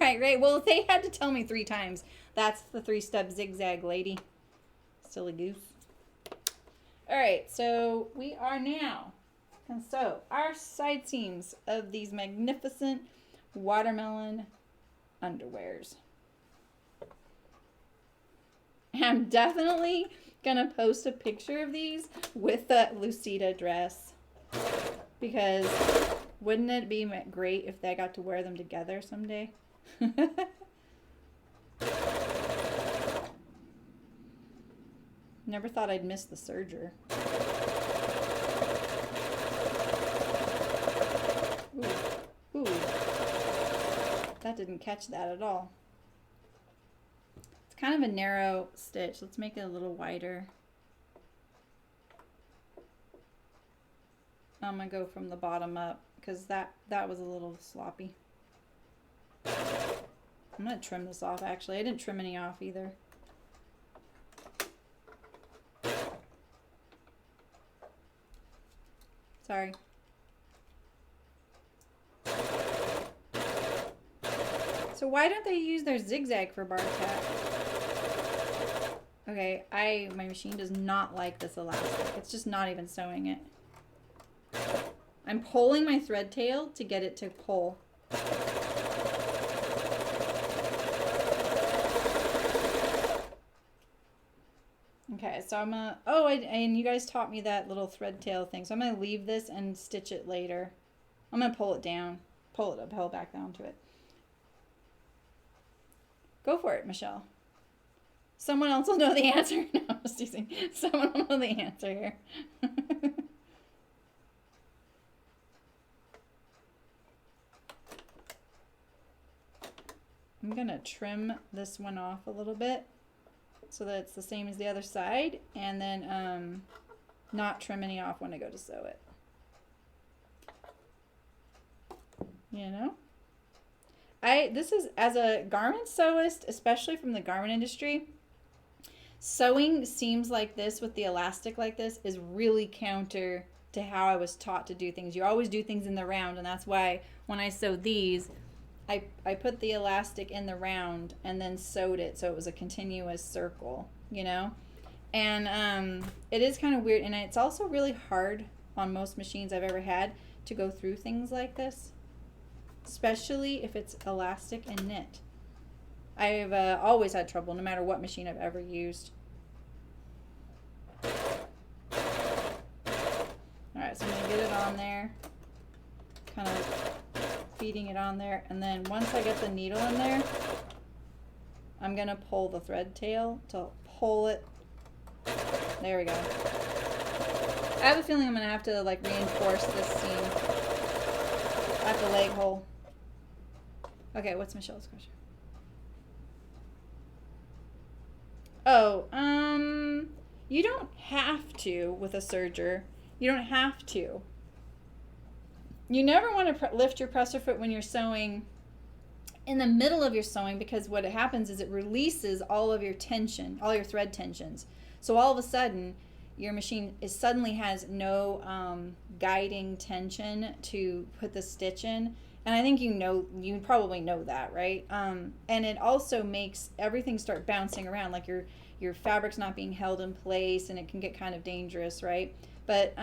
Right. Well, they had to tell me 3 times. That's the 3-step zigzag, lady. Silly goose. All right, so we are now going to sew our side seams of these magnificent watermelon underwears. I'm definitely going to post a picture of these with the Lucida dress, because wouldn't it be great if they got to wear them together someday? Never thought I'd miss the serger. Ooh. Ooh. That didn't catch that at all. It's kind of a narrow stitch. Let's make it a little wider. I'm going to go from the bottom up, because that was a little sloppy. I'm going to trim this off, actually. I didn't trim any off either. Sorry. So why don't they use their zigzag for bar tack? Okay, my machine does not like this elastic. It's just not even sewing it. I'm pulling my thread tail to get it to pull. Okay, so I'm gonna, and you guys taught me that little thread tail thing, so I'm gonna leave this and stitch it later. I'm gonna pull it down, pull it up, pull it back down to it. Go for it, Michelle. Someone else will know the answer. No, I'm just teasing. Someone will know the answer here. I'm gonna trim this one off a little bit so that it's the same as the other side, and then not trim any off when I go to sew it. You know? This is, as a garment sewist, especially from the garment industry, sewing seams like this with the elastic like this is really counter to how I was taught to do things. You always do things in the round, and that's why when I sewed these, I put the elastic in the round and then sewed it so it was a continuous circle, you know? And it is kind of weird, and it's also really hard on most machines I've ever had to go through things like this, especially if it's elastic and knit. I've always had trouble no matter what machine I've ever used. Alright, so I'm going to get it on there, kind of feeding it on there, and then once I get the needle in there, I'm going to pull the thread tail to pull it. There we go. I have a feeling I'm going to have to like reinforce this seam at the leg hole. Okay, what's Michelle's question? Oh, you don't have to with a serger. You don't have to. You never want to lift your presser foot when you're sewing in the middle of your sewing, because what happens is it releases all of your tension, all your thread tensions. So all of a sudden, your machine suddenly has no guiding tension to put the stitch in. And I think you probably know that, right? And it also makes everything start bouncing around, like your fabric's not being held in place, and it can get kind of dangerous, right? But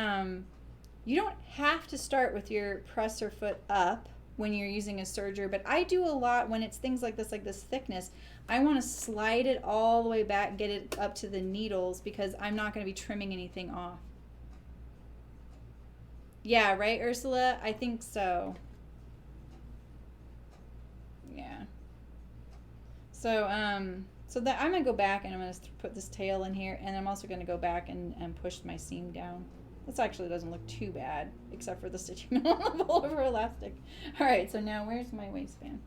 you don't have to start with your presser foot up when you're using a serger, but I do a lot when it's things like this thickness. I want to slide it all the way back, get it up to the needles, because I'm not going to be trimming anything off. Yeah, right, Ursula? I think so. Yeah. So, so that I'm going to go back and I'm going to put this tail in here, and I'm also going to go back and push my seam down. This actually doesn't look too bad, except for the stitching on the pullover elastic. All right, so now where's my waistband?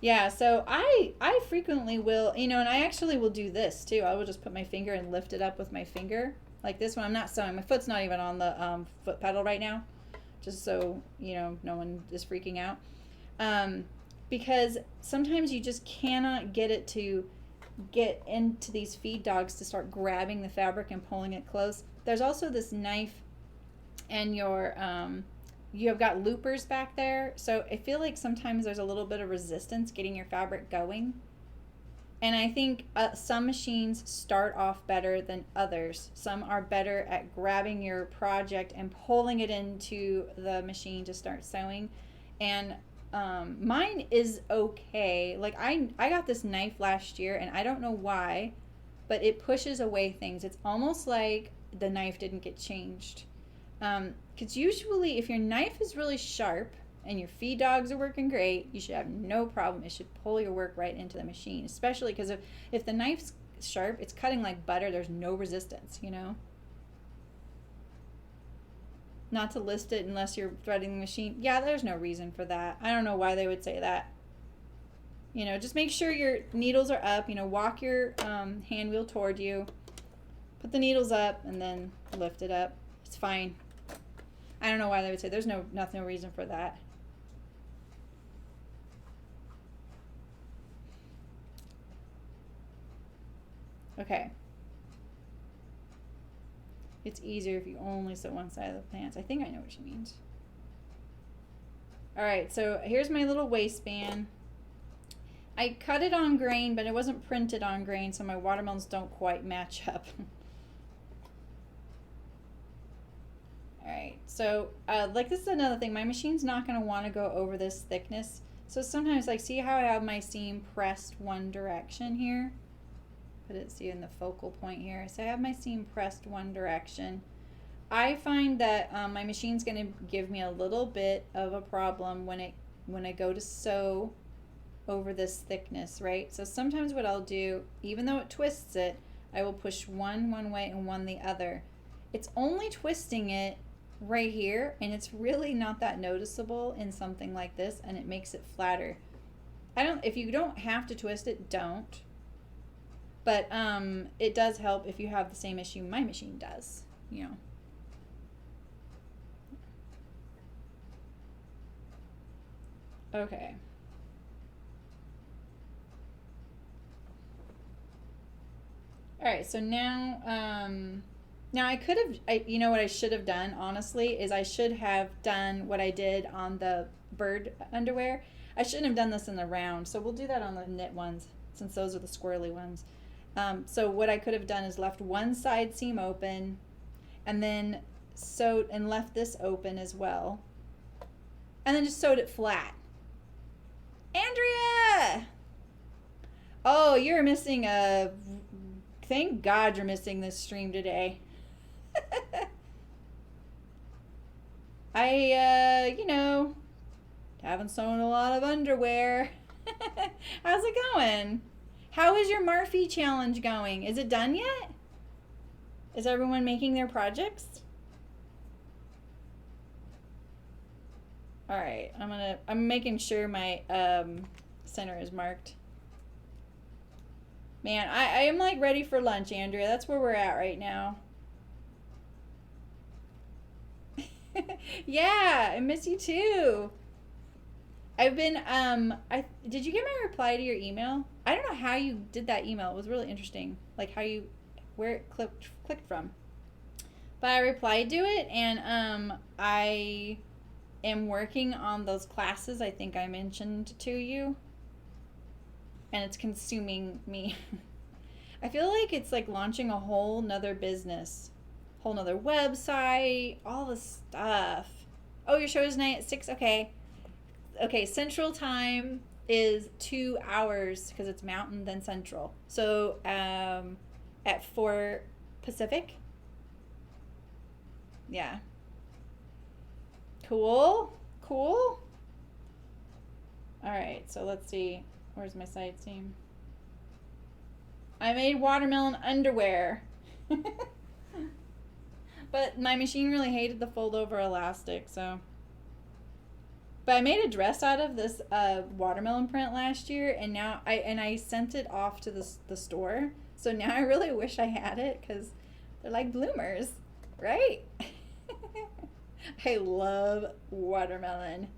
Yeah, so I frequently will, and I actually will do this too. I will just put my finger and lift it up with my finger, like this one. I'm not sewing. My foot's not even on the foot pedal right now, just so, no one is freaking out. Because sometimes you just cannot get it to get into these feed dogs to start grabbing the fabric and pulling it close. There's also this knife, and you have got loopers back there, so I feel like sometimes there's a little bit of resistance getting your fabric going. And I think some machines start off better than others. Some are better at grabbing your project and pulling it into the machine to start sewing, and mine is okay. Like I got this knife last year, and I don't know why, but it pushes away things. It's almost like the knife didn't get changed. Because usually if your knife is really sharp and your feed dogs are working great, you should have no problem. It should pull your work right into the machine, especially because if the knife's sharp, it's cutting like butter. There's no resistance, Not to list it unless you're threading the machine. Yeah, there's no reason for that. I don't know why they would say that. Just make sure your needles are up. Walk your hand wheel toward you. Put the needles up and then lift it up. It's fine. I don't know why they would say there's no reason for that. Okay. It's easier if you only sew one side of the pants. I think I know what she means. Alright, so here's my little waistband. I cut it on grain, but it wasn't printed on grain, so my watermelons don't quite match up. Alright, so like this is another thing. My machine's not going to want to go over this thickness. So sometimes, like, see how I have my seam pressed one direction here? Put it, see, in the focal point here. So I have my seam pressed one direction. I find that my machine's going to give me a little bit of a problem when I go to sew over this thickness, right? So sometimes what I'll do, even though it twists it, I will push one way and one the other. It's only twisting it right here, and it's really not that noticeable in something like this, and it makes it flatter. If you don't have to twist it, don't. But it does help if you have the same issue my machine does, Okay. All right, so now Now I could have, you know what I should have done, honestly, is I should have done what I did on the bird underwear. I shouldn't have done this in the round, so we'll do that on the knit ones, since those are the squirrely ones. So what I could have done is left one side seam open, and then sewed and left this open as well, and then just sewed it flat. Andrea! Oh, you're missing a... Thank God you're missing this stream today. You know, haven't sewn a lot of underwear. How's it going? How is your Marfie challenge going? Is it done yet? Is everyone making their projects? All right, I'm making sure my center is marked. Man, I am like ready for lunch, Andrea. That's where we're at right now. Yeah, I miss you too. I've been did you get my reply to your email? I don't know how you did that email. It was really interesting. Like where it clicked from. But I replied to it, and I am working on those classes I think I mentioned to you. And it's consuming me. I feel like it's like launching a whole nother business, whole nother website, all this stuff. Oh, your show is tonight at 6? Okay. Okay, Central Time is 2 hours because it's Mountain, then Central. So at 4 Pacific. Yeah. Cool. All right, so let's see. Where's my side seam? I made watermelon underwear. But my machine really hated the fold over elastic, so. But I made a dress out of this watermelon print last year, and now I sent it off to the store. So now I really wish I had it, because they're like bloomers, right? I love watermelon.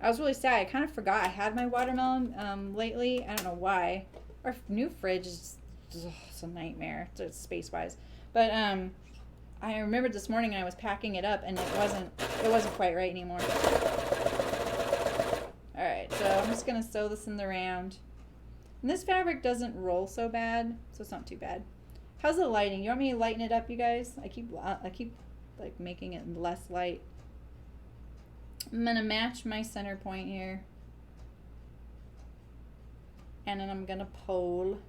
I was really sad. I kind of forgot I had my watermelon lately. I don't know why. Our new fridge is it's a nightmare, it's space-wise. But I remembered this morning I was packing it up, and it wasn't quite right anymore. All right, so I'm just gonna sew this in the round. And this fabric doesn't roll so bad, so it's not too bad. How's the lighting? You want me to lighten it up, you guys? I keep like making it less light. I'm gonna match my center point here, and then I'm gonna pole.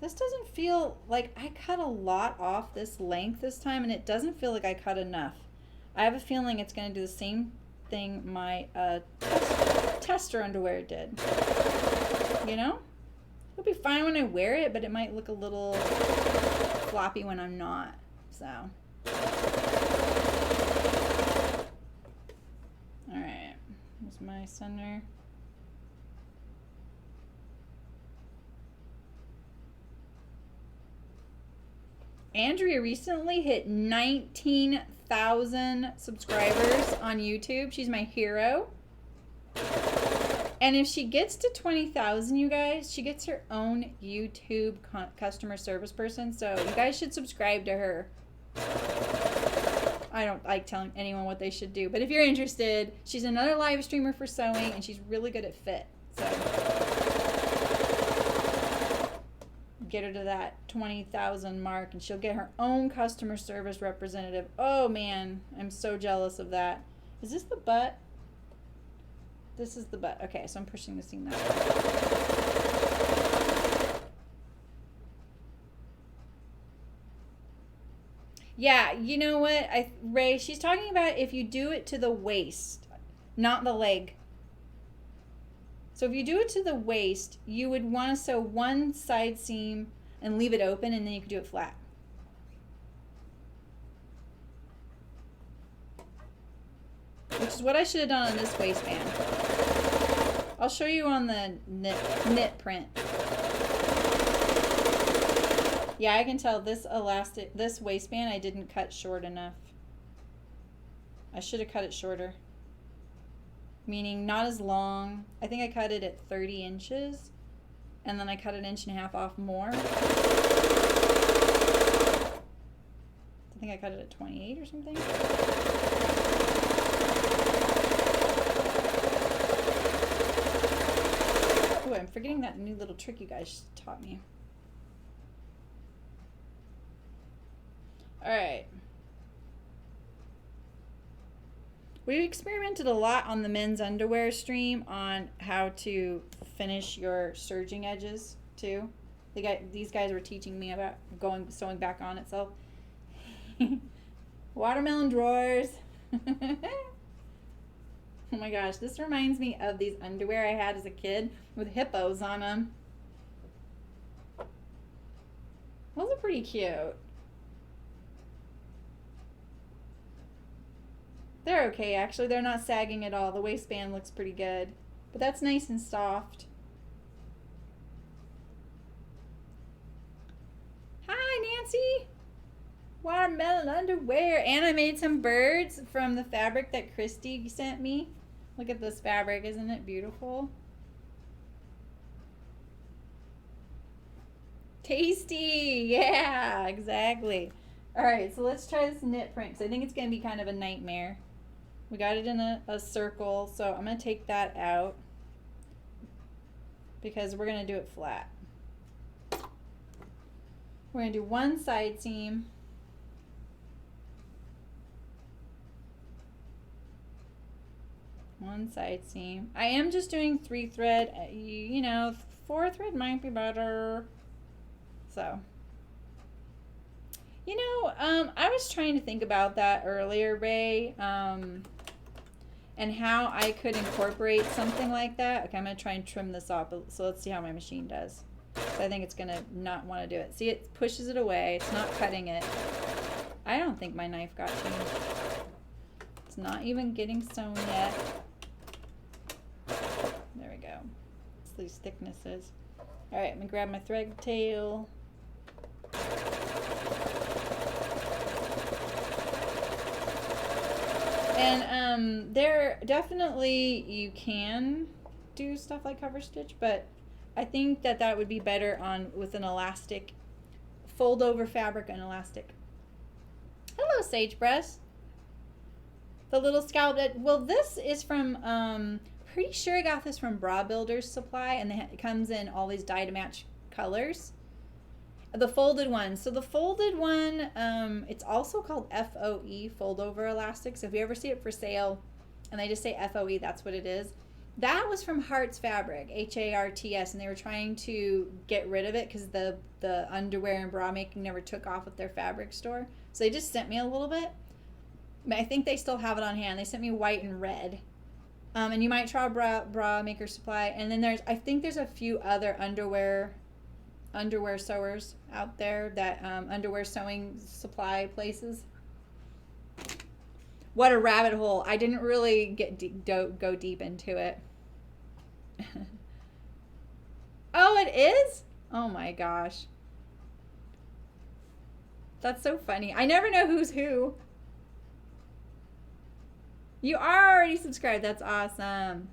This doesn't feel like I cut a lot off this length this time, and it doesn't feel like I cut enough. I have a feeling it's gonna do the same thing my tester underwear did. You know? It'll be fine when I wear it, but it might look a little floppy when I'm not, so. Alright, here's my center. Andrea recently hit 19,000 subscribers on YouTube. She's my hero. And if she gets to 20,000, you guys, she gets her own YouTube customer service person. So you guys should subscribe to her. I don't like telling anyone what they should do, but if you're interested, she's another live streamer for sewing, and she's really good at fit. So get her to that 20,000 mark, and she'll get her own customer service representative. Oh man, I'm so jealous of that. Is this the butt? This is the butt. Okay, so I'm pushing the seam that way. Yeah, you know what, Ray, she's talking about if you do it to the waist, not the leg. So if you do it to the waist, you would want to sew one side seam and leave it open, and then you could do it flat. Which is what I should have done on this waistband. I'll show you on the knit print. Yeah, I can tell this waistband I didn't cut short enough. I should have cut it shorter. Meaning not as long. I think I cut it at 30 inches. and then I cut 1.5 inches off more. I think I cut it at 28 or something. Oh, I'm forgetting that new little trick you guys taught me. All right. We experimented a lot on the men's underwear stream on how to finish your serging edges too. These guys were teaching me about sewing back on itself. Watermelon drawers. Oh my gosh, this reminds me of these underwear I had as a kid with hippos on them. Those are pretty cute. They're okay, actually. They're not sagging at all. The waistband looks pretty good. But that's nice and soft. Hi, Nancy. Watermelon underwear. And I made some birds from the fabric that Christy sent me. Look at this fabric. Isn't it beautiful? Tasty. Yeah, exactly. All right, so let's try this knit print because I think it's going to be kind of a nightmare. We got it in a circle, so I'm going to take that out because we're going to do it flat. We're going to do one side seam. One side seam. I am just doing 3 thread. You know, 4 thread might be better. So, you know, I was trying to think about that earlier, Ray, and how I could incorporate something like that. Okay, I'm going to try and trim this off, so let's see how my machine does. So I think it's going to not want to do it. See, it pushes it away. It's not cutting it. I don't think my knife got changed. It's not even getting sewn yet. There we go. It's these thicknesses. All right, I'm going to grab my thread tail. And there definitely you can do stuff like cover stitch, but I think that would be better with an elastic, fold over fabric and elastic. Hello, Sagebreast. The little scallop. Well, this is from, pretty sure I got this from Bra Builders Supply, and it comes in all these dye to match colors. The folded one. So the folded one, it's also called FOE, fold over elastic. So if you ever see it for sale and they just say FOE, that's what it is. That was from Hart's Fabric, HARTS, and they were trying to get rid of it because the underwear and bra making never took off at their fabric store. So they just sent me a little bit. But I think they still have it on hand. They sent me white and red. And you might try Bra Maker Supply. And then I think there's a few other underwear sewers out there, that underwear sewing supply places. What a rabbit hole. I didn't really go deep into it. Oh, it is? Oh my gosh. That's so funny. I never know who's who. You are already subscribed. That's awesome.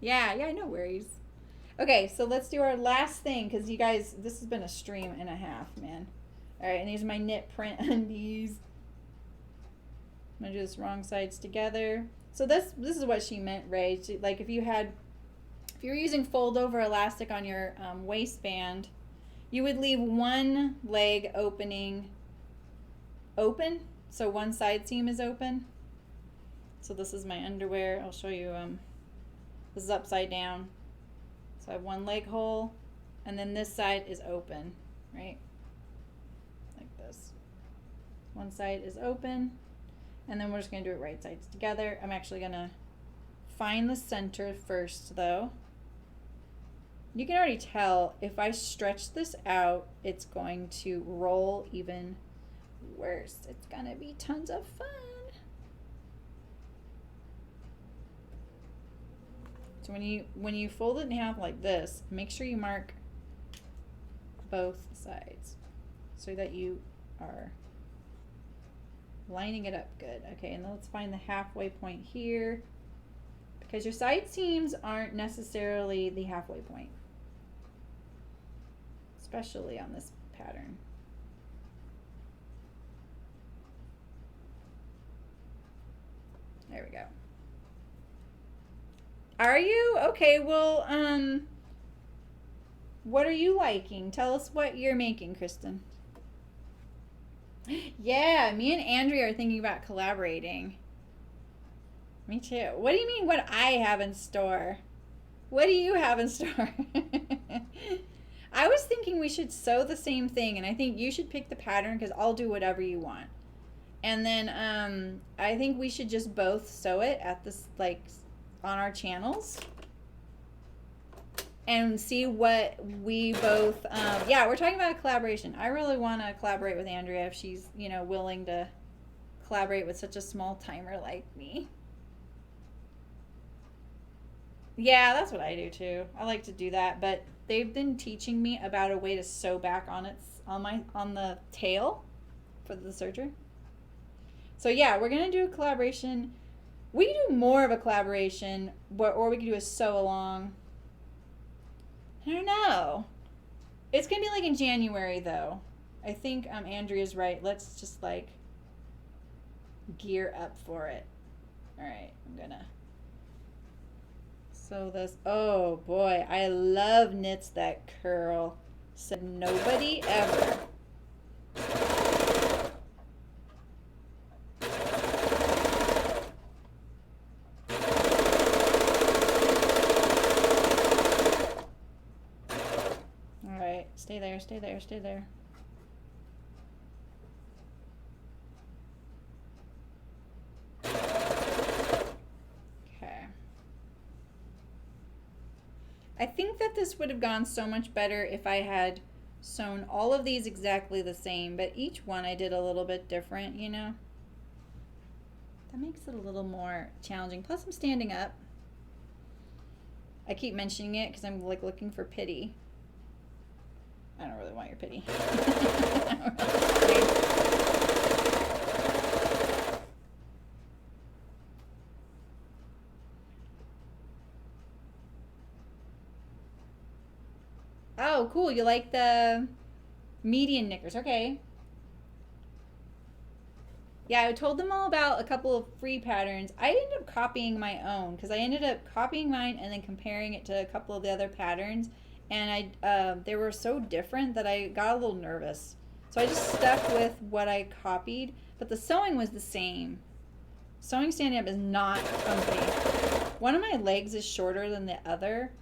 Yeah, no worries. Okay, so let's do our last thing, because you guys, this has been a stream and a half, man. All right, and these are my knit print undies. I'm gonna do this wrong sides together. So this is what she meant, Ray. Like if you're using fold over elastic on your waistband, you would leave one leg open, so one side seam is open. So this is my underwear. I'll show you. This is upside down. So I have one leg hole, and then this side is open, right? Like this. One side is open, and then we're just gonna do it right sides together. I'm actually gonna find the center first though. You can already tell if I stretch this out, it's going to roll even worse. It's gonna be tons of fun. So when you fold it in half like this, make sure you mark both sides so that you are lining it up good. Okay, and then let's find the halfway point here, because your side seams aren't necessarily the halfway point. especially on this pattern. There we go. Are you? Okay, well, what are you liking? Tell us what you're making, Kristen. Yeah, me and Andrea are thinking about collaborating. Me too. What do you mean what I have in store? What do you have in store? I was thinking we should sew the same thing, and I think you should pick the pattern because I'll do whatever you want. And then I think we should just both sew it at this, like, on our channels and see what we both yeah, we're talking about a collaboration. I really want to collaborate with Andrea if she's, you know, willing to collaborate with such a small timer like me. Yeah, that's what I do too. I like to do that, but they've been teaching me about a way to sew back on the tail for the serger. So yeah, we're gonna do a collaboration. We can do more of a collaboration, or we can do a sew along. I don't know. It's gonna be like in January though. I think Andrea's right. Let's just like gear up for it. All right, I'm gonna sew this. Oh boy, I love knits that curl. Said nobody ever. Stay there, stay there, stay there. Okay. I think that this would have gone so much better if I had sewn all of these exactly the same, but each one I did a little bit different, you know? That makes it a little more challenging. Plus I'm standing up. I keep mentioning it because I'm like looking for pity. I don't really want your pity. Oh, cool. You like the median knickers. Okay. Yeah, I told them all about a couple of free patterns. I ended up copying my own because I ended up copying mine and then comparing it to a couple of the other patterns. And they were so different that I got a little nervous. So I just stuck with what I copied, but the sewing was the same. Sewing standing up is not comfy. One of my legs is shorter than the other,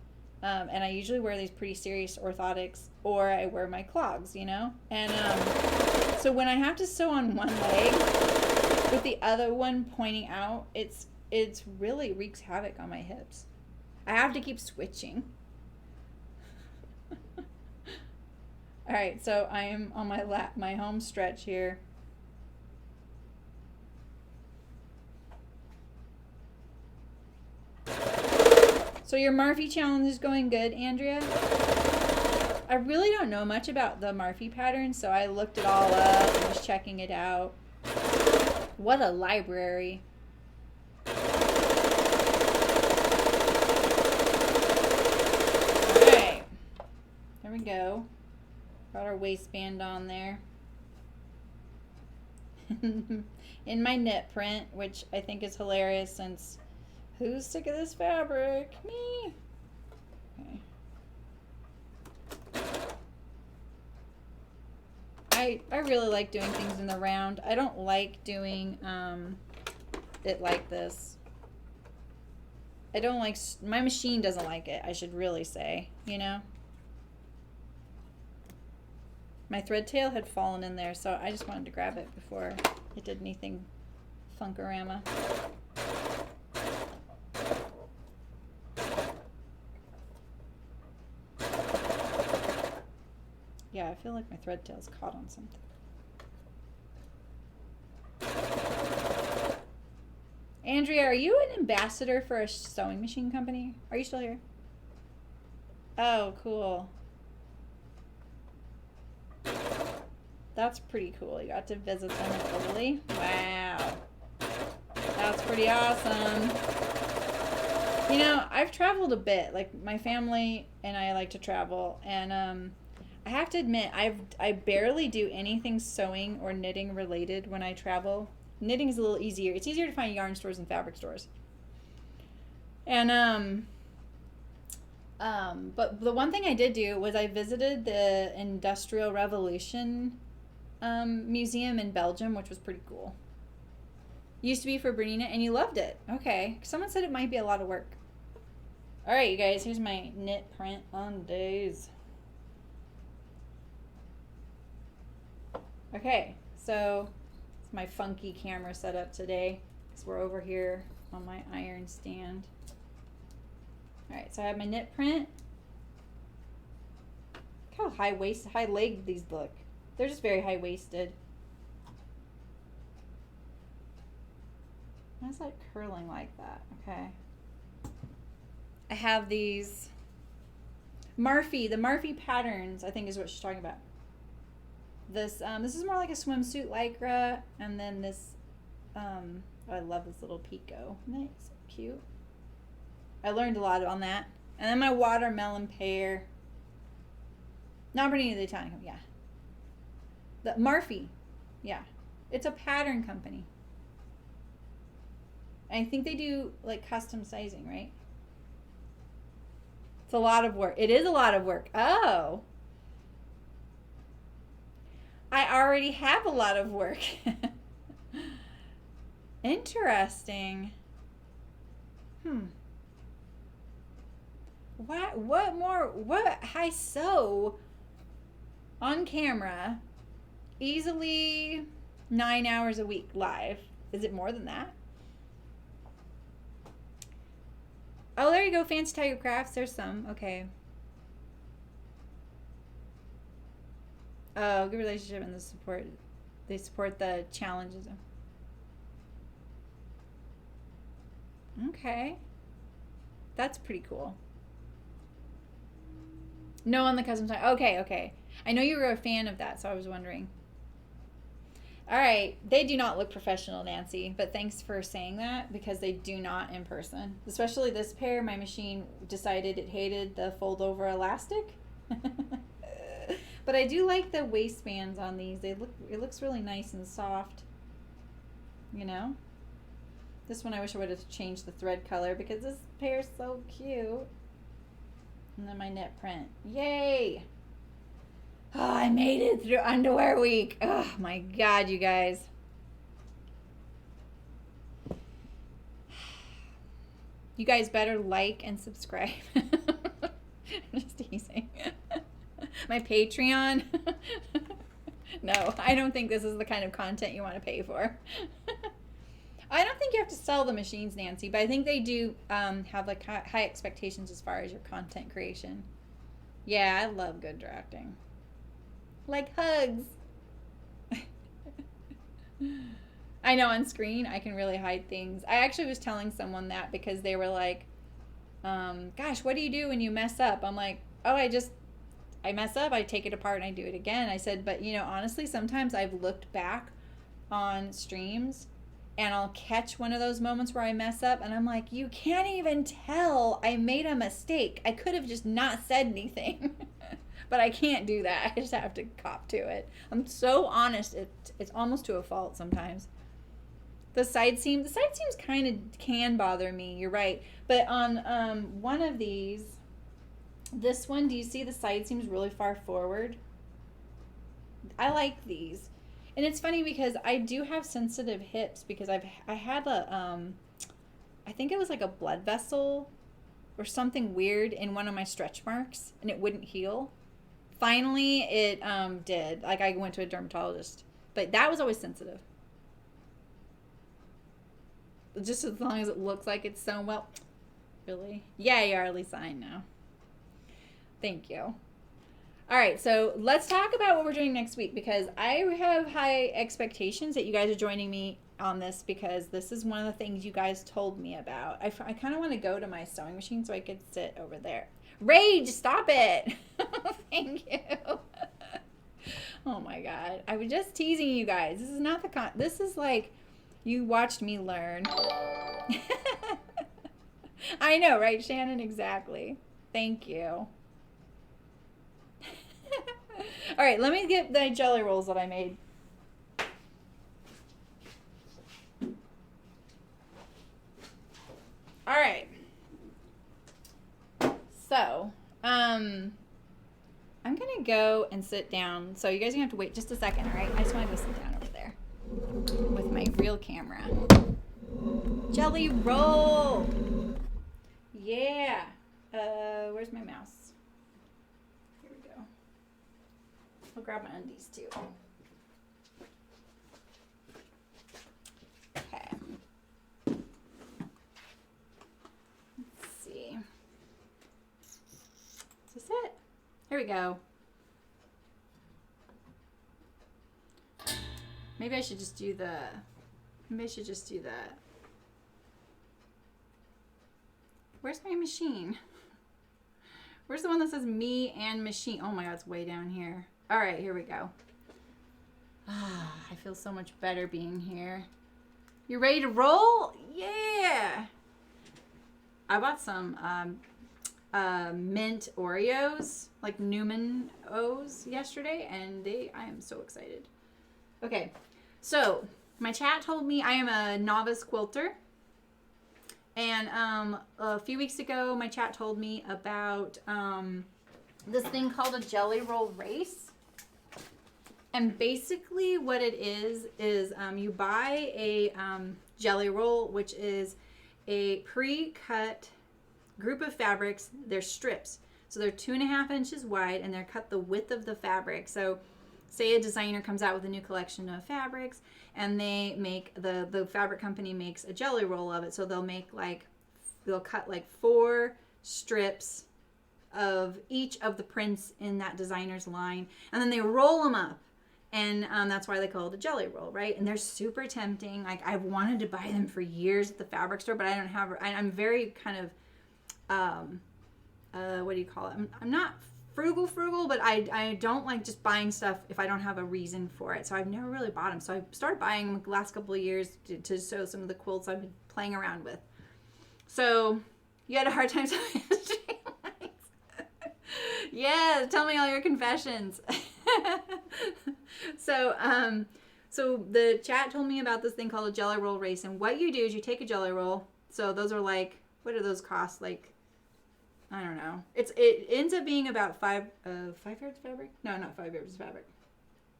and I usually wear these pretty serious orthotics, or I wear my clogs, you know? And so when I have to sew on one leg with the other one pointing out, it's really wreaks havoc on my hips. I have to keep switching. All right, so I am on my home stretch here. So your Marfie challenge is going good, Andrea? I really don't know much about the Marfie pattern, so I looked it all up and was checking it out. What a library. All right, there we go. Got our waistband on there. In my knit print, which I think is hilarious since who's sick of this fabric? Me. Okay. I really like doing things in the round. I don't like doing it like this. I don't like, my machine doesn't like it, I should really say, you know? My thread tail had fallen in there, so I just wanted to grab it before it did anything funkorama. Yeah, I feel like my thread tail's caught on something. Andrea, are you an ambassador for a sewing machine company? Are you still here? Oh, cool. That's pretty cool. You got to visit them in Italy. Wow. That's pretty awesome. You know, I've traveled a bit. Like, my family and I like to travel. And I have to admit, I barely do anything sewing or knitting related when I travel. Knitting is a little easier. It's easier to find yarn stores and fabric stores. And but the one thing I did do was I visited the Industrial Revolution museum in Belgium, which was pretty cool. Used to be for Bernina, and you loved it. Okay. Someone said it might be a lot of work. All right, you guys, here's my knit print on days. Okay, so it's my funky camera setup today because we're over here on my iron stand. All right, so I have my knit print. Look how high legged these look. They're just very high waisted. Why is that curling like that? Okay. I have these the Murphy patterns, I think is what she's talking about. This is more like a swimsuit lycra, and then this oh, I love this little picot. Isn't that so cute? I learned a lot on that. And then my watermelon pear. Not Bernina the Italian, yeah. The Murphy, yeah. It's a pattern company. I think they do like custom sizing, right? It's a lot of work. It is a lot of work. Oh. I already have a lot of work. Interesting. What more? I sew on camera easily 9 hours a week live. Is it more than that? Oh, there you go. Fancy Tiger Crafts. There's some. Okay. Oh, good relationship and the support. They support the challenges. Okay. That's pretty cool. No on the custom side. Okay, okay. I know you were a fan of that, so I was wondering. All right. They do not look professional, Nancy, but thanks for saying that because they do not in person. Especially this pair. My machine decided it hated the fold-over elastic. But I do like the waistbands on these. It looks really nice and soft. You know? This one I wish I would have changed the thread color because this pair is so cute. And then my knit print. Yay! Oh, I made it through underwear week. Oh my God, you guys. You guys better like and subscribe. Just teasing. My Patreon. No, I don't think this is the kind of content you want to pay for. I don't think you have to sell the machines, Nancy, but I think they do have like high expectations as far as your content creation. Yeah, I love good drafting. Like hugs. I know on screen I can really hide things. I actually was telling someone that because they were like, gosh, what do you do when you mess up? I'm like, oh, I mess up, I take it apart and I do it again. I said, but you know, honestly, sometimes I've looked back on streams and I'll catch one of those moments where I mess up and I'm like, you can't even tell I made a mistake. I could have just not said anything. But I can't do that. I just have to cop to it. I'm so honest. It's almost to a fault sometimes. The side seams kind of can bother me. You're right. But on one of these, this one, do you see the side seams really far forward? I like these. And it's funny because I do have sensitive hips because I had a I think it was like a blood vessel or something weird in one of my stretch marks and it wouldn't heal. Finally it did. Like I went to a dermatologist, but that was always sensitive. Just as long as it looks like it's sewn well. Really? Yeah, you are, Lisa. I know. Thank you. All right, so let's talk about what we're doing next week because I have high expectations that you guys are joining me on this because this is one of the things you guys told me about. I kind of want to go to my sewing machine so I could sit over there. Rage, stop it. Thank you. Oh my God. I was just teasing you guys. This is not this is like you watched me learn. I know, right, Shannon? Exactly. Thank you. All right, let me get the jelly rolls that I made. All right. So, I'm gonna go and sit down. So you guys are gonna have to wait just a second, all right? I just want to go sit down over there with my real camera. Jelly roll. Yeah. Where's my mouse? Here we go. I'll grab my undies too. Okay. Let's see. Is this it? Here we go. Maybe I should just do the. Where's my machine? Where's the one that says me and machine? Oh my God, it's way down here. All right, here we go. I feel so much better being here. You ready to roll? Yeah. I bought some mint Oreos, like Newman O's yesterday, and I am so excited. Okay, so my chat told me I am a novice quilter. And a few weeks ago, my chat told me about this thing called a jelly roll race. And basically what it is you buy a jelly roll, which is a pre-cut group of fabrics. They're strips. So they're 2.5 inches wide, and they're cut the width of the fabric. So say a designer comes out with a new collection of fabrics, and they make the fabric company makes a jelly roll of it. So they'll cut like 4 strips of each of the prints in that designer's line, and then they roll them up, and that's why they call it a jelly roll, right? And they're super tempting. Like, I've wanted to buy them for years at the fabric store, but I don't have. I'm very kind of what do you call it? I'm not frugal, but I don't like just buying stuff if I don't have a reason for it. So I've never really bought them. So I started buying them the last couple of years to show some of the quilts I've been playing around with. So you had a hard time telling me. Yeah, tell me all your confessions. So the chat told me about this thing called a jelly roll race, and what you do is you take a jelly roll. So those are like, what do those cost? Like, I don't know. It ends up being about 5 yards of fabric? No, not 5 yards of fabric.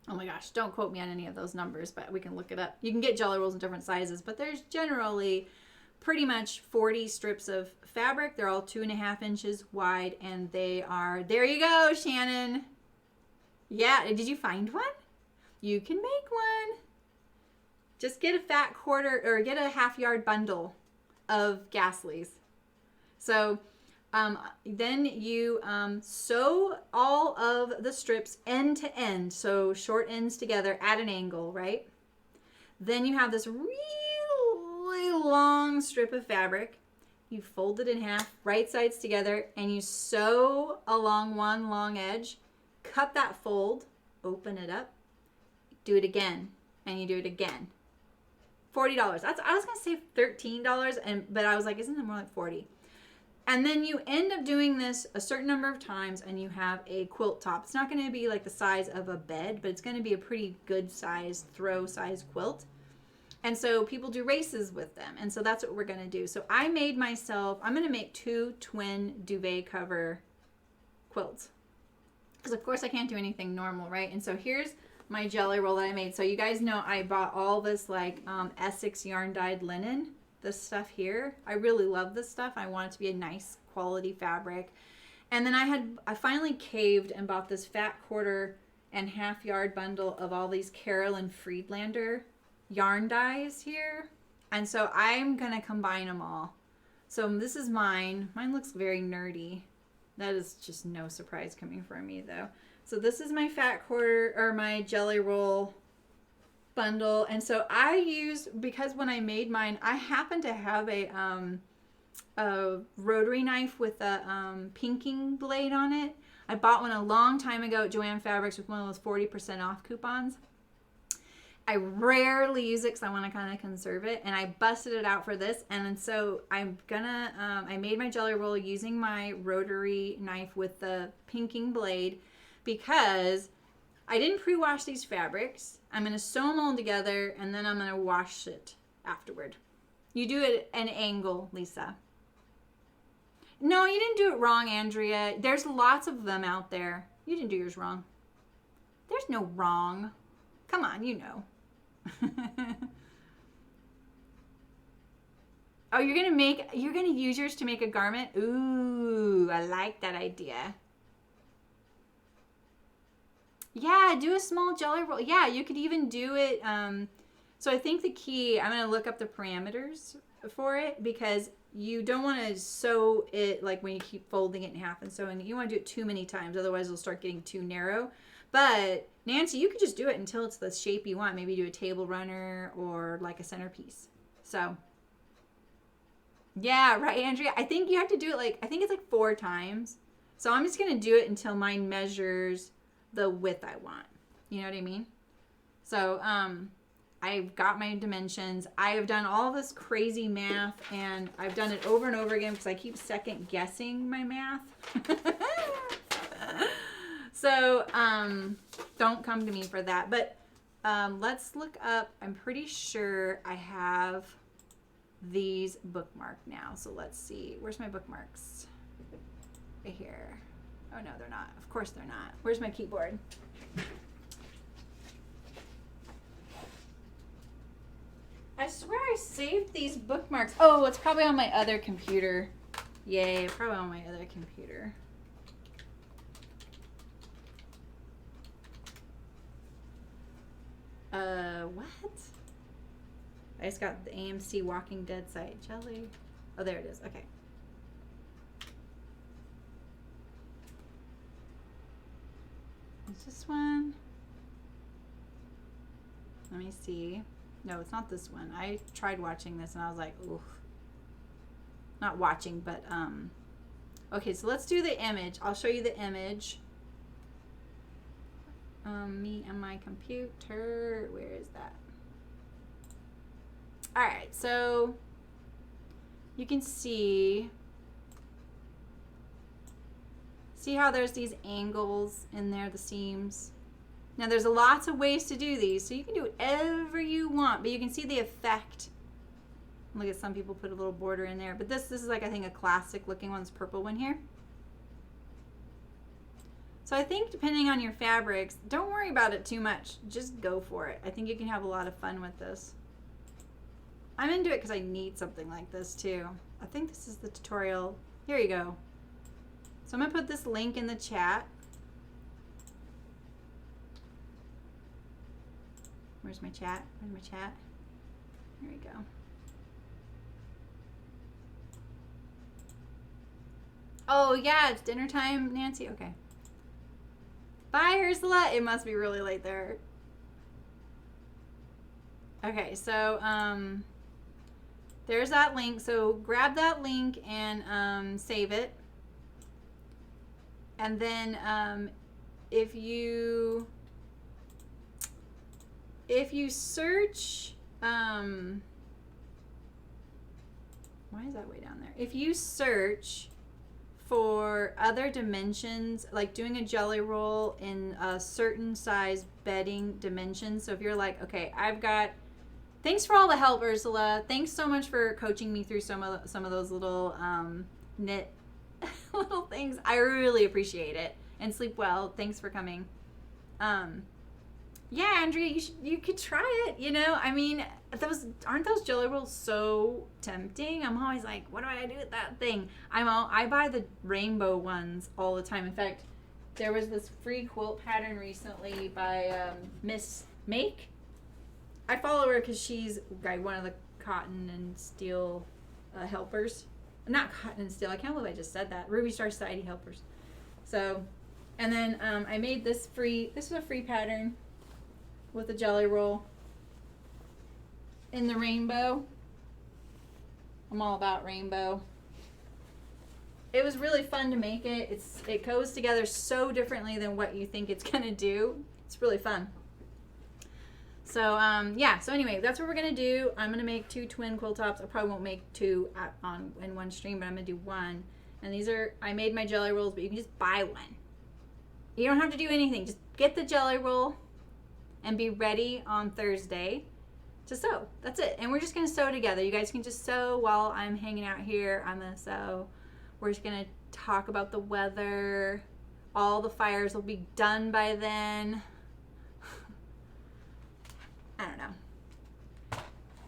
Oh my gosh, don't quote me on any of those numbers, but we can look it up. You can get jelly rolls in different sizes, but there's generally pretty much 40 strips of fabric. They're all 2.5 inches wide, and they are, there you go, Shannon. Yeah, did you find one? You can make one. Just get a fat quarter, or get a half-yard bundle of Gasleys. So then you sew all of the strips end to end, so short ends together at an angle, right? Then you have this really long strip of fabric. You fold it in half, right sides together, and you sew along one long edge. Cut that fold, open it up, do it again, and you do it again. $40. I was gonna say $13, but I was like, isn't it more like $40? And then you end up doing this a certain number of times, and you have a quilt top. It's not going to be like the size of a bed, but it's going to be a pretty good size, throw size quilt. And so people do races with them. And so that's what we're going to do. So I'm going to make 2 twin duvet cover quilts. Because of course I can't do anything normal, right? And so here's my jelly roll that I made. So you guys know I bought all this like Essex yarn dyed linen. This stuff here. I really love this stuff. I want it to be a nice quality fabric. And then I finally caved and bought this fat 1.5 yard bundle of all these Carolyn Friedlander yarn dyes here. And so I'm going to combine them all. So this is mine. Mine looks very nerdy. That is just no surprise coming from me though. So this is my my jelly roll bundle. And so I used, because when I made mine, I happen to have a rotary knife with a pinking blade on it. I bought one a long time ago at Joann Fabrics with one of those 40% off coupons. I rarely use it because I want to kind of conserve it, and I busted it out for this. And so I'm gonna I made my jelly roll using my rotary knife with the pinking blade, because I didn't pre-wash these fabrics. I'm going to sew them all together, and then I'm going to wash it afterward. You do it at an angle, Lisa. No, you didn't do it wrong, Andrea. There's lots of them out there. You didn't do yours wrong. There's no wrong. Come on, you know. Oh, you're gonna use yours to make a garment? Ooh, I like that idea. Yeah, do a small jelly roll. Yeah, you could even do it. So I think the key, I'm gonna look up the parameters for it, because you don't want to sew it like when you keep folding it in half and sewing it. You want to do it too many times, otherwise it'll start getting too narrow. But Nancy, you could just do it until it's the shape you want. Maybe do a table runner or like a centerpiece. So yeah, right, Andrea. I think you have to do it I think it's like 4 times. So I'm just gonna do it until mine measures the width I want. You know what I mean? So I've got my dimensions. I have done all this crazy math, and I've done it over and over again because I keep second guessing my math. So don't come to me for that. But let's look up. I'm pretty sure I have these bookmarked now. So let's see. Where's my bookmarks? Right here. Oh, no, they're not. Of course they're not. Where's my keyboard? I swear I saved these bookmarks. Oh, it's probably on my other computer. Yay, probably on my other computer. What? I just got the AMC Walking Dead site. Jelly. Oh, there it is. Okay. Is this one? Let me see. No, it's not this one. I tried watching this and I was like, oof. Not watching, but okay, so let's do the image. I'll show you the image. Me and my computer. Where is that? All right, so you can see how there's these angles in there, the seams. Now there's lots of ways to do these, so you can do whatever you want, but you can see the effect. Look at, some people put a little border in there, but this is like, I think, a classic looking one, this purple one here. So I think depending on your fabrics, don't worry about it too much. Just go for it. I think you can have a lot of fun with this. I'm into it because I need something like this too. I think this is the tutorial. Here you go. So I'm going to put this link in the chat. Where's my chat? Where's my chat? Here we go. Oh yeah, it's dinner time, Nancy. Okay. Bye, Ursula. It must be really late there. Okay, so there's that link. So grab that link and save it. And then if you search, why is that way down there? If you search for other dimensions, like doing a jelly roll in a certain size bedding dimension. So if you're like, okay, I've got, thanks for all the help, Ursula. Thanks so much for coaching me through some of those little knit little things. I really appreciate it. And sleep well. Thanks for coming. Yeah, Andrea, you could try it. You know, I mean, aren't those jelly rolls so tempting? I'm always like, what do I do with that thing? I buy the rainbow ones all the time. In fact, there was this free quilt pattern recently by Miss Make. I follow her because she's like one of the cotton and steel helpers. Not cotton and steel. I can't believe I just said that. Ruby Star Society helpers. So, and then I made this is a free pattern with a jelly roll in the rainbow. I'm all about rainbow. It was really fun to make it. It goes together so differently than what you think it's gonna do. It's really fun. So yeah, so anyway, that's what we're gonna do. I'm gonna make 2 twin quilt tops. I probably won't make 2 in one stream, but I'm gonna do 1. And these are, I made my jelly rolls, but you can just buy one. You don't have to do anything. Just get the jelly roll and be ready on Thursday to sew. That's it. And we're just going to sew together. You guys can just sew while I'm hanging out here. I'm going to sew. We're just going to talk about the weather. All the fires will be done by then. I don't know.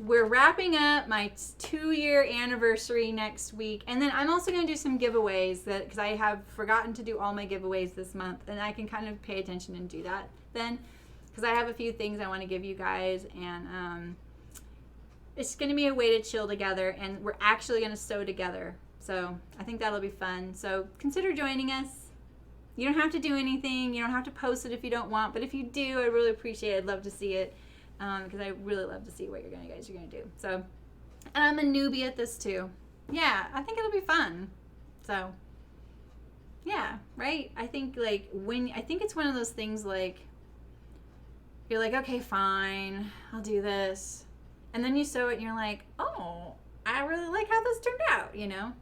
We're wrapping up my 2-year anniversary next week. And then I'm also going to do some giveaways because I have forgotten to do all my giveaways this month. And I can kind of pay attention and do that then. Because I have a few things I want to give you guys. And it's going to be a way to chill together. And we're actually going to sew together. So I think that'll be fun. So consider joining us. You don't have to do anything. You don't have to post it if you don't want. But if you do, I really appreciate it. I'd love to see it. Because I really love to see what you guys are going to do. So, and I'm a newbie at this too. Yeah, I think it'll be fun. So, yeah, right? I think I think it's one of those things like, you're like, okay, fine, I'll do this. And then you sew it and you're like, oh, I really like how this turned out, you know?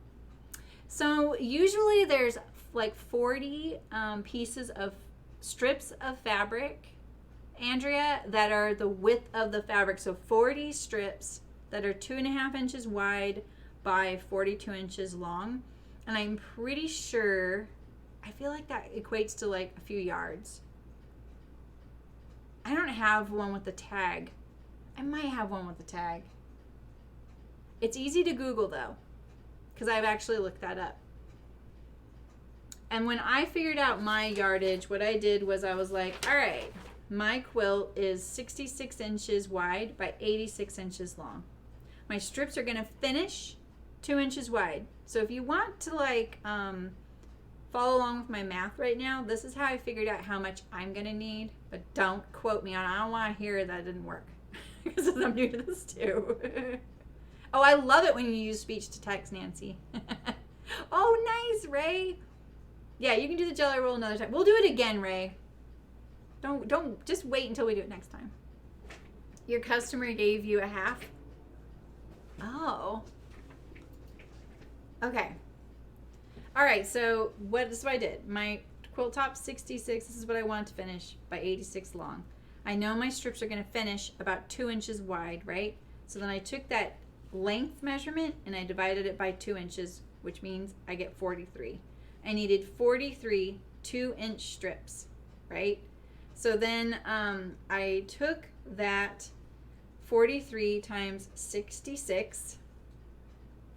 So usually there's like 40 pieces of strips of fabric, Andrea, that are the width of the fabric. So 40 strips that are 2.5 inches wide by 42 inches long. And I'm pretty sure, I feel like that equates to like a few yards. I don't have one with the tag. I might have one with the tag. It's easy to Google though, because I've actually looked that up. And when I figured out my yardage, what I did was I was like, all right, my quilt is 66 inches wide by 86 inches long. My strips are going to finish 2 inches wide. So if you want to like follow along with my math right now, this is how I figured out how much I'm going to need. But don't quote me on it. I don't want to hear that it didn't work. Because I'm new to this too. Oh, I love it when you use speech to text, Nancy. Oh, nice, Ray. Yeah, you can do the jelly roll another time. We'll do it again, Ray. Don't just wait until we do it next time. Your customer gave you a half? Oh. Okay. All right, so this is what I did. My quilt top 66, this is what I wanted to finish by 86 long. I know my strips are going to finish about 2 inches wide, right? So then I took that length measurement and I divided it by 2 inches, which means I get 43. I needed 43 2-inch strips, right? So then I took that 43 times 66.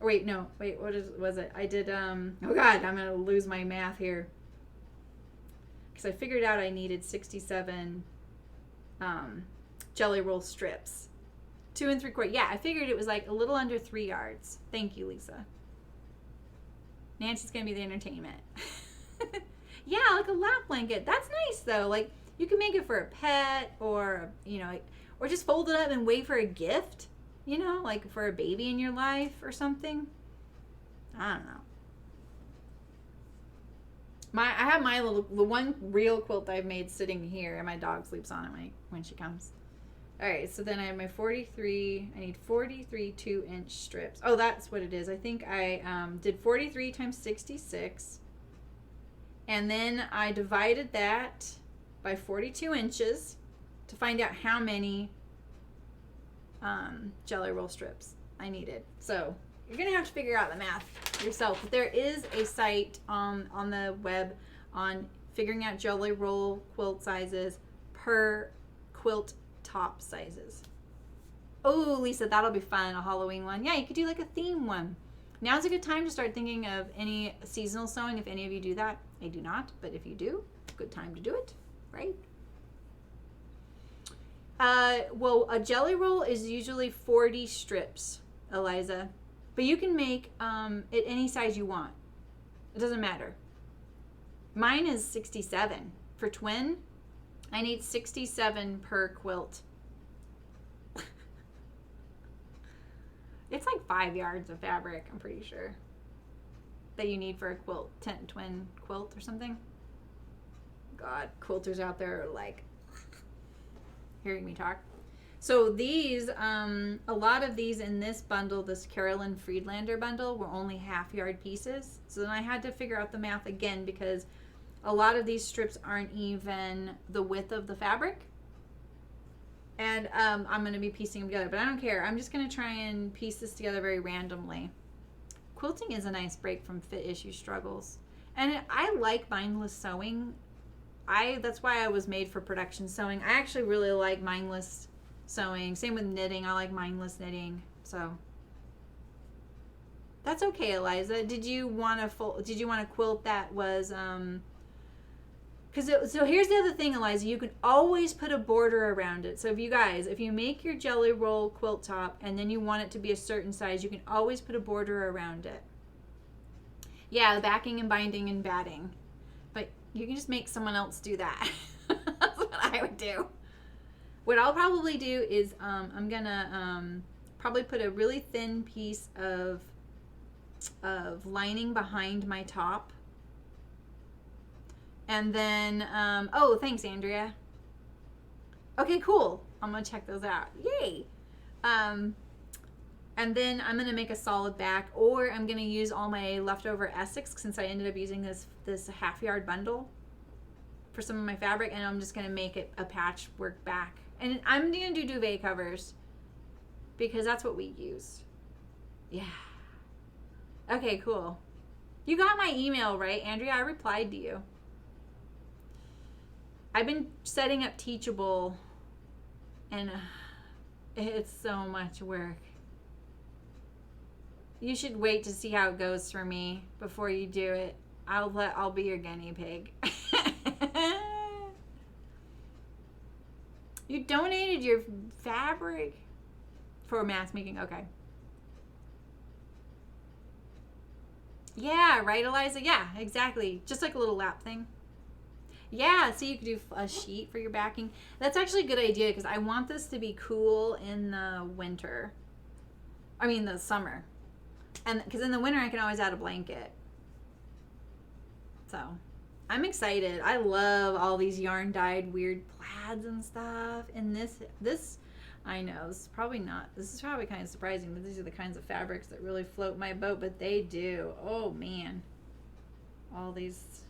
Wait, what was it? I did, oh God, I'm going to lose my math here. Because I figured out I needed 67 jelly roll strips. 2 3/4. Yeah, I figured it was like a little under 3 yards. Thank you, Lisa. Nancy's going to be the entertainment. Yeah, like a lap blanket. That's nice, though. Like, you can make it for a pet or, you know, or just fold it up and wait for a gift, you know, like for a baby in your life or something. I don't know. I have the one real quilt I've made sitting here, and my dog sleeps on it when she comes. All right, so then I have my 43. I need 43 2-inch strips. Oh, that's what it is. I think I did 43 times 66, and then I divided that by 42 inches to find out how many jelly roll strips I needed. So you're gonna have to figure out the math yourself. But there is a site on the web on figuring out jelly roll quilt sizes per quilt top sizes. Oh, Lisa, that'll be fun, a Halloween one. Yeah, you could do like a theme one. Now's a good time to start thinking of any seasonal sewing if any of you do that. I do not, but if you do, good time to do it, right? Well, a jelly roll is usually 40 strips, Eliza. But you can make it any size you want. It doesn't matter. Mine is 67. For twin, I need 67 per quilt. It's like 5 yards of fabric, I'm pretty sure, that you need for a quilt, twin quilt or something. God, quilters out there are like hearing me talk. So these, a lot of these in this bundle, this Carolyn Friedlander bundle, were only half-yard pieces. So then I had to figure out the math again because A lot of these strips aren't even the width of the fabric. And I'm going to be piecing them together, but I don't care. I'm just going to try and piece this together very randomly. Quilting is a nice break from fit issue struggles. And I like mindless sewing. That's why I was made for production sewing. I actually really like mindless sewing. Same with knitting. I like mindless knitting. So that's okay, Eliza. Did you want to quilt that was so here's the other thing, Eliza. You can always put a border around it. So if you make your jelly roll quilt top and then you want it to be a certain size, you can always put a border around it. Yeah, backing and binding and batting. But you can just make someone else do that. That's what I would do. What I'll probably do is I'm going to probably put a really thin piece of lining behind my top. And then, oh, thanks, Andrea. Okay, cool. I'm going to check those out. Yay. And then I'm going to make a solid back, or I'm going to use all my leftover Essex since I ended up using this half yard bundle for some of my fabric, and I'm just going to make it a patchwork back. And I'm going to do duvet covers because that's what we use. Yeah. Okay, cool. You got my email, right, Andrea? I replied to you. I've been setting up Teachable, and it's so much work. You should wait to see how it goes for me before you do it. I'll be your guinea pig. You donated your fabric for mask making. Okay. Yeah, right, Eliza? Yeah, exactly. Just like a little lap thing. Yeah, so you could do a sheet for your backing. That's actually a good idea because I want this to be cool in the winter. I mean the summer. And because in the winter I can always add a blanket. So I'm excited. I love all these yarn dyed weird plaids and stuff. And this I know, this is probably kind of surprising, but these are the kinds of fabrics that really float my boat, but they do. Oh man. All these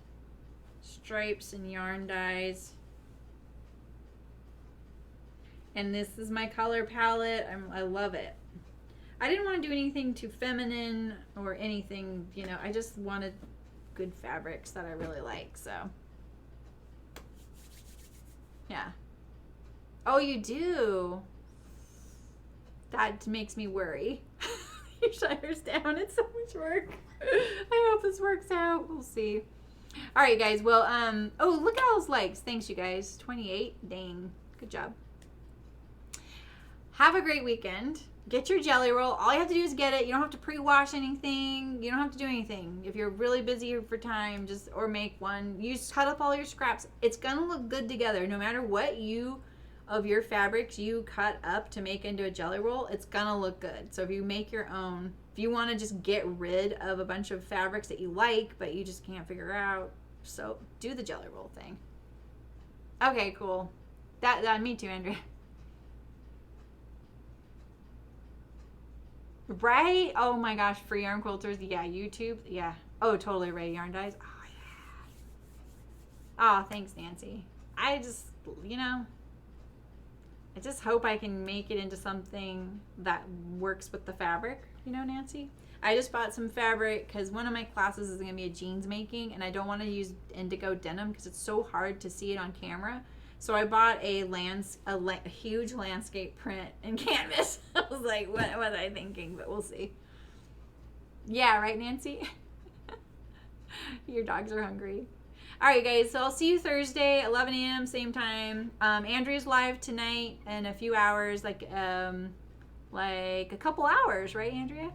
stripes and yarn dyes. And this is my color palette. I love it. I didn't want to do anything too feminine or anything, you know, I just wanted good fabrics that I really like, so. Yeah. Oh, you do? That makes me worry. Your shiners down. It's so much work. I hope this works out. We'll see. All right, guys. Well, oh, look at all those likes. Thanks, you guys. 28. Dang. Good job. Have a great weekend. Get your jelly roll. All you have to do is get it. You don't have to pre-wash anything. You don't have to do anything. If you're really busy for time, or make one. You just cut up all your scraps. It's going to look good together. No matter what of your fabrics you cut up to make into a jelly roll, it's going to look good. So if you make your own, if you want to just get rid of a bunch of fabrics that you like, but you just can't figure out, so do the jelly roll thing. Okay, cool. That me too, Andrea. Right? Oh my gosh, free yarn quilters. Yeah, YouTube. Yeah. Oh, totally. Ray yarn dyes. Oh yeah. Oh, thanks, Nancy. I just, I just hope I can make it into something that works with the fabric, Nancy. I just bought some fabric because one of my classes is going to be a jeans making, and I don't want to use indigo denim because it's so hard to see it on camera. So I bought a huge landscape print in canvas. I was like, what was I thinking? But we'll see. Yeah, right, Nancy? Your dogs are hungry. All right, guys. So I'll see you Thursday, 11 a.m., same time. Andrea's live tonight in a few hours, like a couple hours, right, Andrea?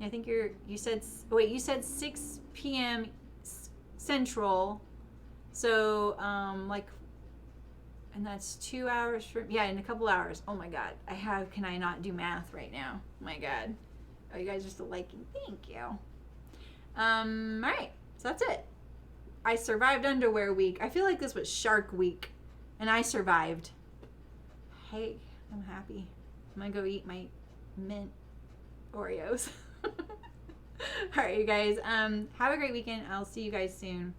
I think you said 6 p.m. Central. So, and that's 2 hours from, in a couple hours. Oh my God. Can I not do math right now? Oh my God. Oh, you guys are still liking. Thank you. All right. So that's it. I survived underwear week. I feel like this was shark week and I survived. Hey, I'm happy. I'm gonna go eat my mint Oreos. All right, you guys. Have a great weekend. I'll see you guys soon.